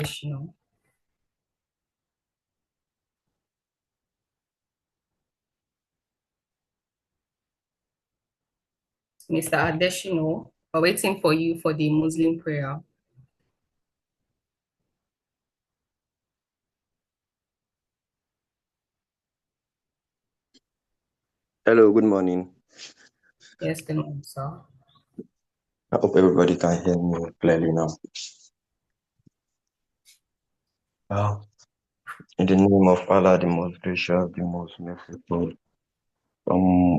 additional. Mr. Additional, we're waiting for you for the Muslim prayer. Hello, good morning. Yes, good morning, sir. I hope everybody can hear me clearly now. In the name of Allah, the most gracious, the most merciful,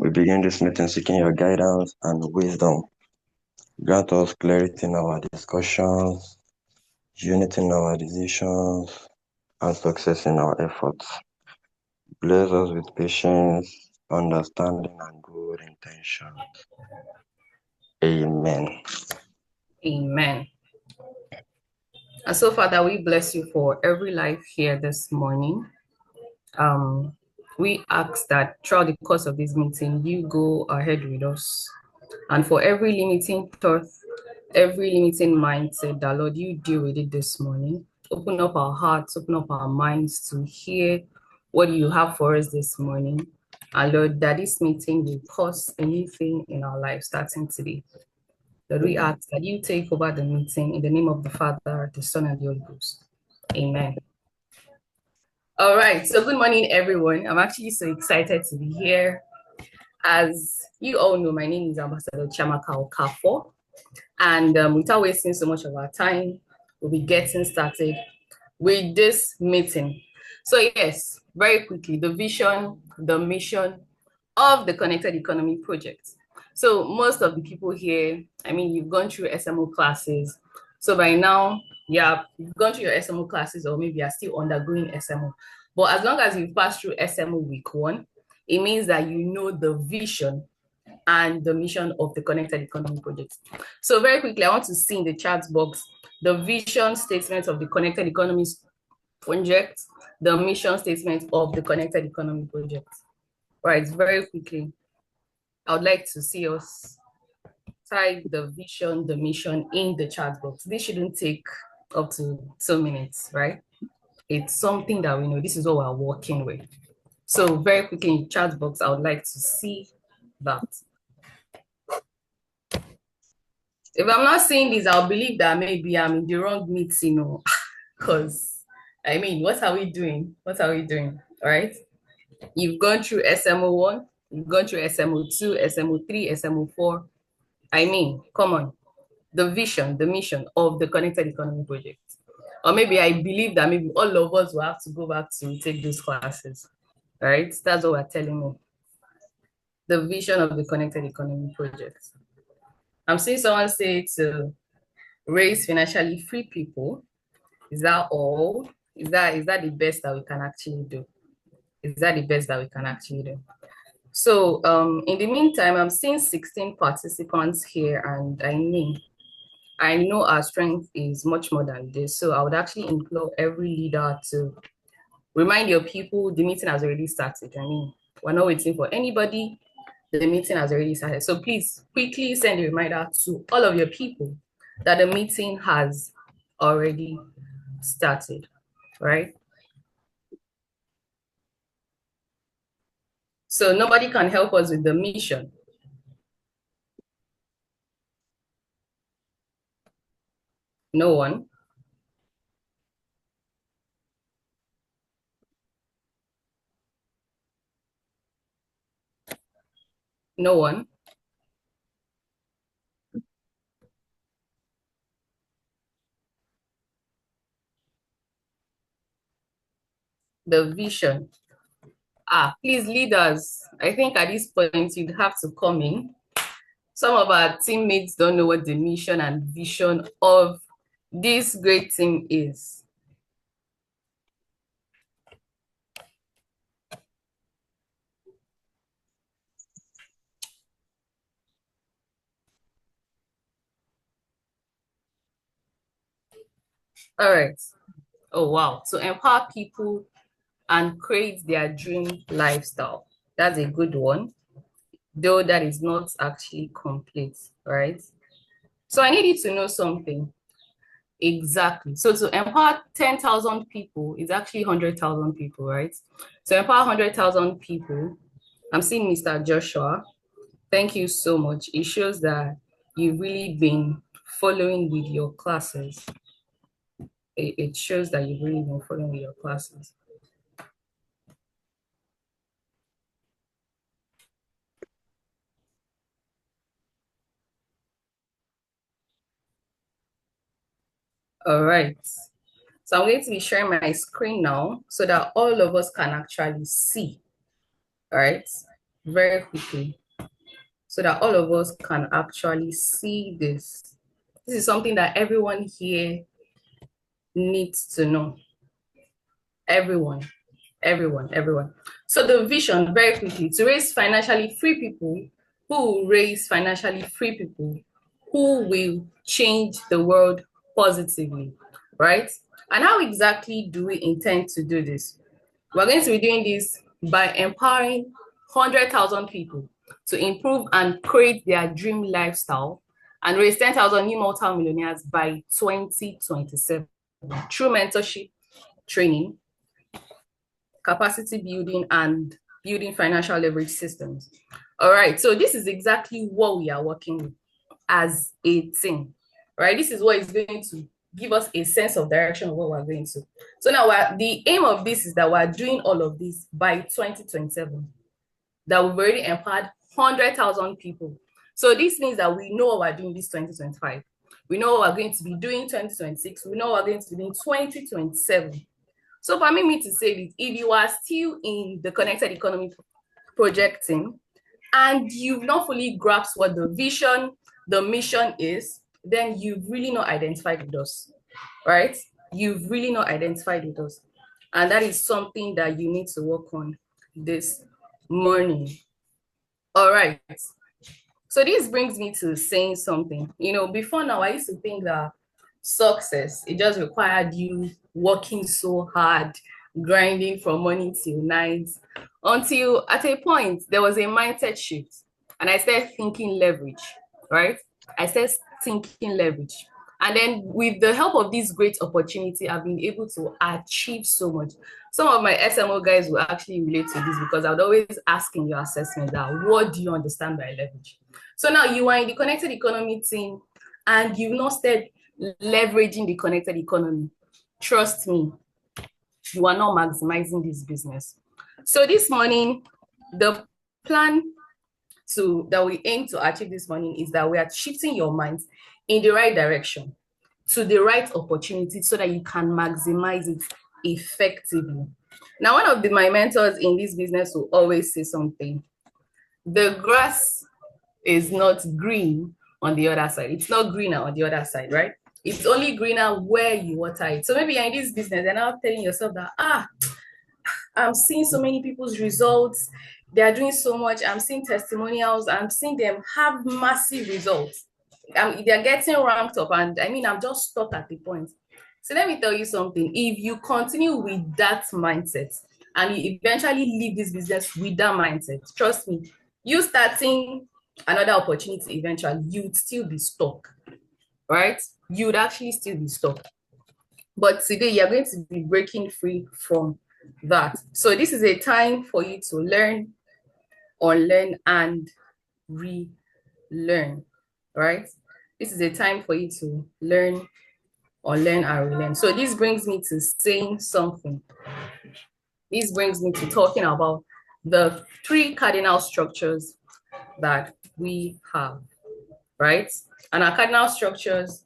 we begin this meeting seeking your guidance and wisdom. Grant us clarity in our discussions, unity in our decisions, and success in our efforts. Bless us with patience, understanding, and good intentions. Amen. Amen. And so, Father, we bless you for every life here this morning. We ask that throughout the course of this meeting, you go ahead with us. And for every limiting thought, every limiting mindset, that Lord, you deal with it this morning. Open up our hearts, open up our minds to hear what you have for us this morning. And Lord, that this meeting will cause anything in our life starting today. Lord, we ask that you take over the meeting in the name of the Father, the Son, and the Holy Ghost. Amen. All right, so good morning, everyone. I'm actually so excited to be here. As you all know, my name is Ambassador Chiamaka Okafor. And without wasting so much of our time, we'll be getting started with this meeting. So yes, very quickly, the vision, the mission of the Connected Economy Project. So most of the people here, I mean, you've gone through SMO classes. So by now, yeah, you've gone through your SMO classes, or maybe you're still undergoing SMO. But as long as you've passed through SMO week 1, it means that you know the vision and the mission of the Connected Economy Project. So very quickly, I want to see in the chat box the vision statement of the Connected Economy Project, the mission statement of the Connected Economy Project. Right, very quickly, I would like to see us type the vision, the mission in the chat box. This shouldn't take up to 2 minutes, right? It's something that we know. This is what we're working with. So very quickly in the chat box, I would like to see that. If I'm not seeing this, I'll believe that maybe I'm in the wrong meeting, or because I mean, what are we doing? What are we doing? All right. You've gone through SMO1, you've gone through SMO2, SMO3, SMO4. I mean, come on. The vision, the mission of the Connected Economy Project. Or maybe I believe that maybe all of us will have to go back to take those classes. All right. That's what we're telling me. The vision of the Connected Economy Project. I'm seeing someone say to raise financially free people. Is that all? Is that the best that we can actually do? Is that the best that we can actually do? So in the meantime, I'm seeing 16 participants here, and I know our strength is much more than this. So I would actually implore every leader to remind your people the meeting has already started. I mean, we're not waiting for anybody. The meeting has already started. So please quickly send a reminder to all of your people that the meeting has already started, right? So nobody can help us with the mission. No one. No one. The vision. Please, leaders, I think at this point you'd have to come in. Some of our teammates don't know what the mission and vision of this great team is. All right. Oh, wow. To empower people and create their dream lifestyle. That's a good one, though that is not actually complete, right? So I need you to know something. Exactly. So to empower 10,000 people is actually 100,000 people, right? To empower 100,000 people, I'm seeing Mr. Joshua. Thank you so much. It shows that you've really been following with your classes. It shows that you've really been following with your classes. All right. So I'm going to be sharing my screen now so that all of us can actually see. All right. Very quickly. So that all of us can actually see this. This is something that everyone here needs to know. Everyone, everyone. So the vision, very quickly, to raise financially free people who will raise financially free people who will change the world positively, right? And how exactly do we intend to do this? We're going to be doing this by empowering 100,000 people to improve and create their dream lifestyle and raise 10,000 new multimillionaires by 2027 through mentorship, training, capacity building, and building financial leverage systems. All right, so this is exactly what we are working with as a team, right? This is what is going to give us a sense of direction of what we're going to. So now the aim of this is that we're doing all of this by 2027, that we've already empowered 100,000 people. So this means that we know what we're doing this 2025. We know what we're going to be doing 2026. We know what we're going to be doing 2027. So permit me to say this, if you are still in the connected economy project team and you've not fully grasped what the vision, the mission is, then you've really not identified with us, right? You've really not identified with us. And that is something that you need to work on this morning. All right. So this brings me to saying something. Before now, I used to think that success, it just required you working so hard, grinding from morning till night, until at a point there was a mindset shift. And I started thinking leverage, right? I started thinking leverage. And then with the help of this great opportunity, I've been able to achieve so much. Some of my SMO guys will actually relate to this because I would always ask in your assessment that what do you understand by leverage? So now you are in the connected economy team and you've not started leveraging the connected economy. Trust me, you are not maximizing this business. So this morning, the plan that we aim to achieve this morning is that we are shifting your minds in the right direction to the right opportunity so that you can maximize it effectively. Now, one of my mentors in this business will always say something. The grass is not green on the other side. It's not greener on the other side, right? It's only greener where you water it. So maybe you're in this business and now telling yourself that, I'm seeing so many people's results. They are doing so much. I'm seeing testimonials. I'm seeing them have massive results. They're getting ranked up. And I mean, I'm just stuck at the point. So let me tell you something. If you continue with that mindset and you eventually leave this business with that mindset, trust me, you starting another opportunity eventually, you'd still be stuck, right? You'd actually still be stuck. But today you're going to be breaking free from that. So this is a time for you to learn, unlearn, and relearn, right? This is a time for you to learn, unlearn, and relearn. So this brings me to saying something. This brings me to talking about the 3 cardinal structures that we have, right? And our cardinal structures,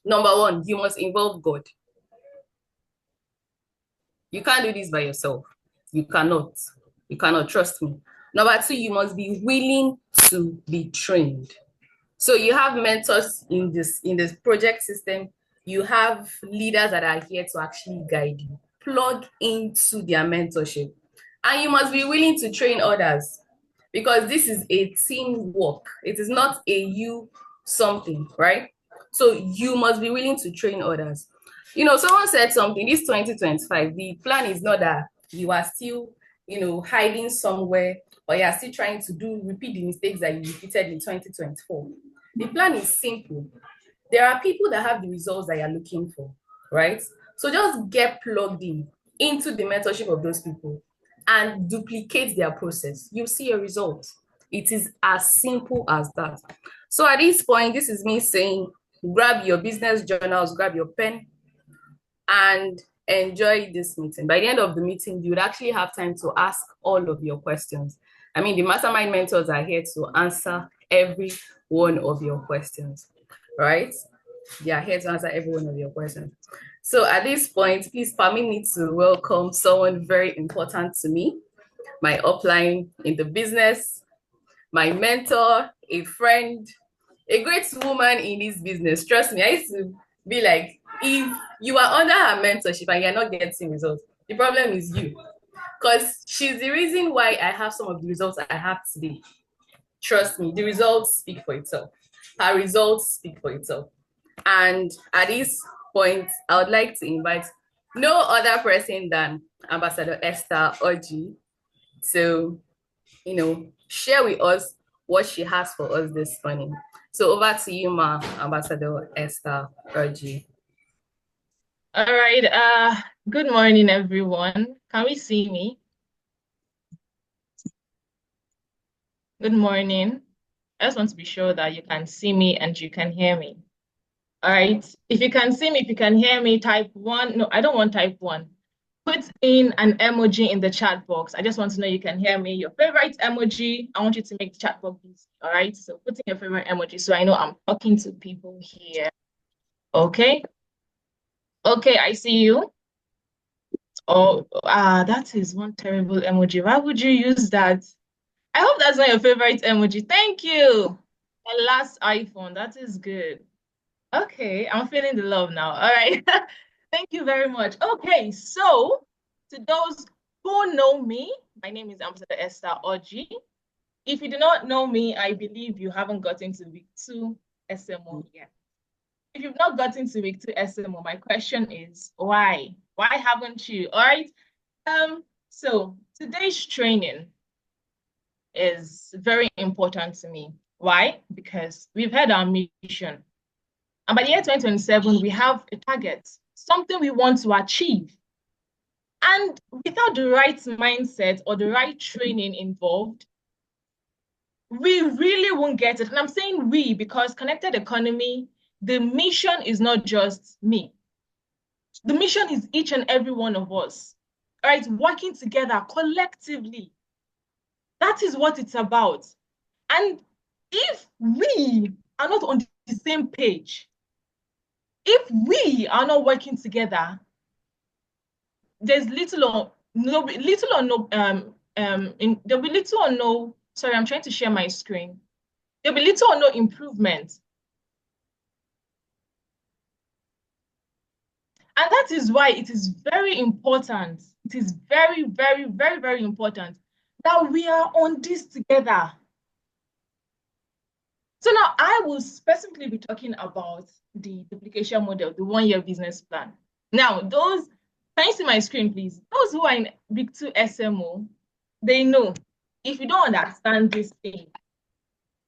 number 1, you must involve God. You can't do this by yourself. You cannot. You cannot, trust me. Number 2, you must be willing to be trained. So you have mentors in this project system. You have leaders that are here to actually guide you. Plug into their mentorship. And you must be willing to train others because this is a teamwork. It is not a you something, right? So you must be willing to train others. Someone said something, this 2025, the plan is not that you are still, hiding somewhere or you are still trying to repeat the mistakes that you repeated in 2024. The plan is simple. There are people that have the results that you're looking for, right? So just get plugged in into the mentorship of those people and duplicate their process. You'll see a result. It is as simple as that. So at this point, this is me saying, grab your business journals, grab your pen, and enjoy this meeting. By the end of the meeting, you would actually have time to ask all of your questions. I mean, the mastermind mentors are here to answer every one of your questions, right? They are here to answer every one of your questions. So at this point, please permit me to welcome someone very important to me, my upline in the business, my mentor, a friend, a great woman in this business. Trust me, I used to be like, if you are under her mentorship and you're not getting results, the problem is you. Because she's the reason why I have some of the results I have today. Trust me, the results speak for itself. Her results speak for itself. And at this point, I would like to invite no other person than Ambassador Esther Oji to, share with us what she has for us this morning. So over to you, Ma, Ambassador Esther Oji. All right. Good morning, everyone. Can we see me? Good morning. I just want to be sure that you can see me and you can hear me. All right. If you can see me, if you can hear me, type 1. No, I don't want type 1. Put in an emoji in the chat box. I just want to know you can hear me. Your favorite emoji. I want you to make the chat box easy. All right. So put in your favorite emoji so I know I'm talking to people here. Okay. Okay, I see you. Oh, that is one terrible emoji. Why would you use that? I hope that's not your favorite emoji. Thank you. My last iPhone. That is good. Okay, I'm feeling the love now. All right. Thank you very much. Okay, so to those who know me, my name is Ambassador Esther Oji. If you do not know me, I believe you haven't gotten to week 2 SMO yet. If you've not gotten to week 2 SMO, my question is why? Why haven't you? All right. So today's training is very important to me. Why? Because we've had our mission. And by the year 2027, we have a target, something we want to achieve. And without the right mindset or the right training involved, we really won't get it. And I'm saying we because connected economy, the mission is not just me. The mission is each and every one of us, all right, working together collectively. That is what it's about. And if we are not on the same page, if we are not working together, there's little or no, there'll be little or no, sorry, I'm trying to share my screen. There'll be little or no improvement. And that is why it is very important. It is very, very, very, very important that we are on this together. So now I will specifically be talking about the duplication model, the 1-year business plan. Now, can you see my screen, please? Those who are in Big 2 SMO, they know if you don't understand this thing,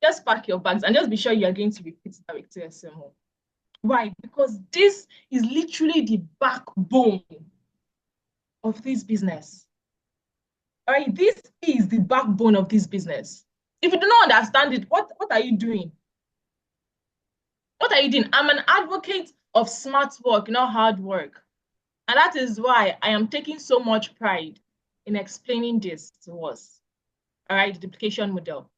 just pack your bags and just be sure you are going to repeat that Big 2 SMO. Why? Because this is literally the backbone of this business. All right, this is the backbone of this business. If you do not understand it, what are you doing? What are you doing? I'm an advocate of smart work, not hard work. And that is why I am taking so much pride in explaining this to us. All right, the duplication model.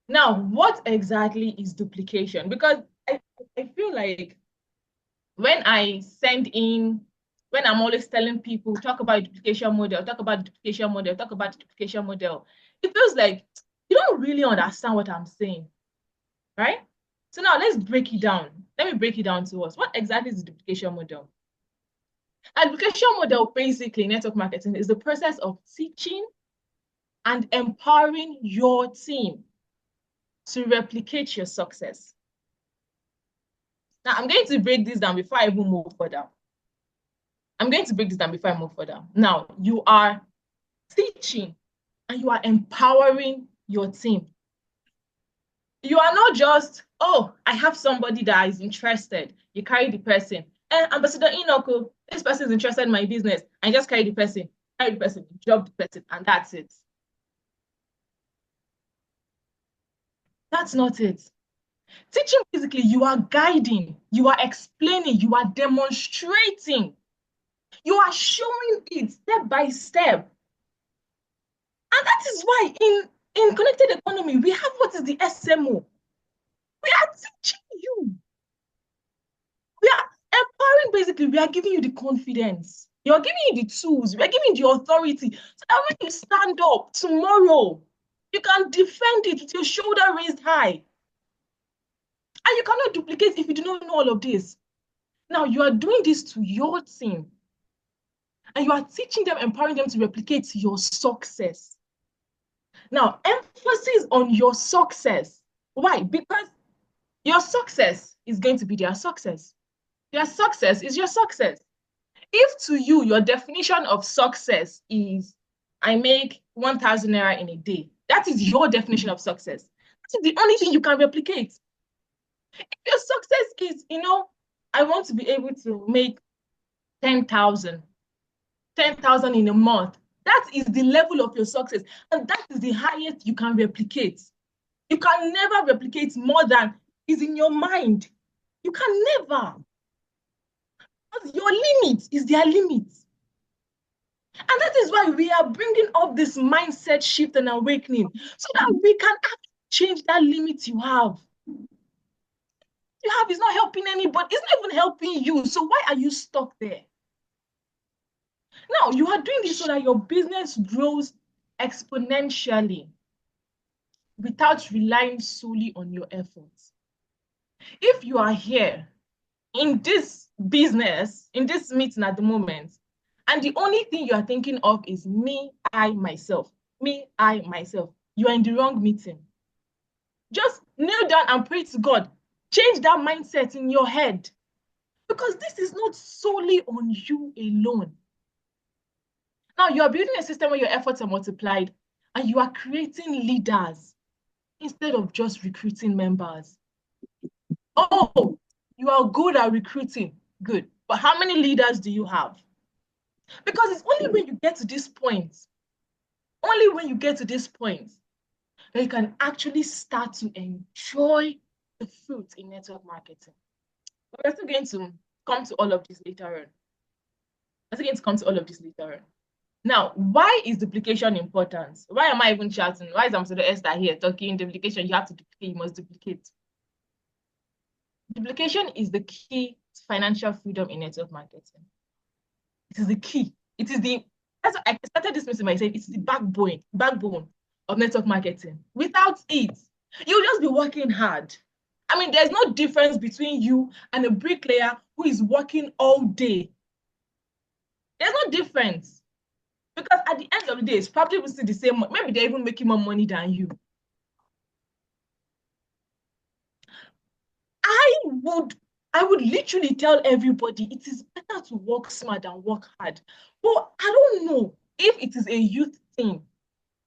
Now, what exactly is duplication? Because I feel like when I'm always telling people, talk about duplication model, talk about duplication model, talk about duplication model, it feels like you don't really understand what I'm saying, right? So now let's break it down. Let me break it down to us. What exactly is the duplication model? A duplication model, basically, network marketing is the process of teaching and empowering your team to replicate your success. Now, I'm going to break this down before I even move further. Now, you are teaching and you are empowering your team. You are not just, Oh, I have somebody that is interested. You carry the person. Ambassador Inoko, this person is interested in my business. I just carry the person, drop the person, and that's it. That's not it. Teaching, basically, you are guiding, you are explaining, you are demonstrating, you are showing it step by step. And that is why in connected economy, we have what is the SMO. We are teaching you. We are empowering, basically, we are giving you the confidence. You're giving you the tools. We are giving you the authority. So that when you stand up tomorrow, you can defend it with your shoulder raised high. And you cannot duplicate if you do not know all of this. Now, you are doing this to your team. And you are teaching them, empowering them to replicate your success. Now, emphasis on your success. Why? Because your success is going to be their success. Their success is your success. If to you, your definition of success is, I make 1,000 naira in a day, that is your definition of success. That is the only thing you can replicate. If your success is, I want to be able to make 10,000 in a month, that is the level of your success. And that is the highest you can replicate. You can never replicate more than is in your mind. You can never. Because your limit is their limit. And that is why we are bringing up this mindset shift and awakening so that we can actually change that limit you have. You have is not helping anybody. It's not even helping you. So why are you stuck there? Now, you are doing this so that your business grows exponentially without relying solely on your efforts. If you are here in this business, in this meeting at the moment, and the only thing you are thinking of is me, I, myself, you are in the wrong meeting. Just kneel down and pray to God. Change that mindset in your head. Because this is not solely on you alone. Now, you are building a system where your efforts are multiplied and you are creating leaders instead of just recruiting members. Oh, you are good at recruiting. Good. But how many leaders do you have? Because it's only when you get to this point, that you can actually start to enjoy the fruit in network marketing. But we're still going to come to all of this later on. Now, why is duplication important? Why am I even shouting? Why is Ambassador Esther here talking duplication? You have to duplicate, you must duplicate. Duplication is the key to financial freedom in network marketing. It is the key. It is that's why I started this meeting by saying it's the backbone of network marketing. Without it, you'll just be working hard. I mean, there's no difference between you and a bricklayer who is working all day. There's no difference. Because at the end of the day, it's probably will see the same. Maybe they're even making more money than you. I would literally tell everybody it is better to work smart than work hard. But I don't know if it is a youth thing.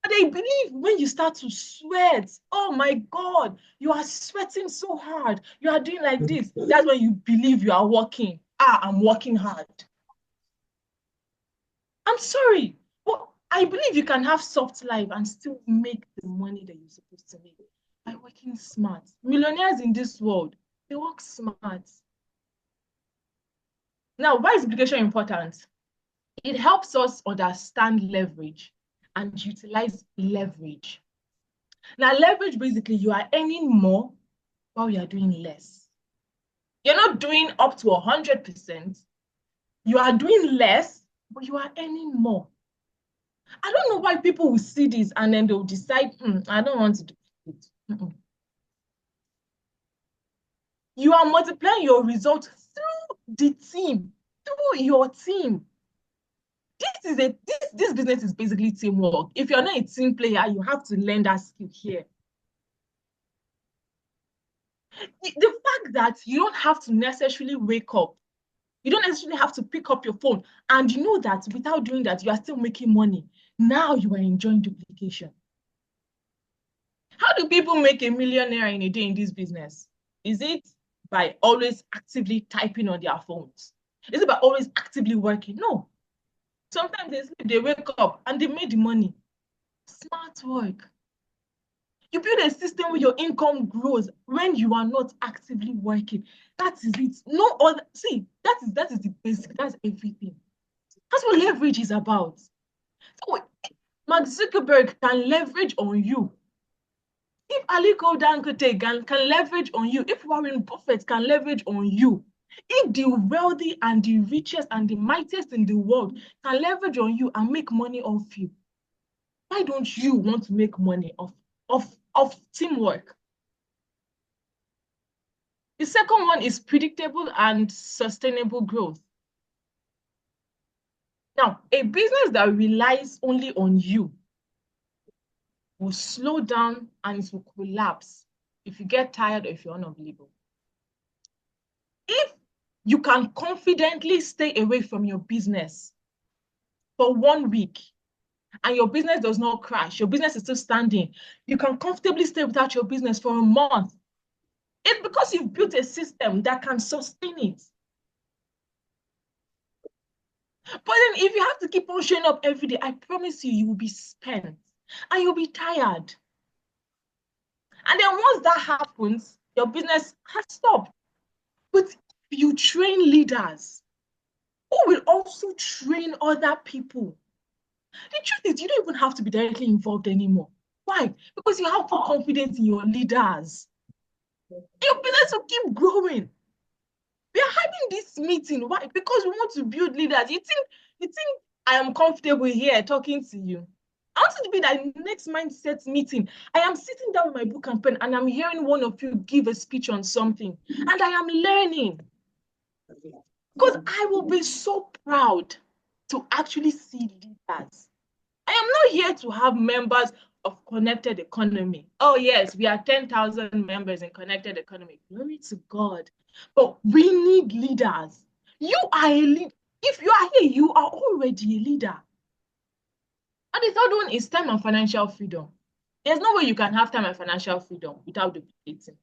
But I believe when you start to sweat, oh my God, you are sweating so hard. You are doing like this. That's when you believe you are working. I'm working hard. I'm sorry, but I believe you can have soft life and still make the money that you're supposed to make by working smart. Millionaires in this world, they work smart. Now, why is duplication important? It helps us understand leverage and utilize leverage. Now, leverage, basically, you are earning more while you are doing less. You're not doing up to 100%. You are doing less, but you are earning more. I don't know why people will see this and then they'll decide, I don't want to do it. You are multiplying your results through the team, through your team. This business is basically teamwork. If you're not a team player, you have to learn that skill here. The fact that you don't have to necessarily wake up, you don't necessarily have to pick up your phone, and you know that without doing that, you are still making money. Now you are enjoying duplication. How do people make $1 million in a day in this business? Is it by always actively typing on their phones? Is it by always actively working? No. Sometimes they sleep, they wake up, and they made the money. Smart work. You build a system where your income grows when you are not actively working. That is it. No other. See, that is the basic. That's everything. That's what leverage is about. So Mark Zuckerberg can leverage on you. If Aliko Dangote can leverage on you, if Warren Buffett can leverage on you, if the wealthy and the richest and the mightiest in the world can leverage on you and make money off you, why don't you want to make money off teamwork? The second one is predictable and sustainable growth. Now, a business that relies only on you will slow down and it will collapse if you get tired or if you're unavailable. If you can confidently stay away from your business for 1 week and your business does not crash, your business is still standing, you can comfortably stay without your business for a month. It's because you've built a system that can sustain it. But then if you have to keep on showing up every day, I promise you, you will be spent and you'll be tired. And then once that happens, your business has stopped. But if you train leaders who will also train other people, the truth is you don't even have to be directly involved anymore. Why? Because you have full confidence in your leaders. Your business will keep growing. We are having this meeting. Why? Because we want to build leaders. You think I am comfortable here talking to you? I want it to be that next mindset meeting. I am sitting down with my book and pen and I'm hearing one of you give a speech on something. And I am learning. Because I will be so proud to actually see leaders. I am not here to have members of Connected Economy. Oh, yes, we are 10,000 members in Connected Economy. Glory to God. But we need leaders. You are a leader. If you are here, you are already a leader. And the third one is time and financial freedom. There's no way you can have time and financial freedom without duplicating.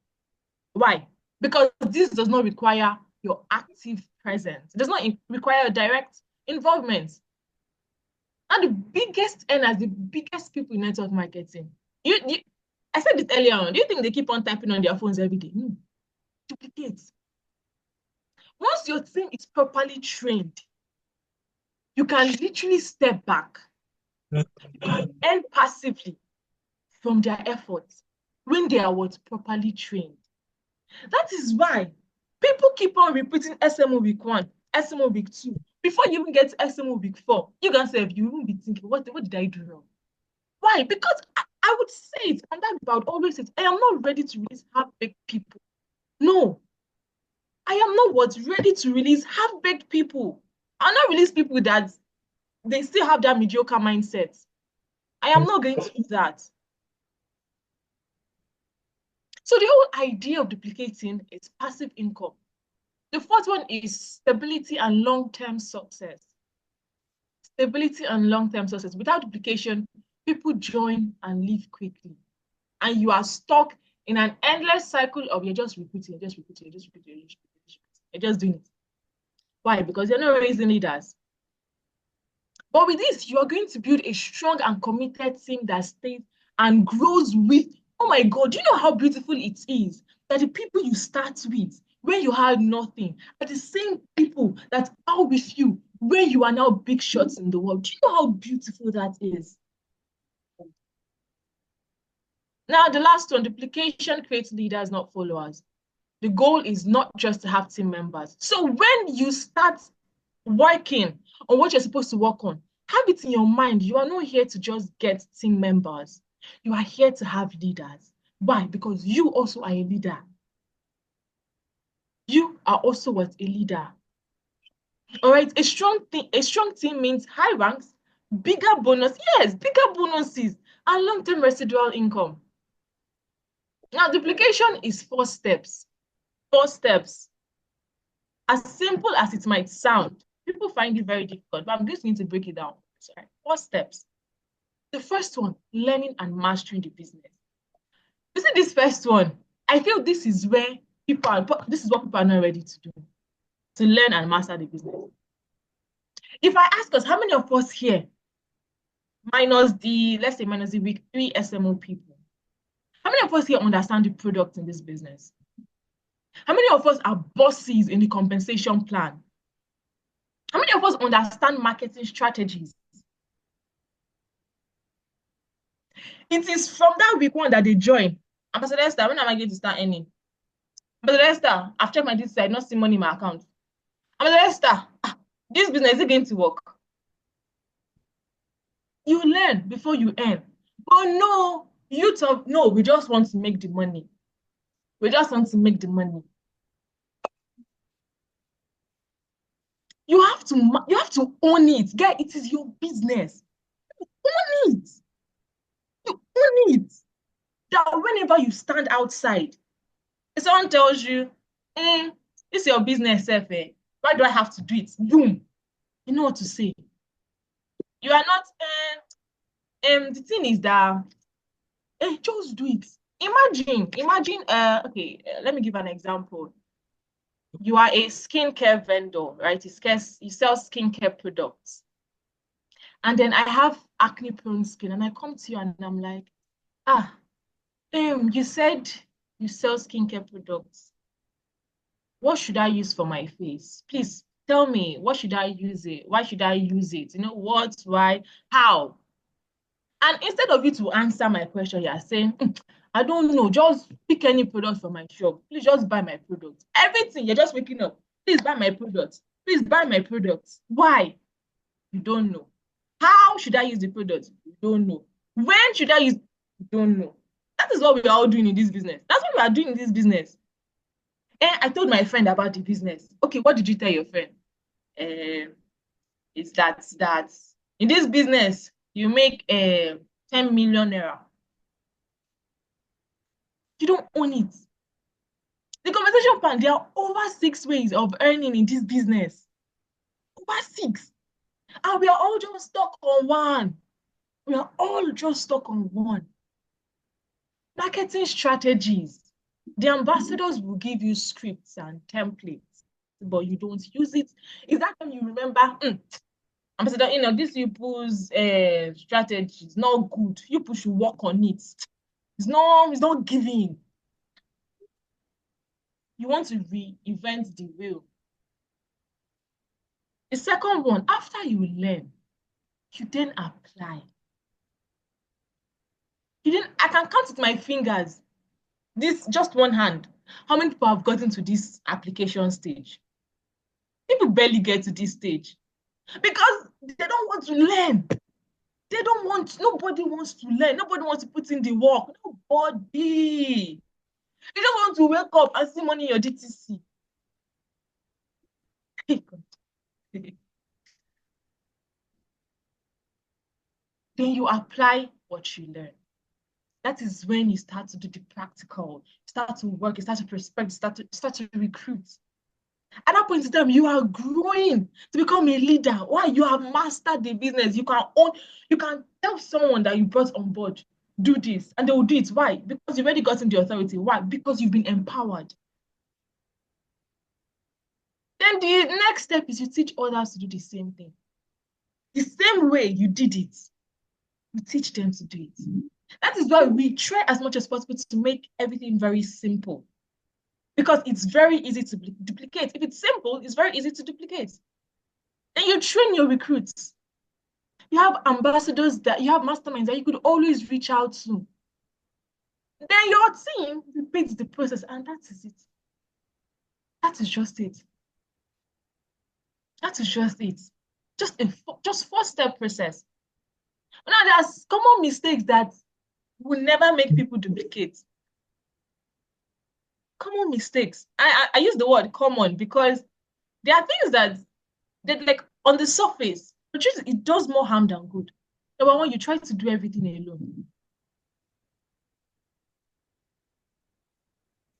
Why? Because this does not require your active presence. It does not require direct involvement. And the biggest earners, the biggest people in network marketing, I said it earlier on. Do you think they keep on typing on their phones every day? No. Duplicate. Once your team is properly trained, you can literally step back. You can earn passively from their efforts when they are properly trained. That is why people keep on repeating SMO week 1, SMO week 2. Before you even get to SMO week 4, you can say, you won't be thinking, what did I do wrong? Why? Because I would say it, and that's about always it. I am not ready to release half-baked people. No. I am not ready to release half-baked people. I'll not release people that they still have that mediocre mindset. I am not going to do that. So the whole idea of duplicating is passive income. The fourth one is stability and long-term success. Stability and long-term success. Without duplication, people join and leave quickly. And you are stuck in an endless cycle of you're just repeating, you're just doing it. Why? Because you're not raising leaders. But with this, you are going to build a strong and committed team that stays and grows with, oh my God, do you know how beautiful it is that the people you start with when you had nothing are the same people that are with you when you are now big shots in the world? Do you know how beautiful that is? Now, the last one, duplication creates leaders, not followers. The goal is not just to have team members. So when you start working on what you're supposed to work on, have it in your mind. You are not here to just get team members. You are here to have leaders. Why? Because you also are a leader. You are also what? A leader. All right. A strong team means high ranks, bigger bonus. Yes, bigger bonuses and long-term residual income. Now, duplication is 4 steps. 4 steps. As simple as it might sound, people find it very difficult, but I'm just going to break it down. Sorry. 4 steps. The first one, learning and mastering the business. You see this first one, I feel this is where But this is what people are not ready to do, to learn and master the business. If I ask us, how many of us here, let's say minus the week 3 SMO people, how many of us here understand the product in this business? How many of us are bosses in the compensation plan? How many of us understand marketing strategies? It is from that week 1 that they join. Ambassador Esther, when am I going to start earning? Ambassador Esther, I've checked my details, I not see money in my account. Ambassador Esther, this business is going to work. You learn before you earn. But no, no, we just want to make the money. We just want to make the money. You have to own it. Guy, it is your business. Own it. You own it. That whenever you stand outside, if someone tells you, it's your business, eh? Why do I have to do it? Boom. You know what to say. You are not, the thing is that, just do it. Imagine, okay, let me give an example. You are a skincare vendor, right? You sell skincare products. And then I have acne prone skin and I come to you and I'm like, you said you sell skincare products. What should I use for my face? Please tell me, what should I use it? Why should I use it? You know, what, why, how? And instead of you to answer my question, you are saying, I don't know, just pick any product from my shop. Please just buy my product. Everything, you're just waking up. Please buy my product. Please buy my product. Why? You don't know. How should I use the product? You don't know. When should I use? You don't know. That is what we are all doing in this business. That's what we are doing in this business. And I told my friend about the business. Okay, what did you tell your friend? It's that in this business, you make 10 million naira. You don't own it. The compensation plan, there are over 6 ways of earning in this business. Over 6. And we are all just stuck on one. We are all just stuck on one. Marketing strategies. The ambassadors will give you scripts and templates, but you don't use it. Is that when you remember, ambassador, this people's strategy is not good. You people should work on it. It's not giving. You want to reinvent the wheel. The second one, after you learn, you then apply. I can count with my fingers. This just one hand. How many people have gotten to this application stage? People barely get to this stage because they don't want to learn. Nobody wants to learn. Nobody wants to put in the work. Nobody. You just want to wake up and see money in your DTC. Then you apply what you learn. That is when you start to do the practical, start to work, you start to prospect, start to recruit. At that point in time, you are growing to become a leader. Why? You have mastered the business. You can tell someone that you brought on board, do this, and they will do it. Why? Because you've already gotten the authority. Why? Because you've been empowered. Then the next step is you teach others to do the same thing. The same way you did it, you teach them to do it. That is why we try as much as possible to make everything very simple. Because it's very easy to duplicate. If it's simple, it's very easy to duplicate. Then you train your recruits. You have ambassadors you have masterminds that you could always reach out to. Then your team repeats the process, and that is it. That is just it. That is just it. Just 4-step process. Now, there's common mistakes that will never make people duplicate. Common mistakes. I use the word common because there are things that like on the surface, it does more harm than good. Number one, you try to do everything alone.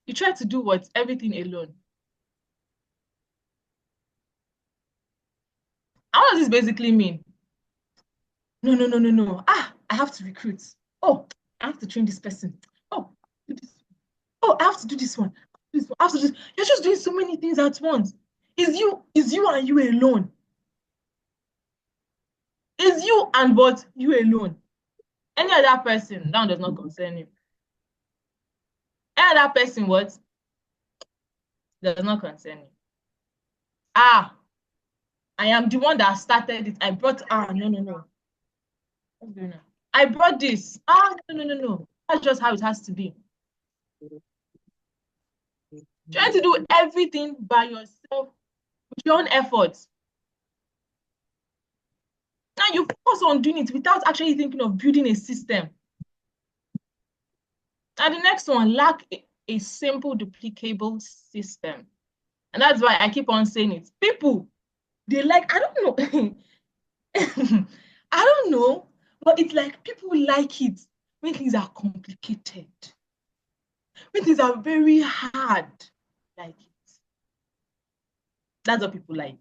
You try to do what? Everything alone. And what does this basically mean? No. I have to recruit. Oh, I have to train this person. Oh, do this. Oh, I have to do this one. I have to do this. You're just doing so many things at once. Is you and you alone? Is you and but you alone? Any other person, that does not concern you. Any other person, what? Does not concern you. Ah, I am the one that started it. I brought, no. What's going on? I brought this. No. That's just how it has to be. Trying to do everything by yourself with your own efforts. Now you focus on doing it without actually thinking of building a system. And the next one, lack a simple duplicable system. And that's why I keep on saying it. People, they like, I don't know. I don't know, but it's like people like it when things are complicated, when things are very hard, like it. That's what people like.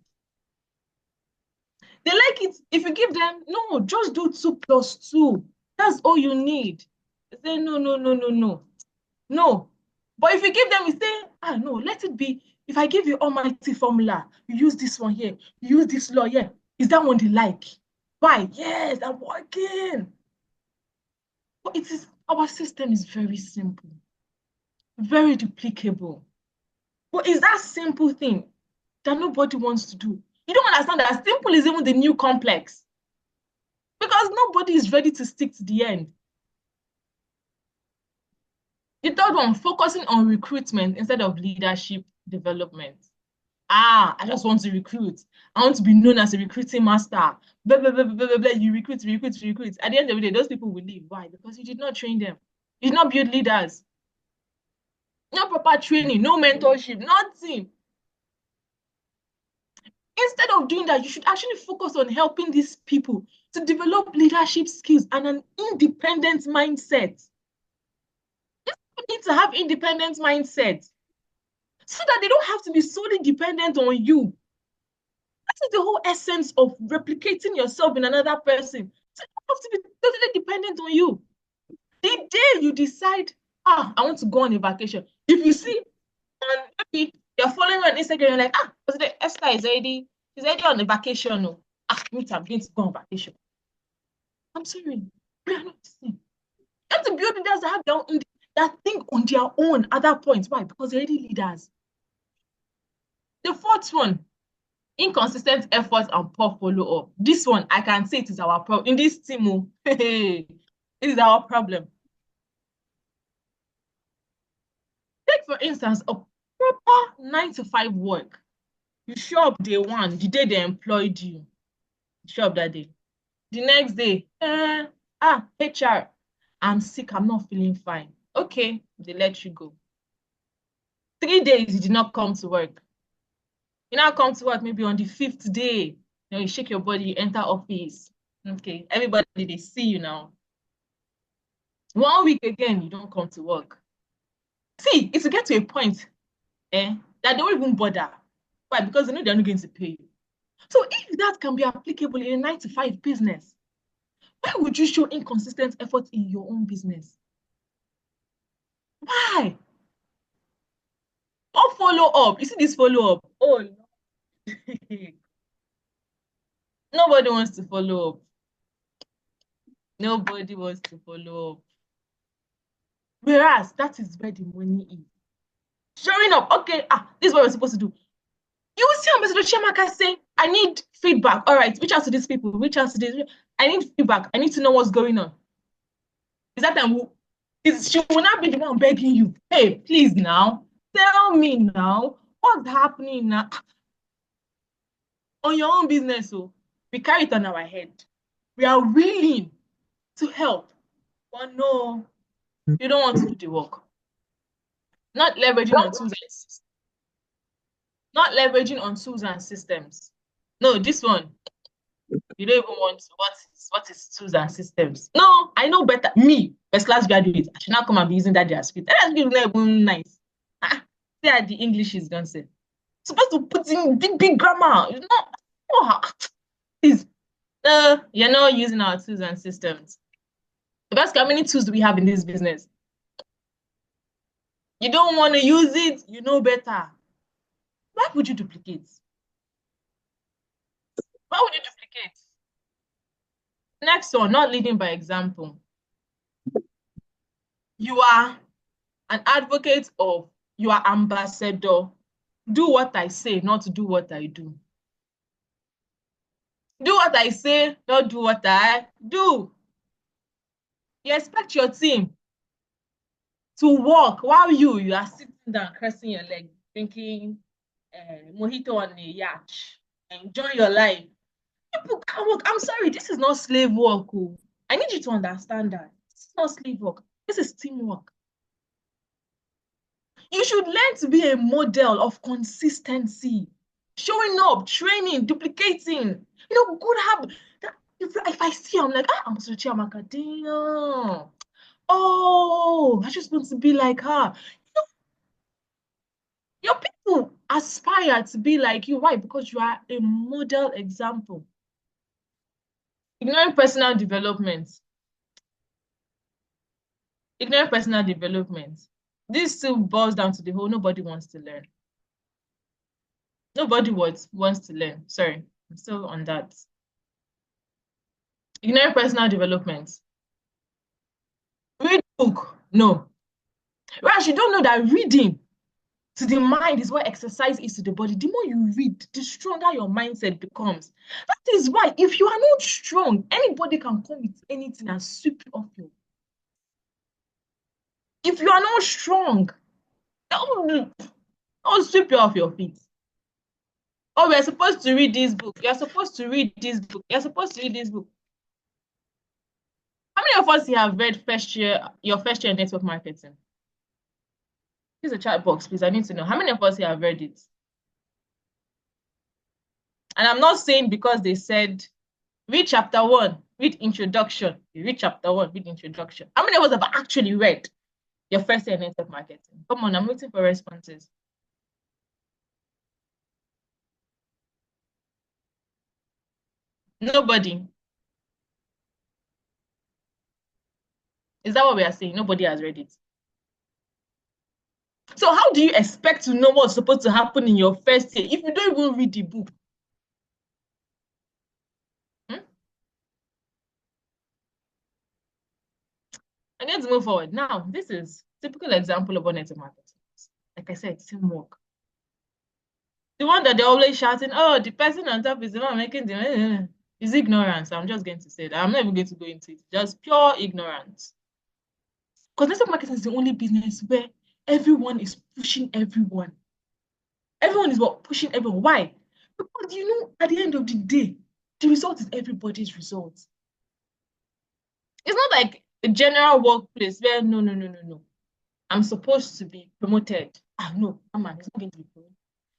They like it if you give them, no, just do 2 plus 2. That's all you need. They say, no. No. But if you give them, you say, no, let it be. If I give you almighty formula, you use this one here, you use this law here. Is that one they like? Why? Yes, I'm working. But our system is very simple, very duplicable. But it's that simple thing that nobody wants to do. You don't understand that simple is even the new complex. Because nobody is ready to stick to the end. The third one, focusing on recruitment instead of leadership development. I just want to recruit. I want to be known as a recruiting master. Blah, blah, blah, blah, blah, blah. You recruit. At the end of the day, those people will leave. Why? Because you did not train them. You did not build leaders. No proper training, no mentorship, nothing. Instead of doing that, you should actually focus on helping these people to develop leadership skills and an independent mindset. You need to have independent mindset so that they don't have to be solely dependent on you. That is the whole essence of replicating yourself in another person. So you don't have to be totally dependent on you. The day you decide, I want to go on a vacation, if you see, and maybe you're following on Instagram, you're like, Esther she's already on a vacation. No. I'm going to go on vacation. I'm sorry, we are not the same. You have to build leaders that have their own, that think on their own at that point. Why? Because they're already leaders. The fourth one, inconsistent efforts and poor follow-up. This one, I can say it is our problem. In this team, it is our problem. Take, for instance, a proper 9 to 5 work. You show up day one, the day they employed you. You show up that day. The next day, HR, I'm sick, I'm not feeling fine. Okay, they let you go. 3 days, you did not come to work. You now come to work maybe on the 5th day. You shake your body, you enter office. Okay, everybody, they see you now. 1 week again, you don't come to work. See, it's to get to a point that they won't even bother. Why? Because they know they're not going to pay you. So if that can be applicable in a 9 to 5 business, why would you show inconsistent effort in your own business? Why? Or follow up. You see this follow up? Oh, no. Nobody wants to follow up. Nobody wants to follow up. Whereas that is where the money is. Showing up, okay, this is what we're supposed to do. You will see Ambassador Chiamaka say, I need feedback. All right, reach out to these people, reach out to this. I need feedback. I need to know what's going on. Is that time? She will not be the one begging you. Hey, please now, tell me now, what's happening now? On your own business, so we carry it on our head. We are willing to help, but no, you don't want to do the work. Not leveraging on tools and systems. Not leveraging on tools and systems. No, this one, you don't even want what is tools and systems. No, I know better. Me, first class graduate, I should not come and be using that their script. That's not even nice. See how the English is gonna say. Supposed to put in big grammar. You know, please. You're not using our tools and systems. If ask how many tools do we have in this business? You don't want to use it, you know better. Why would you duplicate? Why would you duplicate? Next one, not leading by example. You are an advocate of, you are ambassador. Do what I say, not do what I do. Do what I say, not do what I do. You expect your team to work while you are sitting down, crossing your leg, drinking mojito on a yacht, enjoy your life. People can work. I'm sorry, this is not slave work. Oh. I need you to understand that. This is not slave work. This is teamwork. You should learn to be a model of consistency, showing up, training, duplicating. Good habit. If I see, I'm like, I'm so Chiamaka, damn. Oh, I just want to be like her. Your people aspire to be like you. Why? Because you are a model example. Ignoring personal development. Ignoring personal development. This still boils down to the whole nobody wants to learn. Nobody wants to learn. Sorry, I'm still on that. Ignoring personal development. Read book. No. Rash, you don't know that reading to the mind is what exercise is to the body. The more you read, the stronger your mindset becomes. That is why if you are not strong, anybody can come with anything and sweep you off your. If you are not strong, they'll sweep you off your feet. Oh, we're supposed to read this book. You're supposed to read this book. You're supposed to read this book. How many of us here have read your first year network marketing? Use a chat box, please. I need to know. How many of us here have read it? And I'm not saying because they said, read chapter 1, read introduction. You read chapter 1, read introduction. How many of us have actually read your first year network marketing? Come on, I'm waiting for responses. Nobody. Is that what we are saying? Nobody has read it. So how do you expect to know what's supposed to happen in your first year if you don't even read the book? I need to move forward. Now, this is a typical example of network marketing. Like I said, teamwork. The one that they're always shouting, oh, the person on top is the one making the is ignorance. I'm just going to say that. I'm not even going to go into it. Just pure ignorance. Because network marketing is the only business where everyone is pushing everyone. Everyone is pushing everyone. Why? Because at the end of the day, the result is everybody's result. It's not like a general workplace where no. I'm supposed to be promoted. No, man, it's not going to be promoted.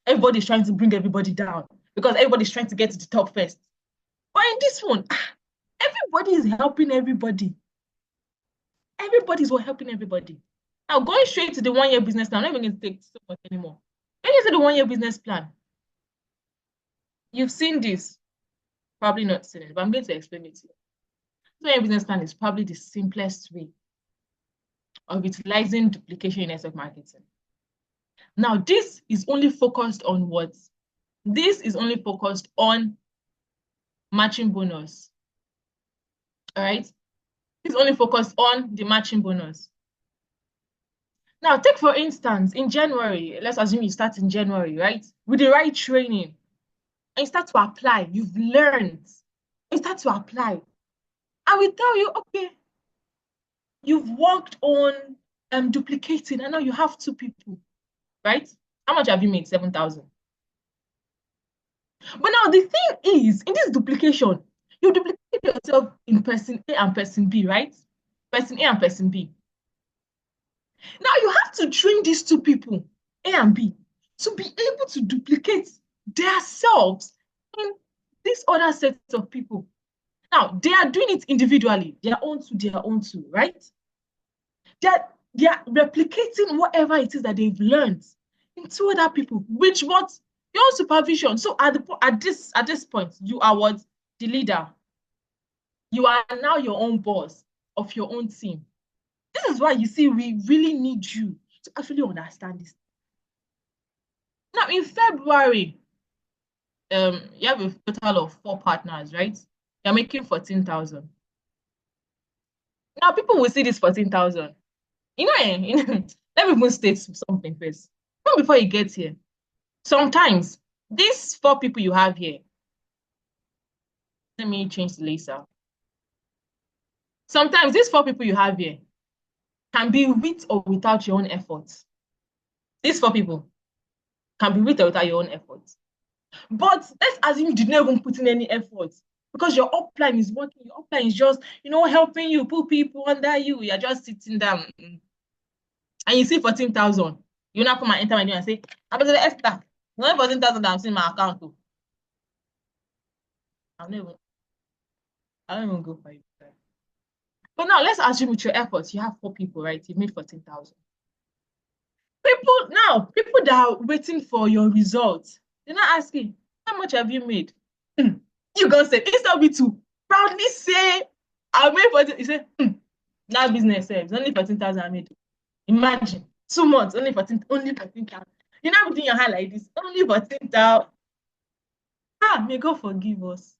Everybody's trying to bring everybody down because everybody's trying to get to the top first. But in this one, everybody is helping everybody. Everybody's helping everybody. Now, going straight to the 1 year business plan, I'm not even going to take so much anymore. When you say the 1 year business plan, you've seen this, probably not seen it, but I'm going to explain it to you. The 1 year business plan is probably the simplest way of utilizing duplication in network marketing. Now, this is only focused on what? This is only focused on matching bonus. All right? It's only focused on the matching bonus. Now, take for instance, in January, let's assume you start in January, right? With the right training, and you start to apply, you've learned, you start to apply. And we tell you, okay, you've worked on duplicating, and now you have 2 people, right? How much have you made? 7,000. But now the thing is, in this duplication, you duplicate yourself in person A and person B, right? Person A and person B. Now you have to train these 2 people, A and B, to be able to duplicate themselves in this other set of people. Now, they are doing it individually, their own two, right? They are replicating whatever it is that they've learned into other people, which what your supervision. So at this point, you are what? The leader. You are now your own boss of your own team. This is why you see we really need you to actually understand this. Now, in February, you have a total of 4 partners, right? You're making 14,000. Now, people will see this 14,000. Let me even state something first. Even before you get here, sometimes these 4 people you have here, let me change the laser. Sometimes these 4 people you have here can be with or without your own efforts. These 4 people can be with or without your own efforts. But let's assume you did not even put in any effort because your upline is working. Your upline is just, helping you, put people under you. You're just sitting down and you see 14,000. You now come and enter my name and say, I'm going to Esther. You know 14,000 that I'm seeing my account to. I don't even go for it. But now let's assume with your efforts, you have 4 people, right? You've made 14,000. People that are waiting for your results, they're not asking, how much have you made? You gonna say, instead of me to proudly say, I made 14, you say, that business says only 14,000 I made. Imagine 2 months, only 14,000. You know everything your hand like this, only 14,000. May God forgive us.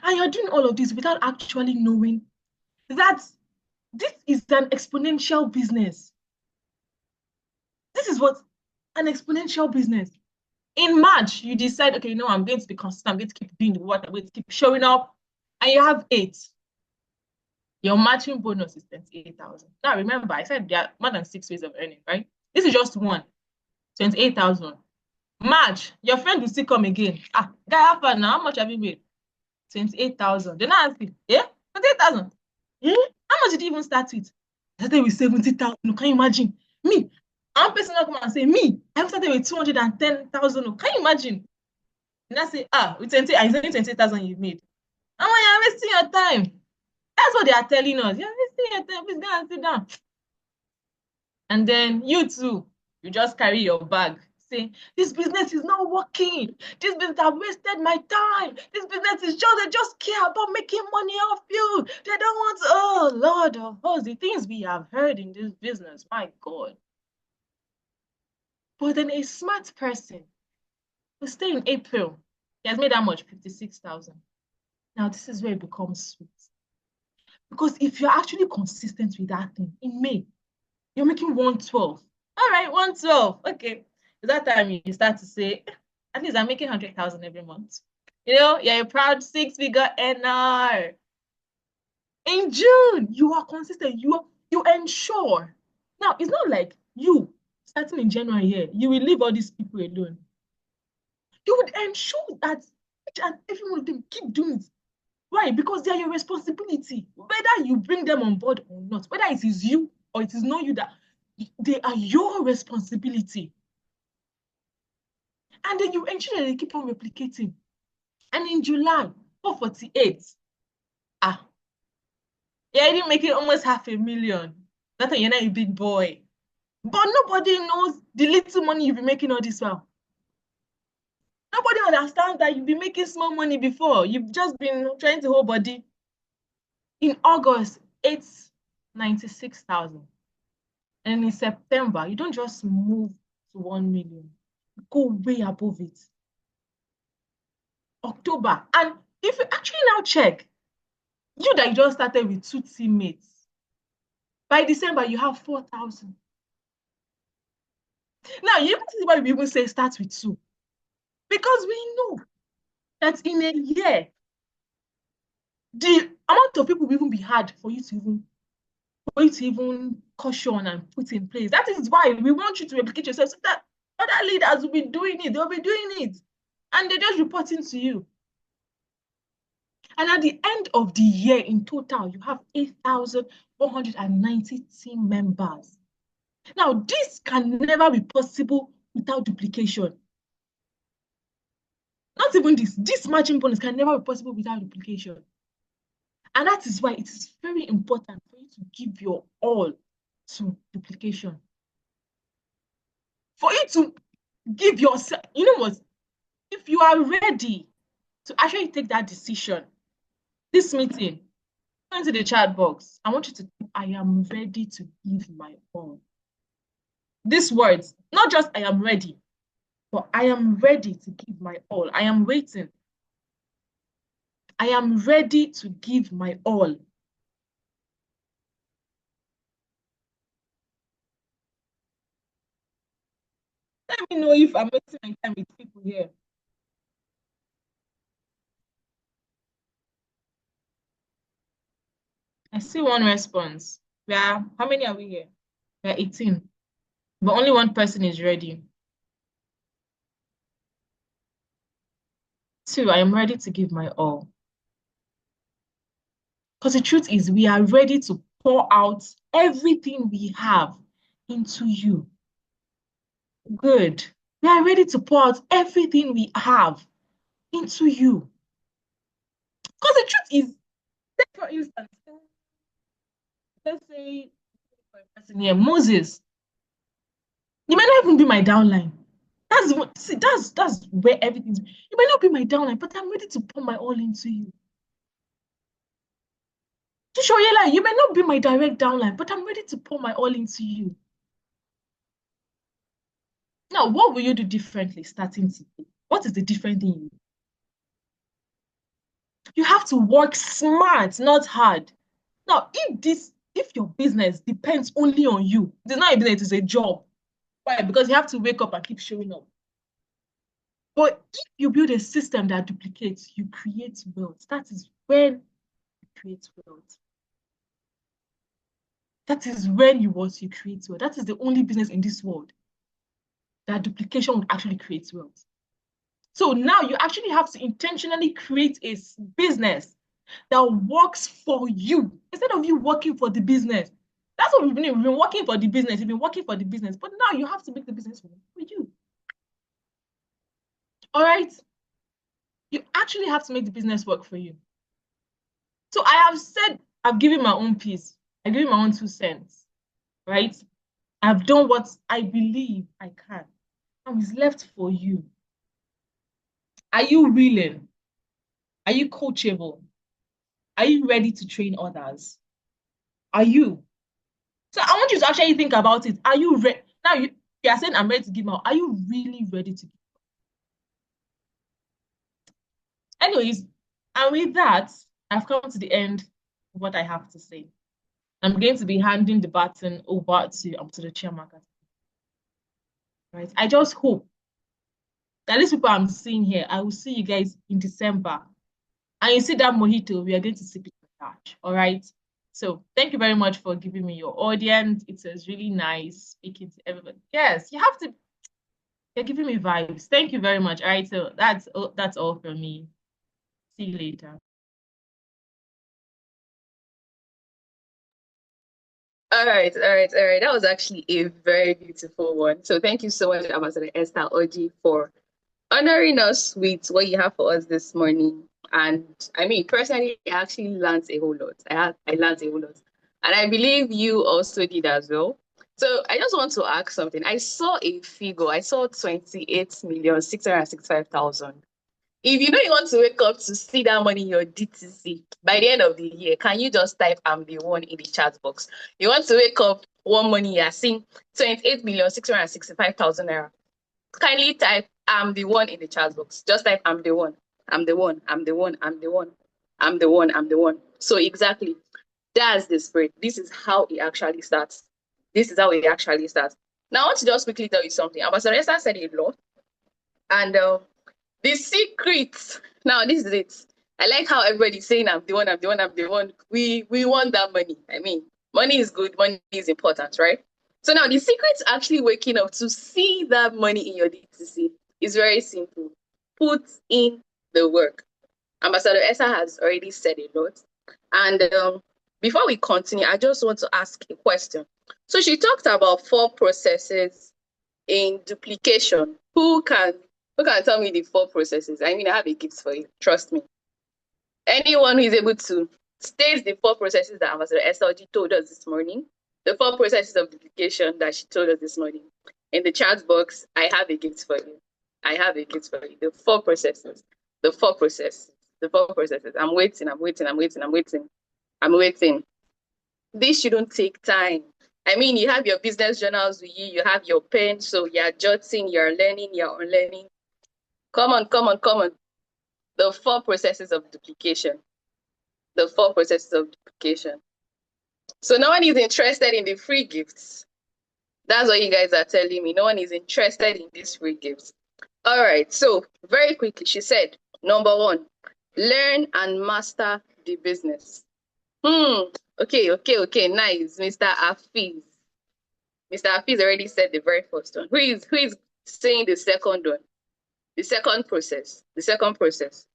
And you're doing all of this without actually knowing that this is an exponential business. This is what an exponential business. In March, you decide, okay, I'm going to be consistent. I'm going to keep doing the work. I'm going to keep showing up. And you have 8. Your matching bonus is 28,000. Now, remember, I said there are more than 6 ways of earning, right? This is just one, 28,000. March, your friend will still come again. Guy, have fun now. How much have you made? 28,000. Then I ask you, 28,000. How much did you even start with? I started with 70,000. Can you imagine? Me, one person will come and say, me, I started with 210,000. Can you imagine? And I say, with 28,000 you've made. You're wasting your time. That's what they are telling us. You're wasting your time. Please go and sit down. And then you too, you just carry your bag. Say, this business is not working. This business, I've wasted my time. This business is they just care about making money off you. They don't want, oh Lord of hosts, the things we have heard in this business, my God. But then a smart person will stay in April. He has made how much? 56,000. Now, this is where it becomes sweet. Because if you're actually consistent with that thing, in May, you're making 112. All right, 112. Okay. At that time, you start to say, at least I'm making 100,000 every month. You're a proud 6-figure earner. In June, you are consistent. You ensure. Now, it's not like you, starting in January here, you will leave all these people alone. You would ensure that each and every one of them keep doing it. Why? Because they are your responsibility. Whether you bring them on board or not, whether it is you or it is not you, that they are your responsibility. And then you ensure that they keep on replicating. And in July, 448. You're already making almost 500,000. That's why you're not a big boy. But nobody knows the little money you've been making all this while. Nobody understands that you've been making small money before. You've just been trying to hold body. In August, it's 96,000. And in September, you don't just move to 1 million. You go way above it. October. And if you actually now check, you that you just started with 2 teammates, by December, you have 4,000. Now, you see why we even say start with 2. Because we know that in a year, the amount of people will even be hard for you to even caution and put in place. That is why we want you to replicate yourself so that other leaders will be doing it. They'll be doing it. And they're just reporting to you. And at the end of the year, in total, you have 8,490 team members. Now, this can never be possible without duplication. Not even this matching bonus can never be possible without duplication. And that is why it is very important for you to give your all to duplication. For you to give yourself, you know what? If you are ready to actually take that decision, this meeting, go into the chat box. I want you to think, I am ready to give my all. these words, not just I am ready, but I am ready to give my all. I am waiting. I am ready to give my all. Let me know if I'm wasting my time with people here. I see one response. Yeah, how many are we here? We are 18. But only one person is ready. 2, I am ready to give my all. Because the truth is, we are ready to pour out everything we have into you. Good. We are ready to pour out everything we have into you. Because the truth is, for instance, let's say for a person here, Moses, you may not even be my downline. That's where everything's. You may not be my downline, but I'm ready to pour my all into you. To show you, like, you may not be my direct downline, but I'm ready to pour my all into you. Now, what will you do differently starting today? What is the different thing you do? You have to work smart, not hard. Now, if your business depends only on you, it's not a business, it's a job. Why? Because you have to wake up and keep showing up. But if you build a system that duplicates, you create wealth. That is when you create wealth. That is when you create wealth. That is the only business in this world that duplication would actually create wealth. So now you actually have to intentionally create a business that works for you instead of you working for the business. That's what we've been working for the business. You've been working for the business, but now you have to make the business work for you. All right? You actually have to make the business work for you. So I have said, I've given my own piece. I've given my own 2 cents, right? I've done what I believe I can. And it's left for you. Are you willing? Are you coachable? Are you ready to train others? Are you? So I want you to actually think about it. Are you ready? Now you are saying I'm ready to give out. Are you really ready to give? Anyways, and with that, I've come to the end of what I have to say. I'm going to be handing the baton over to the chairman. Right? I just hope that these people I'm seeing here, I will see you guys in December. And you see that mojito, we are going to sip it in church. All right. So thank you very much for giving me your audience. It was really nice speaking to everybody. Yes, you're giving me vibes. Thank you very much. All right. So that's all from me. See you later. All right. That was actually a very beautiful one. So thank you so much, Ambassador Esther Oji, for honoring us with what you have for us this morning. And I mean, personally, I actually learned a whole lot. I learned a whole lot. And I believe you also did as well. So I just want to ask something. I saw a figure. I saw 28,665,000. If you know you want to wake up to see that money in your DTC by the end of the year, can you just type I'm the one in the chat box? You want to wake up one morning, you're seeing 28,665,000 naira. Kindly type I'm the one in the chat box. Just type I'm the one. I'm the one. I'm the one. I'm the one. I'm the one. I'm the one. So exactly, that's the spirit. This is how it actually starts. This is how it actually starts. Now I want to just quickly tell you something. Ambassador Esther said a lot, and the secret. Now this is it. I like how everybody's saying I'm the one. I'm the one. I'm the one. We want that money. I mean, money is good. Money is important, right? So now the secret to actually waking up to see that money in your DTC is very simple. Put in the work. Ambassador Esther has already said a lot. And before we continue, I just want to ask a question. So she talked about 4 processes in duplication. Who can tell me the 4 processes? I mean, I have a gift for you. Trust me. Anyone who is able to state the 4 processes that Ambassador Esther told us this morning, the 4 processes of duplication that she told us this morning, in the chat box, I have a gift for you. I have a gift for you. The 4 processes. The 4 processes. The 4 processes. I'm waiting. This shouldn't take time. I mean, you have your business journals with you have your pen, so you're jotting, you're learning, you're unlearning. Come on, come on, come on. The 4 processes of duplication. The 4 processes of duplication. So no one is interested in the free gifts. That's what you guys are telling me. No one is interested in these free gifts. All right, so very quickly, she said, number 1, learn and master the business. Okay, nice, Mr. Afiz. Mr. Hafiz already said the very first one. Who is saying the second one? The second process. The second process.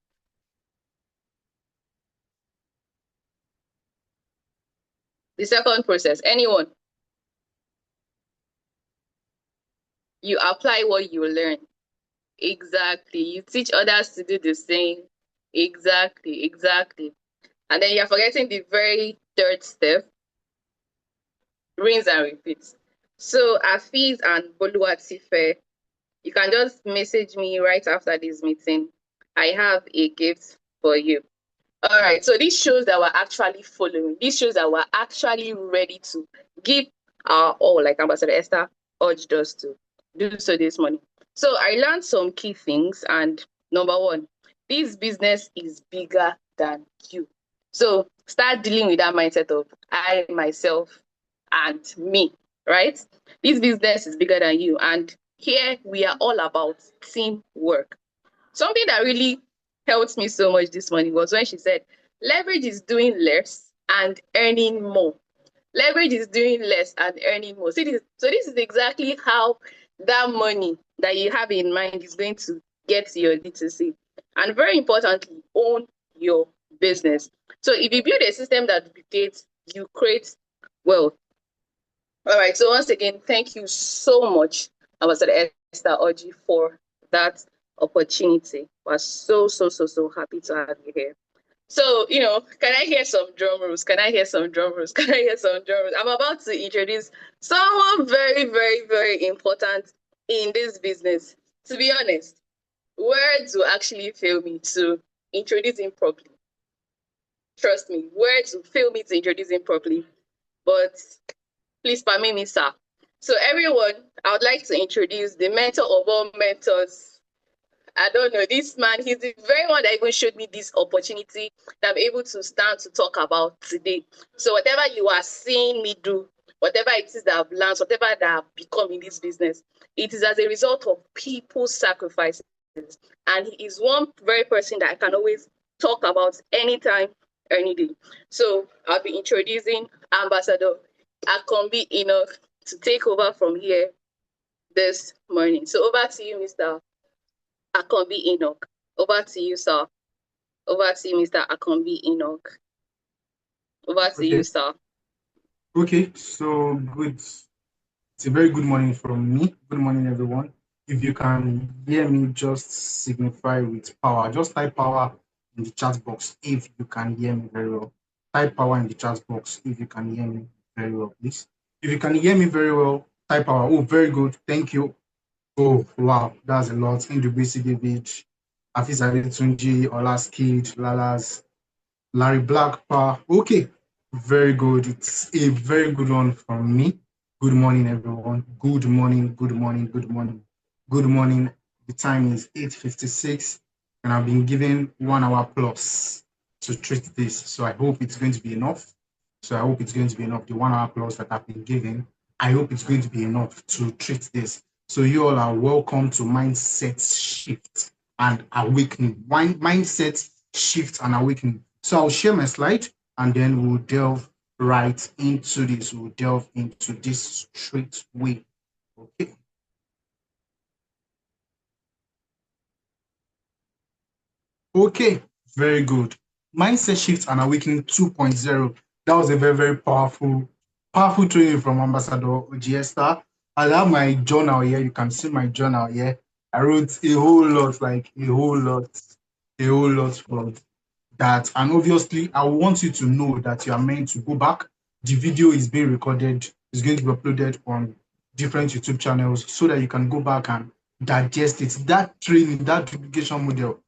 The second process. Anyone? You apply what you learn. Exactly. You teach others to do the same. Exactly, exactly. And then you're forgetting the very third step. Rinse and repeat. So Hafiz and Boluwatife, you can just message me right after this meeting. I have a gift for you. All right, so this shows that we're actually following. This shows that we're actually ready to give our all, like Ambassador Esther urged us to do so this morning. So I learned some key things, and number 1, this business is bigger than you. So start dealing with that mindset of I, myself, and me, right? This business is bigger than you, and here we are all about teamwork. Something that really helped me so much this morning was when she said, leverage is doing less and earning more. Leverage is doing less and earning more. So this is exactly how that money that you have in mind is going to get to your D2C. And very importantly, own your business. So if you build a system that duplicates, you create wealth. All right, so once again, thank you so much, Ambassador Esther Oji, for that opportunity. We're so happy to have you here. So, can I hear some drum rolls? Can I hear some drum rolls? Can I hear some drum rolls? I'm about to introduce someone very, very, very important in this business. To be honest, words will actually fail me to introduce him properly. Trust me, words will fail me to introduce him properly. But please permit me, sir. So everyone, I would like to introduce the mentor of all mentors. I don't know, this man, he's the very one that even showed me this opportunity that I'm able to stand to talk about today. So whatever you are seeing me do, whatever it is that I've learned, whatever that I've become in this business, it is as a result of people's sacrifices. And he is one very person that I can always talk about anytime, any day. So I'll be introducing Ambassador Akombi Enoch to take over from here this morning. So over to you, Mr. Akombi Enoch. Over to you, sir. Over to you, Mr. Akombi Enoch. Over to you, sir. Okay, so good. It's a very good morning from me. Good morning, everyone. If you can hear me, just signify with power. Just type power in the chat box if you can hear me very well. Type power in the chat box if you can hear me very well, please. If you can hear me very well, type power. Oh, very good. Thank you. Oh, wow. That's a lot. Indubisi David, Afis Adetunji, Ola's Kid, Lala's, Larry Blackpa. Okay. Very good. It's a very good one from me. Good morning, everyone. Good morning, good morning, good morning. Good morning. The time is 8:56, and I've been given 1 hour plus to treat this. So I hope it's going to be enough. The 1 hour plus that I've been given, I hope it's going to be enough to treat this. So you all are welcome to Mindset Shift and Awakening. Mindset Shift and Awakening. So I'll share my slide and then we'll delve right into this. We'll delve into this straight way. Okay. Okay, very good. Mindset Shift and Awakening 2.0. That was a very, very powerful training from Ambassador Ojiesta. I have my journal here. You can see my journal here. I wrote a whole lot for that. And obviously, I want you to know that you are meant to go back. The video is being recorded. It's going to be uploaded on different YouTube channels so that you can go back and digest it. That training, that duplication model,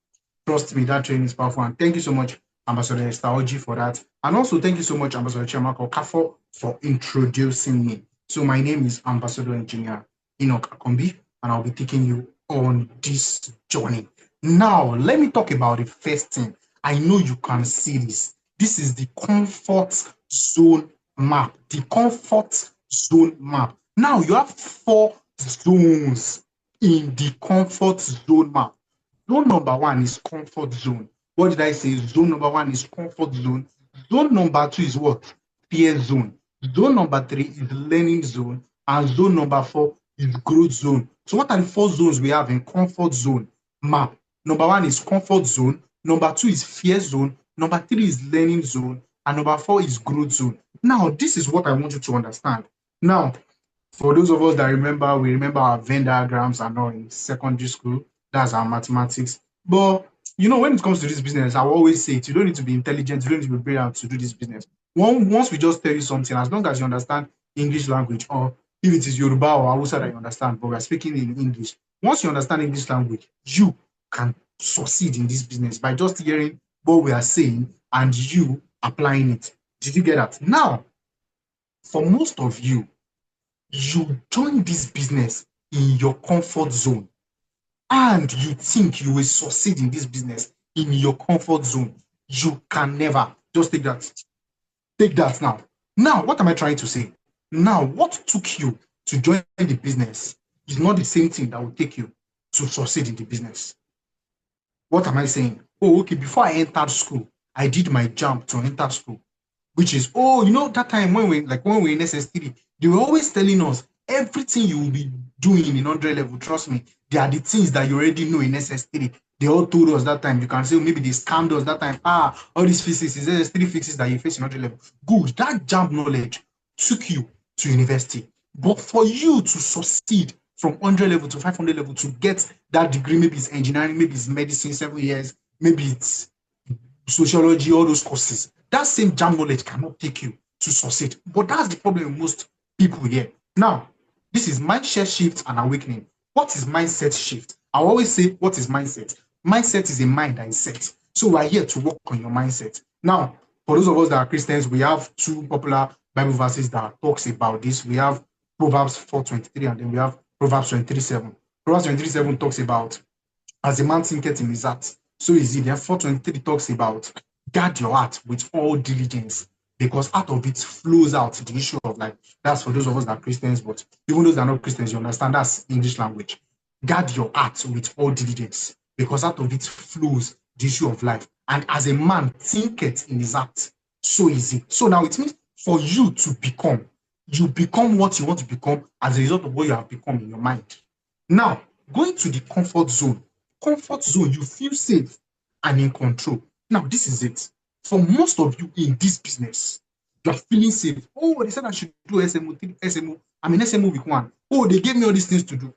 trust me, that training is powerful. And thank you so much, Ambassador Esther Oji, for that. And also thank you so much, Ambassador Chiamaka Okafor, for introducing me. So my name is Ambassador Engineer Enoch Akombi, and I'll be taking you on this journey. Now, let me talk about the first thing. I know you can see this. This is the comfort zone map. The comfort zone map. Now, you have 4 zones in the comfort zone map. Zone number 1 is comfort zone. What did I say? Zone number 1 is comfort zone. Zone number 2 is what? Fear zone. Zone number 3 is learning zone. And zone number 4 is growth zone. So what are the 4 zones we have in comfort zone map? Number 1 is comfort zone. Number 2 is fear zone. Number 3 is learning zone. And number 4 is growth zone. Now, this is what I want you to understand. Now, for those of us that remember, we remember our Venn diagrams and all in secondary school. That's our mathematics. But when it comes to this business, I will always say it. You don't need to be intelligent. You don't need to be brilliant to do this business. Once we just tell you something, as long as you understand English language, or if it is Yoruba or Hausa that you understand, but we're speaking in English. Once you understand English language, you can succeed in this business by just hearing what we are saying and you applying it. Did you get that? Now, for most of you join this business in your comfort zone and you think you will succeed in this business in your comfort zone. You can never. Just take that. Take that now. Now, what am I trying to say? Now, what took you to join the business is not the same thing that will take you to succeed in the business. What am I saying? Oh, okay, before I entered school, I did my jump to enter school, which is, that time when we were in SS3, they were always telling us everything you will be doing in 100 level, trust me, they are the things that you already know in SS3. They all told us that time. You can say maybe they scammed us that time. All these physics is SS3 fixes that you face in 100 level. Good. That jump knowledge took you to university. But for you to succeed from 100 level to 500 level to get that degree, maybe it's engineering, maybe it's medicine, 7 years, maybe it's sociology, all those courses, that same jam knowledge cannot take you to succeed. But that's the problem with most people here. Now, this is mindset shift and awakening. What is mindset shift? I always say, what is mindset? Mindset is a mind that is set. So we're here to work on your mindset. Now, for those of us that are Christians, we have 2 popular Bible verses that talks about this. We have Proverbs 4:23 and then we have Proverbs 23:7. Proverbs 23:7 talks about, as a man thinketh in his heart, so is he. Then 4:23 talks about, guard your heart with all diligence, because out of it flows out the issue of life. That's for those of us that are Christians, but even those that are not Christians, you understand that's English language. Guard your heart with all diligence, because out of it flows the issue of life. And as a man thinketh in his heart, so is he. So now it means for you to become, you become what you want to become as a result of what you have become in your mind. Now, going to the comfort zone. Comfort zone, you feel safe and in control. Now, this is it. For most of you in this business, you are feeling safe. Oh, they said I should do SMO. I'm in SMO week 1. Oh, they gave me all these things to do.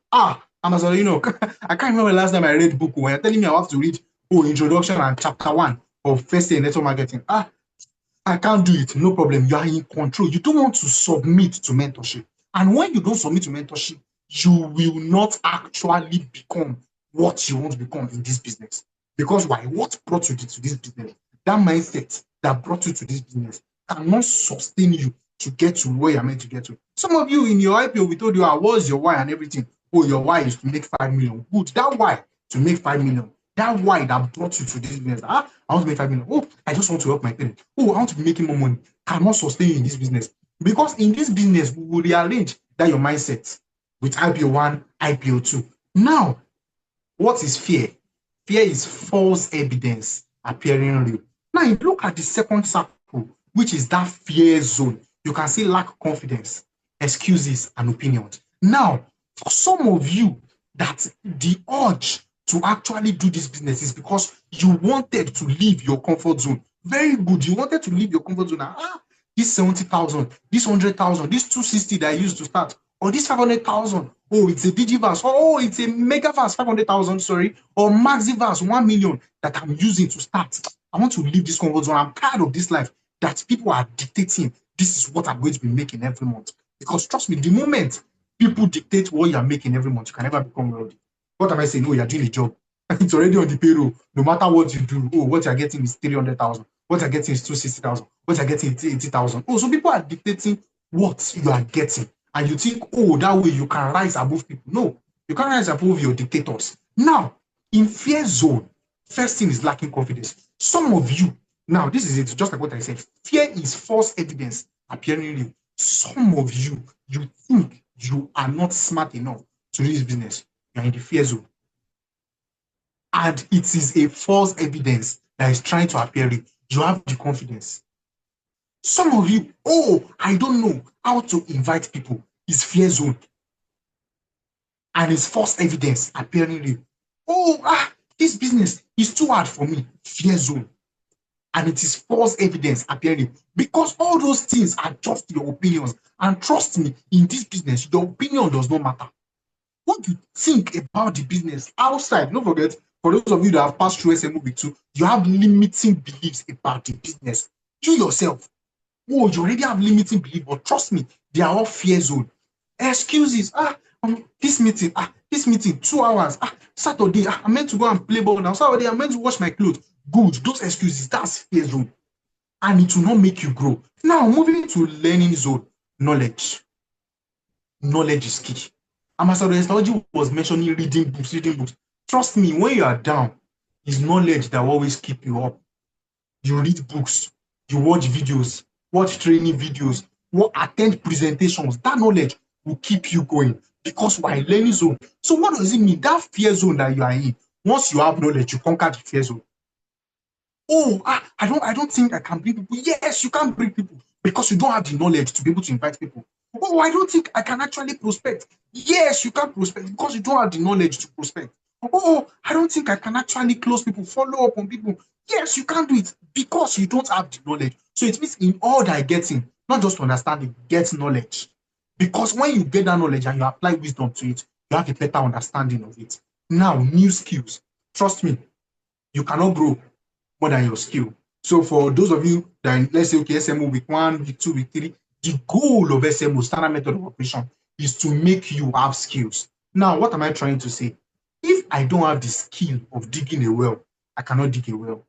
Amazon, I can't remember the last time I read book when you're telling me I have to read introduction and chapter 1 of first year network marketing. I can't do it. No problem. You are in control. You don't want to submit to mentorship. And when you don't submit to mentorship, you will not actually become what you want to become in this business. Because why? What brought you to this business? That mindset that brought you to this business cannot sustain you to get to where you're meant to get to. Some of you in your IPO, we told you, what's your why and everything. Oh, your why is to make 5 million. Good. That why to make 5 million. That why that brought you to this business. I want to make 5 million. Oh, I just want to help my parents. Oh, I want to be making more money. Cannot sustain you in this business. Because in this business, we will rearrange that your mindset with IPO 1, IPO 2. Now, what is fear? Fear is false evidence appearing real. Now, you look at the second circle, which is that fear zone. You can see lack confidence, excuses, and opinions. Now, for some of you, that the urge to actually do this business is because you wanted to leave your comfort zone. Very good. You wanted to leave your comfort zone. This 70,000, this 100,000, this 260 that I used to start, or this 500,000. Oh, it's a digiverse. Oh, it's a megaverse, 500,000, sorry, or maxiverse, 1 million that I'm using to start. I want to leave this comfort zone. I'm tired of this life that people are dictating. This is what I'm going to be making every month. Because trust me, the moment people dictate what you're making every month, you can never become wealthy. What am I saying? Oh, you're doing a job. It's already on the payroll. No matter what you do, what you're getting is 300,000. What you're getting is 260,000. What you're getting is 80,000. Oh, so people are dictating what you are getting. and you think, oh, that way you can rise above people. No, you can't rise above your dictators. Now, in fear zone, first thing is lacking confidence. Some of you, now this is it, just like what I said, fear is false evidence appearing real. Some of you, you think you are not smart enough to do this business. You are in the fear zone. And it is a false evidence that is trying to appear real. You have the confidence. Some of you, oh, I don't know how to invite people. It's fear zone. And it's false evidence appearing real. Oh, this business is too hard for me. Fear zone. And it is false evidence appearing because all those things are just your opinions. And trust me, in this business, your opinion does not matter. What you think about the business outside, don't forget, for those of you that have passed through SMO too, you have limiting beliefs about the business. You yourself, oh, you already have limiting beliefs, but trust me, they are all fear zone. Excuses, this meeting, 2 hours, Saturday, I'm meant to go and play ball now. Saturday, I'm meant to wash my clothes. Good, those excuses, that's fear zone. And it will not make you grow. Now, moving to learning zone, knowledge. Knowledge is key. Ambassador Estology was mentioning reading books. Trust me, when you are down, it's knowledge that will always keep you up. You read books, you watch videos, watch training videos, attend presentations. That knowledge will keep you going because we're in learning zone. So what does it mean? That fear zone that you are in, once you have knowledge, you conquer the fear zone. Oh, I don't think I can bring people. Yes, you can bring people because you don't have the knowledge to be able to invite people. Oh, I don't think I can actually prospect. Yes, you can prospect because you don't have the knowledge to prospect. Oh, I don't think I can actually close people, follow up on people. Yes, you can do it because you don't have the knowledge. So it means in all that getting, not just understanding, get knowledge. Because when you get that knowledge and you apply wisdom to it, you have a better understanding of it. Now, new skills. Trust me, you cannot grow more than your skill. So for those of you that, let's say, okay, SMO week 1, week 2, week 3, the goal of SMO, standard method of operation, is to make you have skills. Now, what am I trying to say? If I don't have the skill of digging a well, I cannot dig a well.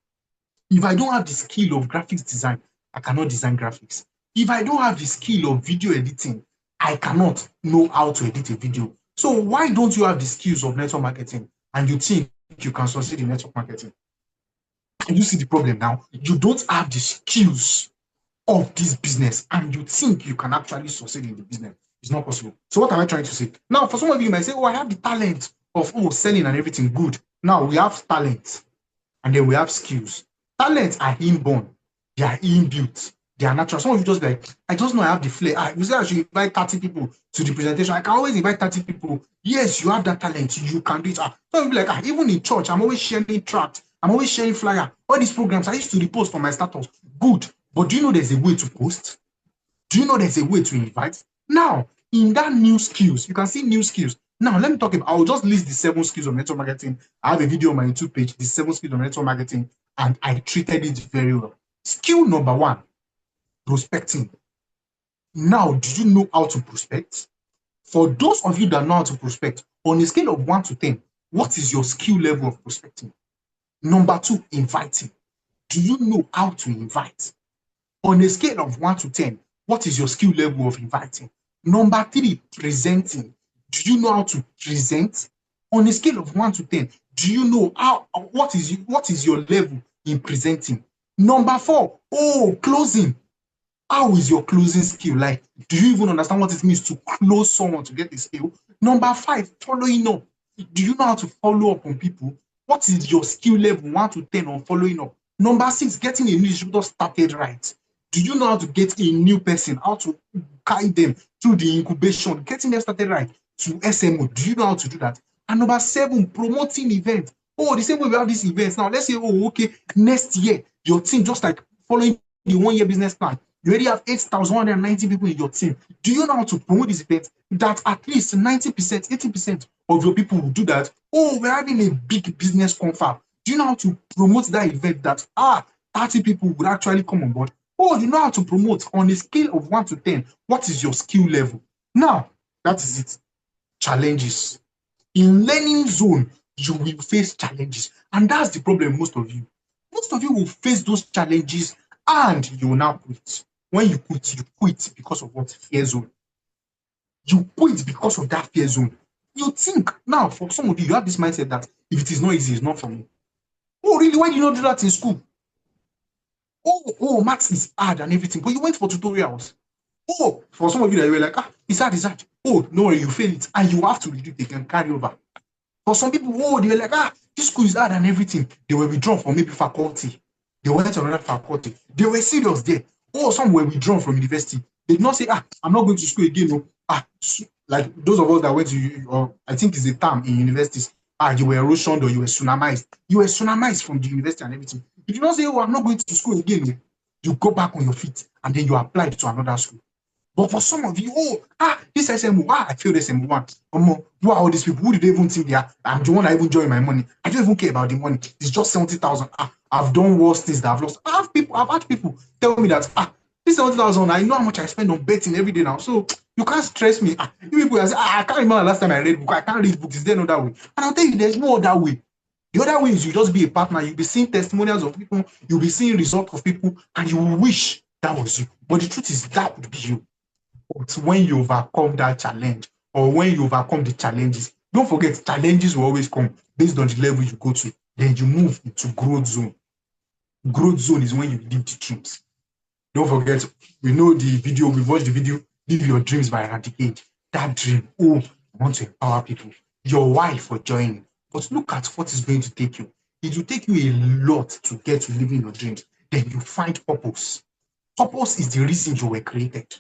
If I don't have the skill of graphics design, I cannot design graphics. If I don't have the skill of video editing, I cannot know how to edit a video. So why don't you have the skills of network marketing and you think you can succeed in network marketing? You see the problem now? You don't have the skills of this business and you think you can actually succeed in the business. It's not possible. So what am I trying to say? Now, for some of you might say, oh, I have the talent of selling and everything. Good. Now we have talent and then we have skills. Talents are inborn. They are inbuilt. They are natural. Some of you just be like, I just know I have the flair. You say I should invite 30 people to the presentation. I can always invite 30 people. Yes, you have that talent. You can do it. Some of you be like, even in church, I'm always sharing tracts. I'm always sharing flyer. All these programs, I used to repost for my status. Good. But do you know there's a way to post? Do you know there's a way to invite? Now, in that new skills, you can see new skills. Now, let me talk about, I'll just list the 7 skills of network marketing. I have a video on my YouTube page, the 7 skills of network marketing, and I treated it very well. Skill number 1, prospecting. Now, do you know how to prospect? For those of you that know how to prospect, on a scale of 1 to 10, what is your skill level of prospecting? Number 2, inviting. Do you know how to invite? On a scale of 1 to 10, what is your skill level of inviting? Number 3, presenting. Do you know how to present? On a scale of 1 to 10, do you know what is your level in presenting? Number 4, closing. How is your closing skill? Like, do you even understand what it means to close someone to get the skill? Number 5, following up. Do you know how to follow up on people? What is your skill level 1 to 10 on following up? Number 6, getting a new distributor started right. Do you know how to get a new person, how to guide them through the incubation, getting them started right to SMO? Do you know how to do that? And number 7, promoting events. The same way we have these events now. Let's say, okay, next year, your team, just like following the 1-year business plan, you already have 8,190 people in your team. Do you know how to promote these events that at least 90%, 80% of your people will do that? We're having a big business confab. Do you know how to promote that event that 30 people would actually come on board? You know how to promote on a scale of 1 to 10. What is your skill level? Now, that is it. Challenges. In learning zone, you will face challenges. And that's the problem, most of you. Most of you will face those challenges and you will now quit. When you quit because of what? Fear zone. You quit because of that fear zone. You think now, for some of you, you have this mindset that if it is not easy, it's not for me. Oh, really? Why did you not do that in school? Oh, maths is hard and everything, but you went for tutorials. Oh, for some of you that you were like, it's hard, it's hard. Oh, no, you fail it, and you have to redo it again, carry over. For some people, they were like, this school is hard and everything. They were withdrawn from maybe faculty. They went to another faculty. They were serious there. Oh, some were withdrawn from university. They did not say, I'm not going to school again. No. Like those of us that went to, or I think it's a term in universities, you were erosioned or you were tsunamized. You were tsunamized from the university and everything. You did not say, I'm not going to school again. No. You go back on your feet and then you applied to another school. But for some of you, this SMO, I feel SMO1. Who are all these people? Who did they even think they are? I'm the one that even join my money. I don't even care about the money. It's just 70,000. I've done worse things that I've lost. I've had people tell me that this 70,000, I know how much I spend on betting every day now. So you can't stress me. You people say, I can't remember last time I read book. I can't read books. Is there no other way? And I'll tell you, there's no other way. The other way is you just be a partner. You'll be seeing testimonials of people. You'll be seeing results of people, and you will wish that was you. But the truth is that would be you. But when you overcome that challenge, or when you overcome the challenges, don't forget, challenges will always come based on the level you go to. Then you move into growth zone. Growth zone is when you live the dreams. Don't forget, we know the video, we watched the video, Live Your Dreams by Eradicate. That dream, I want to empower people. Your why for joining. But look at what is going to take you. It will take you a lot to get to living your dreams. Then you find purpose. Purpose is the reason you were created.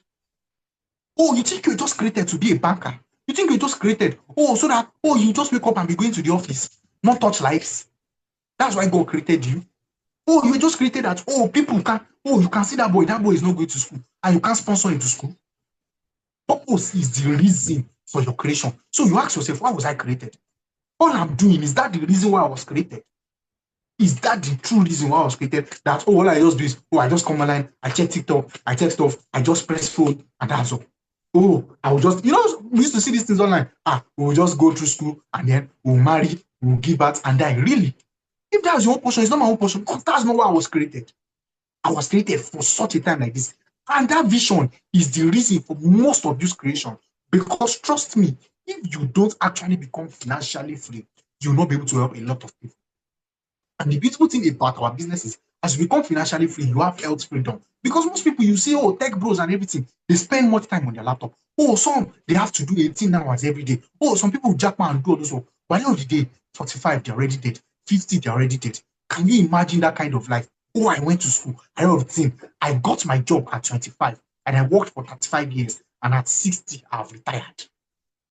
You think you're just created to be a banker? You think you're just created, so that, you just wake up and be going to the office, not touch lives? That's why God created you. You just created that, people can, you can see that boy is not going to school, and you can't sponsor him to school. Purpose is the reason for your creation. So you ask yourself, why was I created? All I'm doing, is that the reason why I was created? Is that the true reason why I was created? That, all I just do is, I just come online, I check TikTok, I check stuff, I just press phone, and that's all. I will just, we used to see these things online. We'll just go through school and then we'll marry, we'll give birth and die. Really? If that's your own portion, it's not my own portion, because that's not why I was created. I was created for such a time like this. And that vision is the reason for most of this creation. Because trust me, if you don't actually become financially free, you'll not be able to help a lot of people. And the beautiful thing about our business is, as you become financially free, you have health freedom. Because most people, you see, tech bros and everything, they spend much time on their laptop. Some, they have to do 18 hours every day. Some people jackpot and do all those work. By the end of the day, 45, they're already dead. 50, they're already dead. Can you imagine that kind of life? I went to school. I have everything. I got my job at 25, and I worked for 35 years. And at 60, I've retired.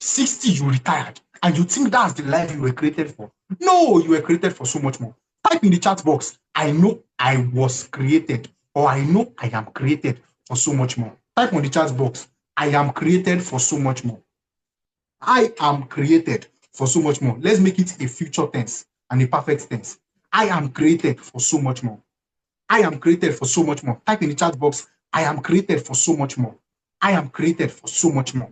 60, you retired. And you think that's the life you were created for? No, you were created for so much more. Type in the chat box, I know I was created, or I know I am created for so much more. Type on the chat box, I am created for so much more. I am created for so much more. Let's make it a future tense and a perfect tense. I am created for so much more. I am created for so much more. Type in the chat box, I am created for so much more. I am created for so much more.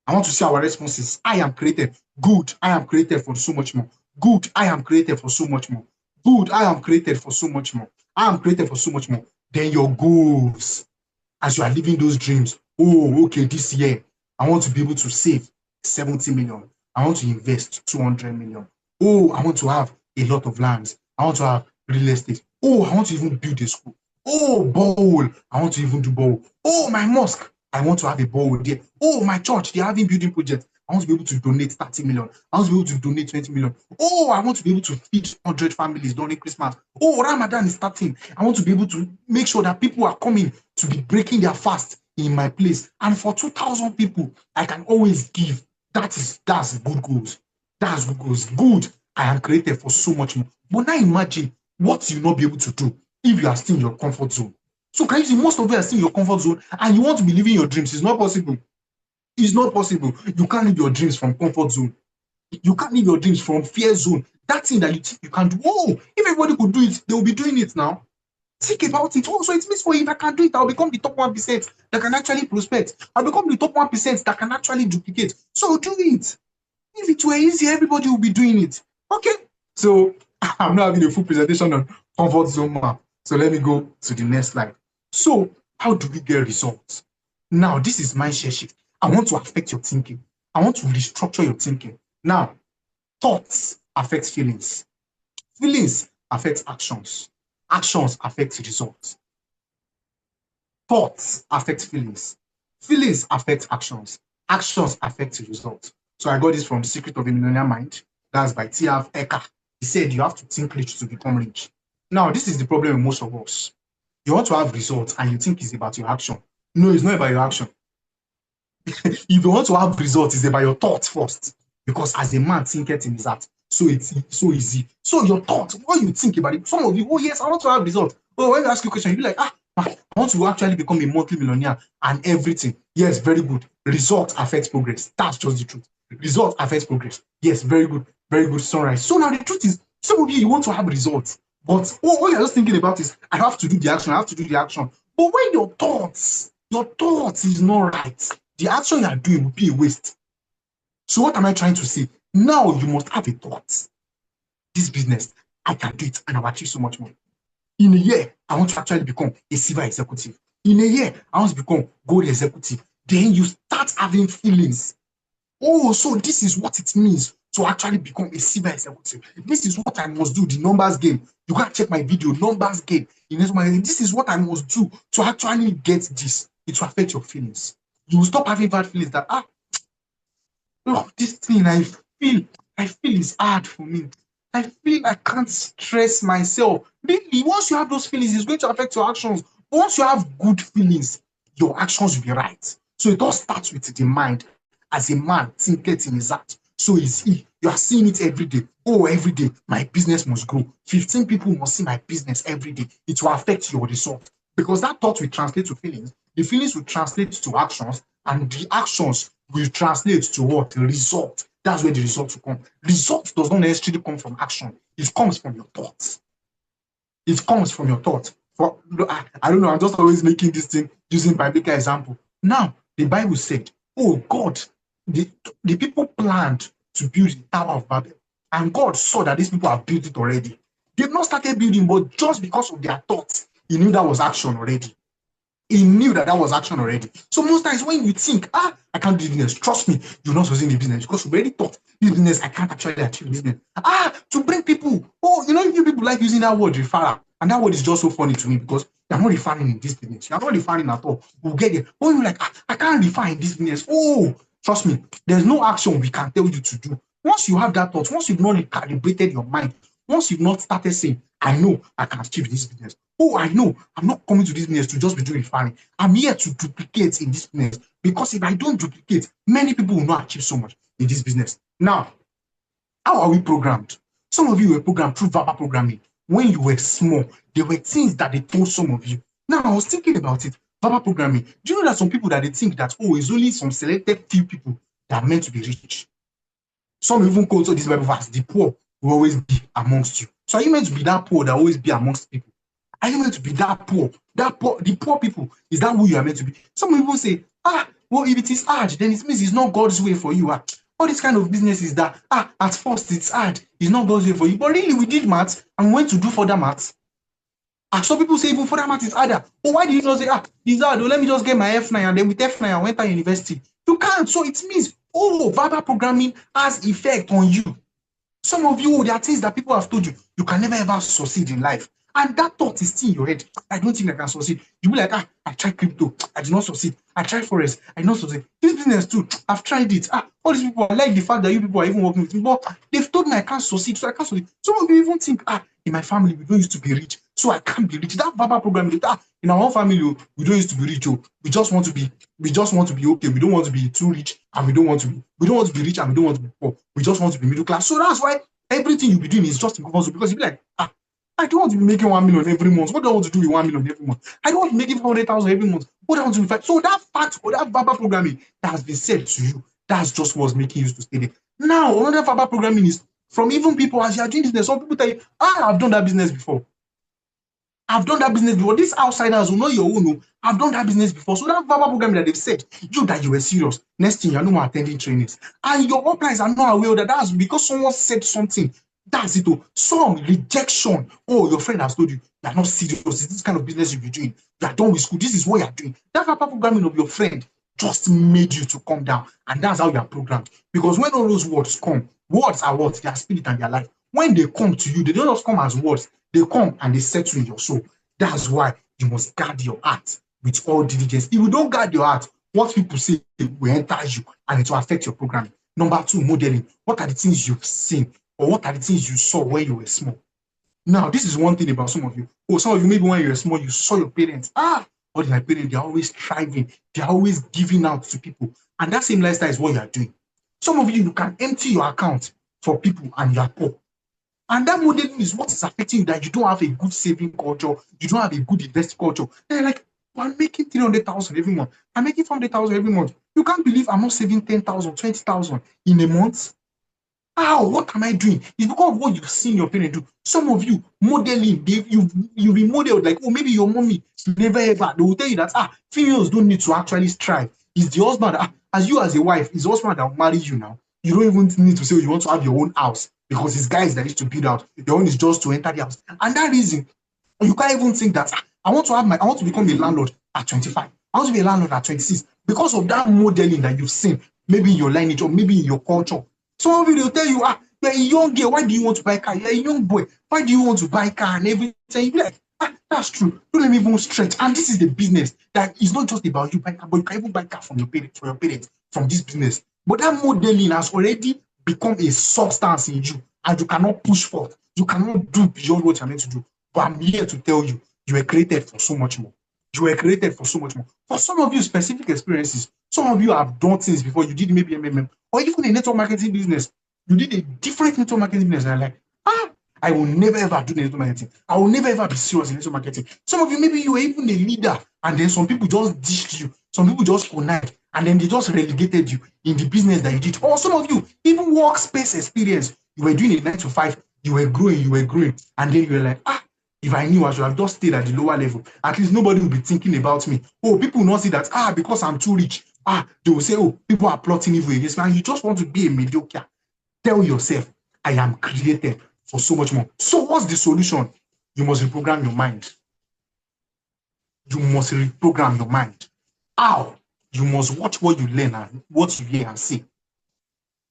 I want to see our responses. I am created. Good. I am created for so much more. Good. I am created for so much more. Good. I am created for so much more. I am created for so much more. Then your goals, as you are living those dreams. Okay, this year, I want to be able to save 70 million. I want to invest 200 million. I want to have a lot of lands. I want to have real estate. I want to even build a school. Bowl. I want to even do bowl. My mosque. I want to have a bowl there. My church, they're having building projects. I want to be able to donate 30 million. I want to be able to donate 20 million. I want to be able to feed 100 families during Christmas. Ramadan is starting. I want to be able to make sure that people are coming to be breaking their fast in my place. And for 2,000 people, I can always give. That's good goals. That's good goals. Good. I am created for so much more. But now imagine what you'll not be able to do if you are still in your comfort zone. So can you see, most of you are still in your comfort zone and you want to be living your dreams. It's not possible. It's not possible. You can't live your dreams from comfort zone. You can't live your dreams from fear zone. That thing that you think you can do. If everybody could do it, they will be doing it now. Think about it. So it means for if I can do it, I'll become the top 1% that can actually prospect. I'll become the top 1% that can actually duplicate. So do it. If it were easy, everybody will be doing it. Okay. So I'm not having a full presentation on comfort zone map. So let me go to the next slide. So how do we get results? Now, this is mindset shift. I want to affect your thinking. I want to restructure your thinking. Now, thoughts affect feelings. Feelings affect actions. Actions affect results. Thoughts affect feelings. Feelings affect actions. Actions affect results. So I got this from The Secret of a Millionaire Mind. That's by T.F. Ecker. He said you have to think rich to become rich. Now, this is the problem with most of us. You want to have results and you think it's about your action. No, it's not about your action. If you want to have results, it's about your thoughts first. Because as a man thinketh in his heart, so it's so easy. So your thoughts, what you think about it. Some of you, oh yes, I want to have results. Oh, when you ask you a question, you'll be like, I want to actually become a multi-millionaire and everything. Yes, very good. Results affect progress. That's just the truth. Results affect progress. Yes, very good sunrise. So now the truth is, some of you want to have results, but what you're just thinking about is, I have to do the action, I have to do the action. But when your thoughts is not right, the action you are doing will be a waste. So what am I trying to say? Now you must have a thought. This business, I can do it and I'll achieve so much more. In a year, I want to actually become a silver executive. In a year, I want to become gold executive. Then you start having feelings. Oh, so this is what it means to actually become a silver executive. This is what I must do, the numbers game. You can't check my video, numbers game. This is what I must do to actually get this. It will affect your feelings. You will stop having bad feelings that, oh, this thing I feel is hard for me. I feel I can't stress myself. Really, once you have those feelings, it's going to affect your actions. But once you have good feelings, your actions will be right. So it all starts with the mind. As a man, thinketh in his heart. So is he. You are seeing it every day. Oh, every day, my business must grow. 15 people must see my business every day. It will affect your result. Because that thought will translate to feelings. The feelings will translate to actions. And the actions will translate to what? The result. That's where the result will come. Result does not necessarily come from action. It comes from your thoughts. It comes from your thoughts. I don't know, I'm just always making this thing using biblical example. Now, the Bible said, oh God, the people planned to build the Tower of Babel. And God saw that these people have built it already. They've not started building, but just because of their thoughts, he knew that was action already. He knew that was action already. So most times when you think, I can't do business, trust me, you're not succeeding in the business because you already thought this business, I can't actually achieve business. To bring people, you people like using that word referral, and that word is just so funny to me because you're not referring in this business. You're not referring at all. We'll get there. When you're like, I can't refer in this business. Oh, trust me, there's no action we can tell you to do. Once you have that thought, once you've not recalibrated your mind, once you've not started saying, I know I can achieve this business. Oh, I know I'm not coming to this business to just be doing refining. I'm here to duplicate in this business because if I don't duplicate, many people will not achieve so much in this business. Now, how are we programmed? Some of you were programmed through verbal programming. When you were small, there were things that they told some of you. Now, I was thinking about it. Verbal programming. Do you know that some people that they think that, it's only some selected few people that are meant to be rich? Some even quote this Bible verse, the poor will always be amongst you. So are you meant to be that poor that always be amongst people? Are you meant to be that poor? The poor people, is that who you are meant to be? Some people say, well, if it is hard, then it means it's not God's way for you. All this kind of business is that, at first it's hard, it's not God's way for you. But really, we did maths and we went to do further maths. Some people say even further maths is harder. But why did you not say, it's hard, let me just get my F9 and then with F9 I went to university? You can't. So it means, verbal programming has effect on you. Some of you, there are things that people have told you, you can never ever succeed in life. And that thought is still in your head. I don't think I can succeed. You'll be like, I tried crypto, I did not succeed. I tried forex, I did not succeed. This business too, I've tried it. All these people, I like the fact that you people are even working with me, but they've told me I can't succeed, so I can't succeed. Some of you even think, in my family, we don't used to be rich, so I can't be rich. That verbal programming, in our own family, we don't used to be rich. We just want to be okay. We don't want to be too rich, and we don't want to be rich, and we don't want to be poor. We just want to be middle class. So that's why everything you'll be doing is just impossible because you'll be like, I don't want to be making 1 million every month. What do I want to do with 1 million every month? I don't want to make 400,000 every month. What do I want to be? So that fact or that verbal programming that has been said to you, that's just what's making you to stay there. Now, another verbal programming is from even people as you are doing business. Some people tell you, I've done that business before. I've done that business before. These outsiders will know your own. I've done that business before. So that verbal programming that they've said, that you were serious. Next thing, you're no more attending trainings. And your uplines are not aware that that's because someone said something. That's it. Some rejection. Your friend has told you, you're not serious. It's this kind of business you'll be doing. You're done with school. This is what you're doing. That verbal programming of your friend just made you to come down. And that's how you are programmed. Because when all those words come, words are what? Their spirit and their life. When they come to you, they don't just come as words. They come and they settle in your soul. That's why you must guard your heart with all diligence. If you don't guard your heart, what people say will enter you and it will affect your programming. Number 2, modeling. What are the things you've seen or what are the things you saw when you were small? Now, this is one thing about some of you. Some of you, maybe when you were small, you saw your parents. All my parents, they're always striving. They're always giving out to people. And that same lifestyle is what you are doing. Some of you can empty your account for people and you are poor. And that modeling is what is affecting you, that you don't have a good saving culture. You don't have a good investing culture. They're like, I'm making 300,000 every month. I'm making 400,000 every month. You can't believe I'm not saving 10,000, 20,000 in a month. How? What am I doing? It's because of what you've seen your parents do. Some of you modeling, you've been modeled like, maybe your mommy never ever. They will tell you that females don't need to actually strive. It's the husband. As you as a wife, it's the husband that will marry you now. You don't even need to say you want to have your own house because it's guys that need to build out. Your own is just to enter the house. And that reason, you can't even think that I want to become a landlord at 25. I want to be a landlord at 26 because of that modeling that you've seen, maybe in your lineage or maybe in your culture. Some of you, they'll tell you, you're a young girl, why do you want to buy a car? You're a young boy, why do you want to buy a car and everything? You'll be like, that's true. Don't let me even stretch. And this is the business that is not just about you buying a car, but you can even buy a car from your parents, from this business. But that modeling has already become a substance in you, and you cannot push forth. You cannot do beyond what you're meant to do. But I'm here to tell you, you were created for so much more. You were created for so much more. For some of you, specific experiences, some of you have done things before. You did maybe MMM or even a network marketing business. You did a different network marketing business. And you're like, I will never ever do network marketing. I will never ever be serious in network marketing. Some of you, maybe you were even a leader, and then some people just dished you. Some people just connived, and then they just relegated you in the business that you did. Or some of you, even workspace experience. You were doing a 9 to 5. You were growing, and then you were like, if I knew, I should have just stayed at the lower level. At least nobody will be thinking about me. People will not see that, because I'm too rich. They will say, people are plotting evil against me. And you just want to be a mediocre. Tell yourself, I am created for so much more. So what's the solution? You must reprogram your mind. You must reprogram your mind. How? You must watch what you learn and what you hear and see.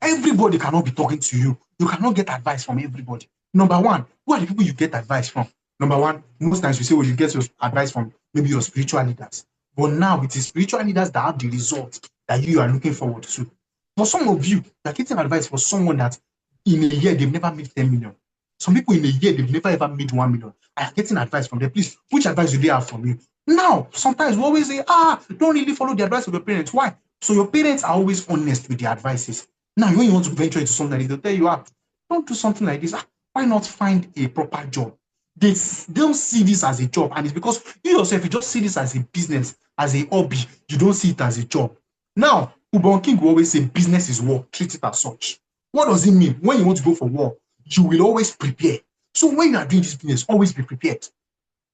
Everybody cannot be talking to you. You cannot get advice from everybody. Number one, who are the people you get advice from? Number one, most times you say, you get your advice from maybe your spiritual leaders. But now it is spiritual leaders that have the results that you are looking forward to. For some of you, you're getting advice for someone that in a year they've never made 10 million. Some people in a year they've never ever made 1 million. I am getting advice from them. Please, which advice do they have from you? Now, sometimes we always say, don't really follow the advice of your parents. Why? So your parents are always honest with their advices. Now, when you want to venture into something like this, they'll tell you, don't do something like this. Why not find a proper job? They don't see this as a job, and it's because you yourself, you just see this as a business, as a hobby. You don't see it as a job. Now, Ubon King will always say business is war, treat it as such. What does it mean? When you want to go for war, you will always prepare. So when you are doing this business, always be prepared.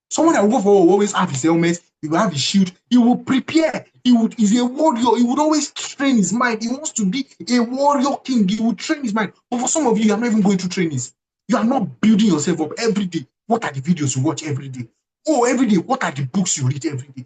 Someone that will go for war will always have his helmet, he will have his shield, he will prepare. He's a warrior, he would always train his mind. He wants to be a warrior king, he will train his mind. But for some of you, you are not even going through trainings. You are not building yourself up every day. What are the videos you watch every day? Every day, what are the books you read every day?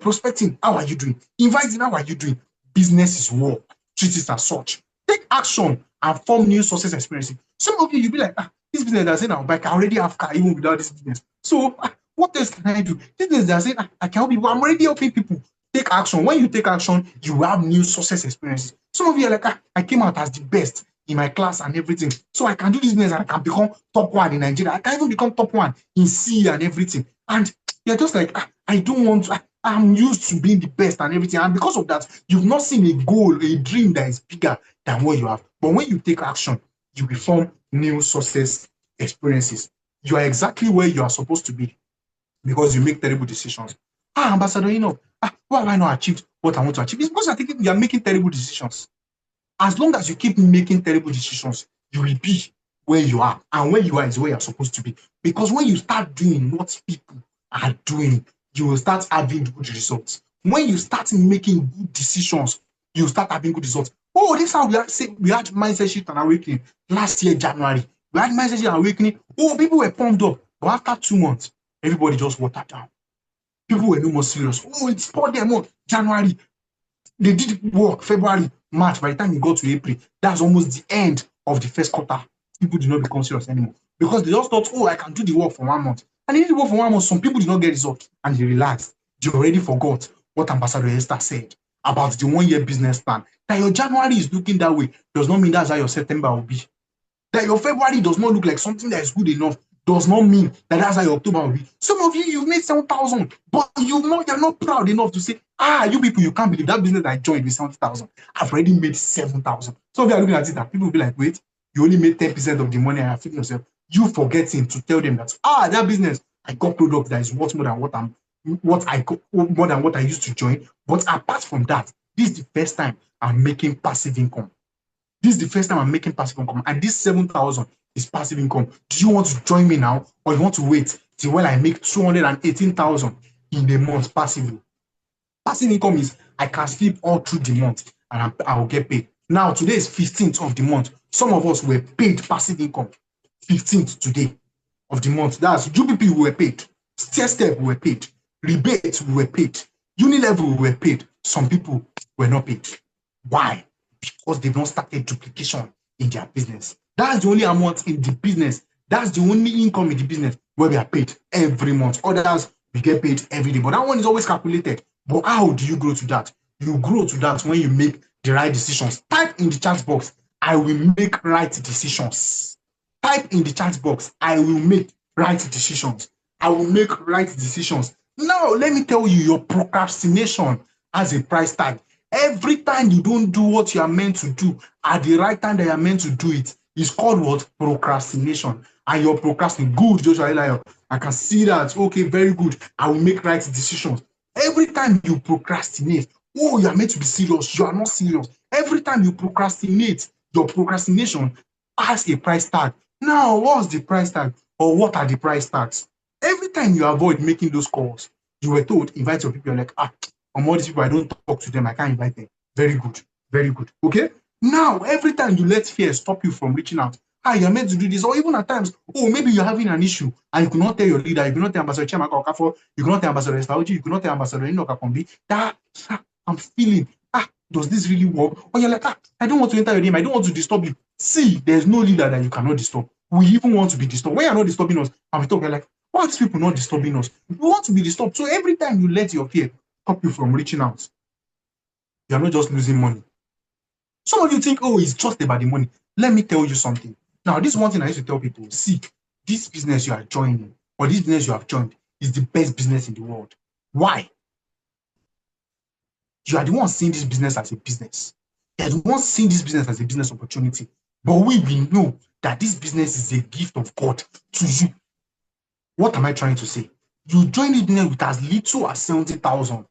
Prospecting, how are you doing? Inviting, how are you doing? Business is war. Treat it as such. Take action and form new success experiences. Some of you, you'll be like, this business that's saying I'll buy, I already have car even without this business. So what else can I do? This business that's saying I can help people. I'm already helping people. Take action. When you take action, you will have new success experiences. Some of you are like, I came out as the best in my class and everything. So I can do this business and I can become top 1 in Nigeria. I can even become top 1 in CE and everything. And you're just like, I don't want to, I'm used to being the best and everything. And because of that, you've not seen a goal, a dream that is bigger than what you have. But when you take action, you will form new success experiences. You are exactly where you are supposed to be because you make terrible decisions. Ambassador, why have I not achieved what I want to achieve? It's because you are making terrible decisions. As long as you keep making terrible decisions, you will be where you are. And where you are is where you're supposed to be. Because when you start doing what people are doing, you will start having good results. When you start making good decisions, you start having good results. This is how we had mindset shift and awakening last year, January. We had mindset shift and awakening. People were pumped up. But after 2 months, everybody just watered down. People were no more serious. It's for them. January. They did work February, March. By the time you got to April, that's almost the end of the first quarter. People did not become serious anymore because they just thought, oh, I can do the work for 1 month. And they did the work for 1 month. Some people did not get results and they relaxed. They already forgot what Ambassador Esther said about the 1 year business plan. That your January is looking that way does not mean that's how your September will be. That your February does not look like something that is good enough does not mean that that's how your October will be. Some of you, you've made 7,000, but you're not proud enough to say, you people, you can't believe that business I joined with 70,000. I've already made 7,000. Some of you are looking at it and people will be like, wait, you only made 10% of the money. I feeling yourself. You forgetting to tell them that, that business, I got product that is worth more than what I used to join. But apart from that, this is the first time I'm making passive income. This is the first time I'm making passive income, and this 7,000 is passive income. Do you want to join me now, or you want to wait till when I make 218,000 in a month passively? Passive income is I can sleep all through the month and I'll get paid. Now, today is 15th of the month. Some of us were paid passive income 15th today of the month. That's UPP we were paid. Step we were paid. Rebate we were paid. Unilevel we were paid. Some people were not paid. Why? Because they've not started duplication in their business. That's the only amount in the business. That's the only income in the business where we are paid every month. Others, we get paid every day. But that one is always calculated. But how do you grow to that? You grow to that when you make the right decisions. Type in the chat box, I will make right decisions. Type in the chat box, I will make right decisions. I will make right decisions. Now, let me tell you, your procrastination has a price tag. Every time you don't do what you are meant to do at the right time that you are meant to do it, is called what? Procrastination. And you're procrastinating. Good, Joshua Eliel. I can see that. Okay, very good. I will make right decisions. Every time you procrastinate, you are meant to be serious. You are not serious. Every time you procrastinate, your procrastination has a price tag. Now, what's the price tag? Or what are the price tags? Every time you avoid making those calls, you were told, invite your people. You're like, all these people, I don't talk to them. I can't invite them. Very good. Very good. Okay? Now, every time you let fear stop you from reaching out, you're meant to do this. Or even at times, maybe you're having an issue and you cannot tell your leader, you cannot tell Ambassador Chiamaka Okafor, you cannot tell Ambassador Estauji, you cannot tell Ambassador Enoka Kombi, that I'm feeling, does this really work? Or you're like, I don't want to enter your name. I don't want to disturb you. See, there's no leader that you cannot disturb. We even want to be disturbed. When you're not disturbing us, and we talk, we're like, why are these people not disturbing us? We want to be disturbed. So every time you let your fear stop you from reaching out, you're not just losing money. Some of you think, it's just about the money. Let me tell you something. Now, this is one thing I used to tell people. See, this business you are joining, or this business you have joined, is the best business in the world. Why? You are the one seeing this business as a business. You are the one seeing this business as a business opportunity. But we know that this business is a gift of God to you. What am I trying to say? You join this business with as little as 70,000.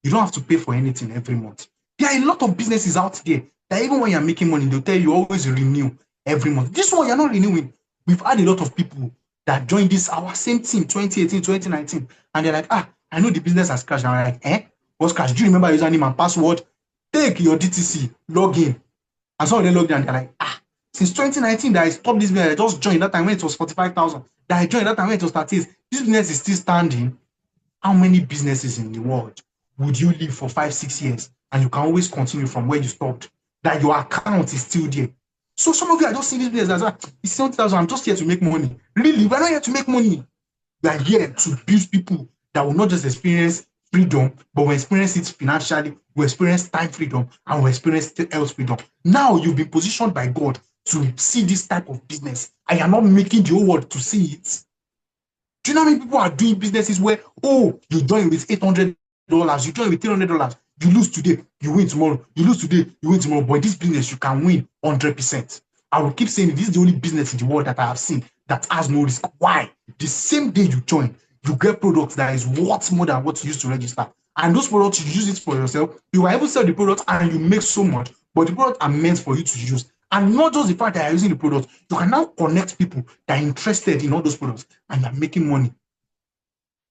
You don't have to pay for anything every month. There are a lot of businesses out there that even when you're making money, they'll tell you always renew every month. This one, you're not renewing. We've had a lot of people that joined our same team, 2018, 2019, and they're like, I know the business has crashed. And I'm like, what's crashed? Do you remember username and password? Take your DTC, log in. And some of them logged in and they're like, since 2019 that I stopped this business, I just joined that time when it was 45,000. That I joined that time when it was 30. This business is still standing. How many businesses in the world would you live for 5-6 years and you can always continue from where you stopped? That your account is still there. So some of you are just seeing this business as it's 70,000. I'm just here to make money. Really, we're not here to make money. We are here to build people that will not just experience freedom, but will experience it financially, will experience time freedom, and will experience health freedom. Now you've been positioned by God to see this type of business, and you're not making the whole world to see it. Do you know how many people are doing businesses where, you join with $800, you join with $300, you lose today, you win tomorrow, you lose today, you win tomorrow, but in this business, you can win 100%. I will keep saying this is the only business in the world that I have seen that has no risk. Why? The same day you join, you get products that is worth more than what you used to register. And those products, you use it for yourself. You are able to sell the product and you make so much, but the products are meant for you to use. And not just the fact that you're using the product, you can now connect people that are interested in all those products and you're making money.